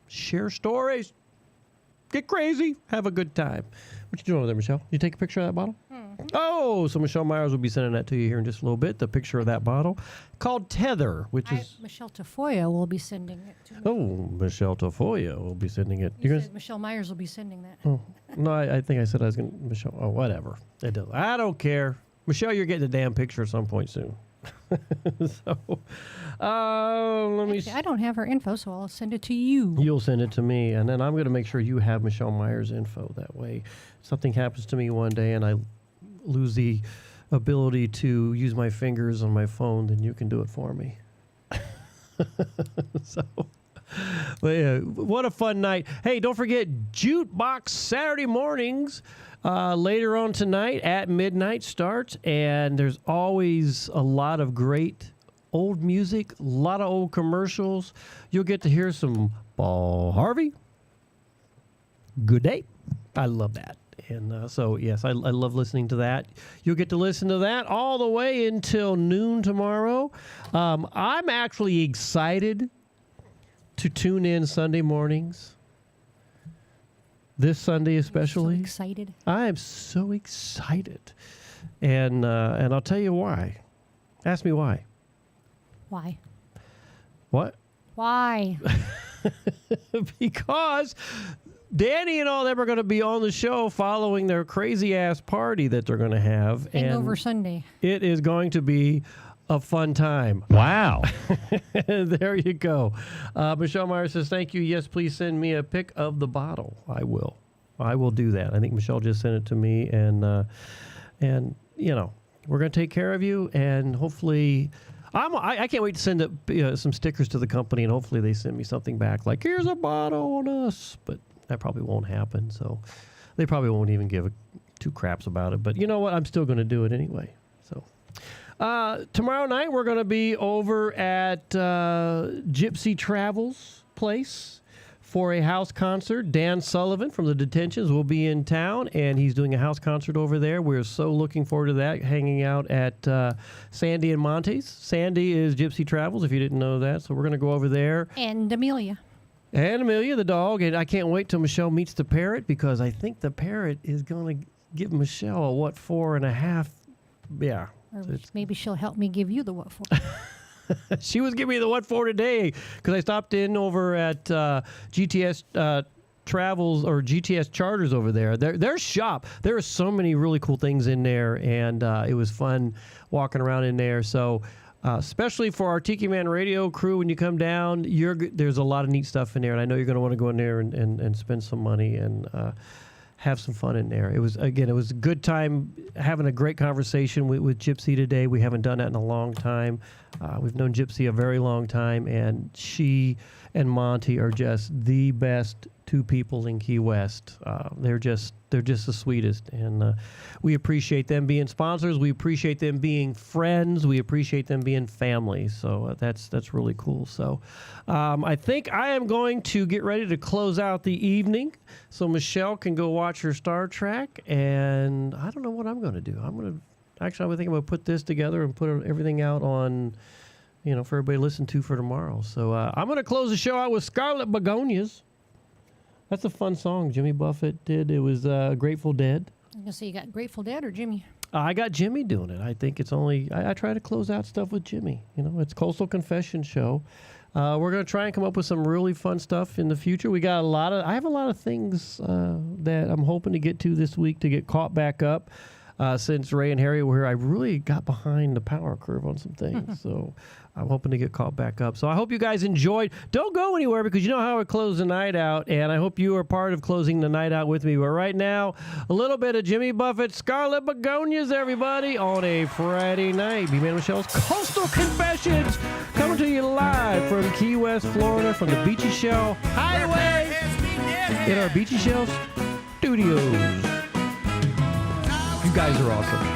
share stories. Get crazy. Have a good time. What you doing over there, Michelle? You take a picture of that bottle? Oh, so Michelle Myers will be sending that to you here in just a little bit. The picture of that bottle called Tether, which is... Michelle Tafoya will be sending it to me. Oh, Michelle Tafoya will be sending it. You said Michelle Myers will be sending that. Oh, no, I think I said I was going to... Michelle... Oh, whatever. I don't care. Michelle, you're getting a damn picture at some point soon. So, let me... Actually, I don't have her info, so I'll send it to you. You'll send it to me, and then I'm going to make sure you have Michelle Myers' info. That way, if something happens to me one day and I lose the ability to use my fingers on my phone, then you can do it for me. But yeah, what a fun night. Hey, don't forget Jukebox Saturday mornings. Later on tonight at midnight starts, and there's always a lot of great old music, a lot of old commercials. You'll get to hear some Paul Harvey. Good day. I love that. And so, yes, I love listening to that. You'll get to listen to that all the way until noon tomorrow. I'm actually excited to tune in Sunday mornings. This Sunday especially. So excited. I am so excited. And I'll tell you why. Ask me why. Why? What? Why? Because Danny and all them are going to be on the show following their crazy-ass party that they're going to have. Hangover Sunday. It is going to be a fun time. Wow. There you go. Michelle Myers says, thank you. Yes, please send me a pic of the bottle. I will do that. I think Michelle just sent it to me, and we're going to take care of you, and hopefully I can't wait to send some stickers to the company, and hopefully they send me something back like, here's a bottle on us, but that probably won't happen, so they probably won't even give two craps about it, but you know what? I'm still going to do it anyway, so... tomorrow night, we're going to be over at Gypsy Travels place for a house concert. Dan Sullivan from the Detentions will be in town, and he's doing a house concert over there. We're so looking forward to that, hanging out at Sandy and Monte's. Sandy is Gypsy Travels, if you didn't know that, so we're going to go over there. And Amelia. And Amelia, the dog, and I can't wait till Michelle meets the parrot, because I think the parrot is going to give Michelle a 4.5. Yeah. Or maybe she'll help me give you the what for. She was giving me the what for today, because I stopped in over at GTS Travels or GTS Charters over there. Their shop. There are so many really cool things in there, and it was fun walking around in there. So especially for our Tiki Man Radio crew, when you come down, there's a lot of neat stuff in there, and I know you're going to want to go in there and spend some money and have some fun in there. It was a good time having a great conversation with Gypsy today. We haven't done that in a long time. We've known Gypsy a very long time, and she and Monty are just the best two people in Key West. They're just the sweetest, and we appreciate them being sponsors. We appreciate them being friends. We appreciate them being family. So that's really cool. So I think I am going to get ready to close out the evening, so Michelle can go watch her Star Trek, and I don't know what I'm going to do. I'm going to Actually, I think I'm going to put this together and put everything out on, for everybody to listen to for tomorrow. So I'm going to close the show out with Scarlet Begonias. That's a fun song Jimmy Buffett did. It was Grateful Dead. I'm going to say you got Grateful Dead or Jimmy? I got Jimmy doing it. I think it's only, I try to close out stuff with Jimmy. It's Coastal Confession Show. We're going to try and come up with some really fun stuff in the future. I have a lot of things that I'm hoping to get to this week to get caught back up. Since Ray and Harry were here, I really got behind the power curve on some things. So I'm hoping to get caught back up. So I hope you guys enjoyed. Don't go anywhere because you know how I close the night out. And I hope you are part of closing the night out with me. But right now, a little bit of Jimmy Buffett, Scarlet Begonias, everybody, on a Friday night. B-Man Michelle's Coastal Confessions coming to you live from Key West, Florida, from the Beechy Shell Hideaway in our Beechy Shell Studios. You guys are awesome.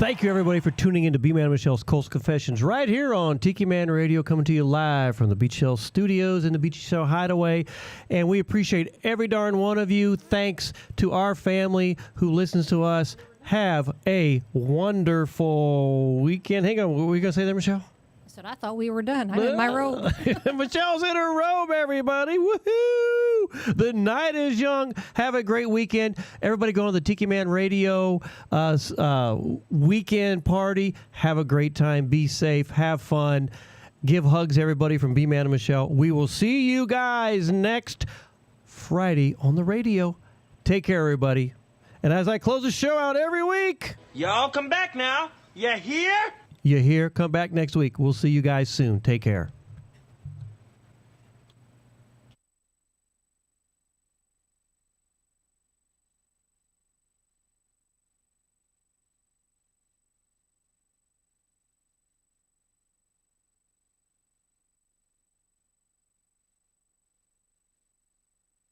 Thank you, everybody, for tuning in to B-Man and Michelle's Coastal Confessions right here on Tiki Man Radio, coming to you live from the Beechy Shell Studios and the Beechy Shell Hideaway. And we appreciate every darn one of you. Thanks to our family who listens to us. Have a wonderful weekend. Hang on, what were you going to say there, Michelle? I thought we were done. I'm in my robe. Michelle's in her robe, everybody. Woohoo! The night is young. Have a great weekend. Everybody go on the Tiki Man Radio weekend party. Have a great time. Be safe. Have fun. Give hugs, everybody, from B-Man and Michelle. We will see you guys next Friday on the radio. Take care, everybody. And as I close the show out every week, y'all come back now. You hear? You hear? Come back next week. We'll see you guys soon. Take care.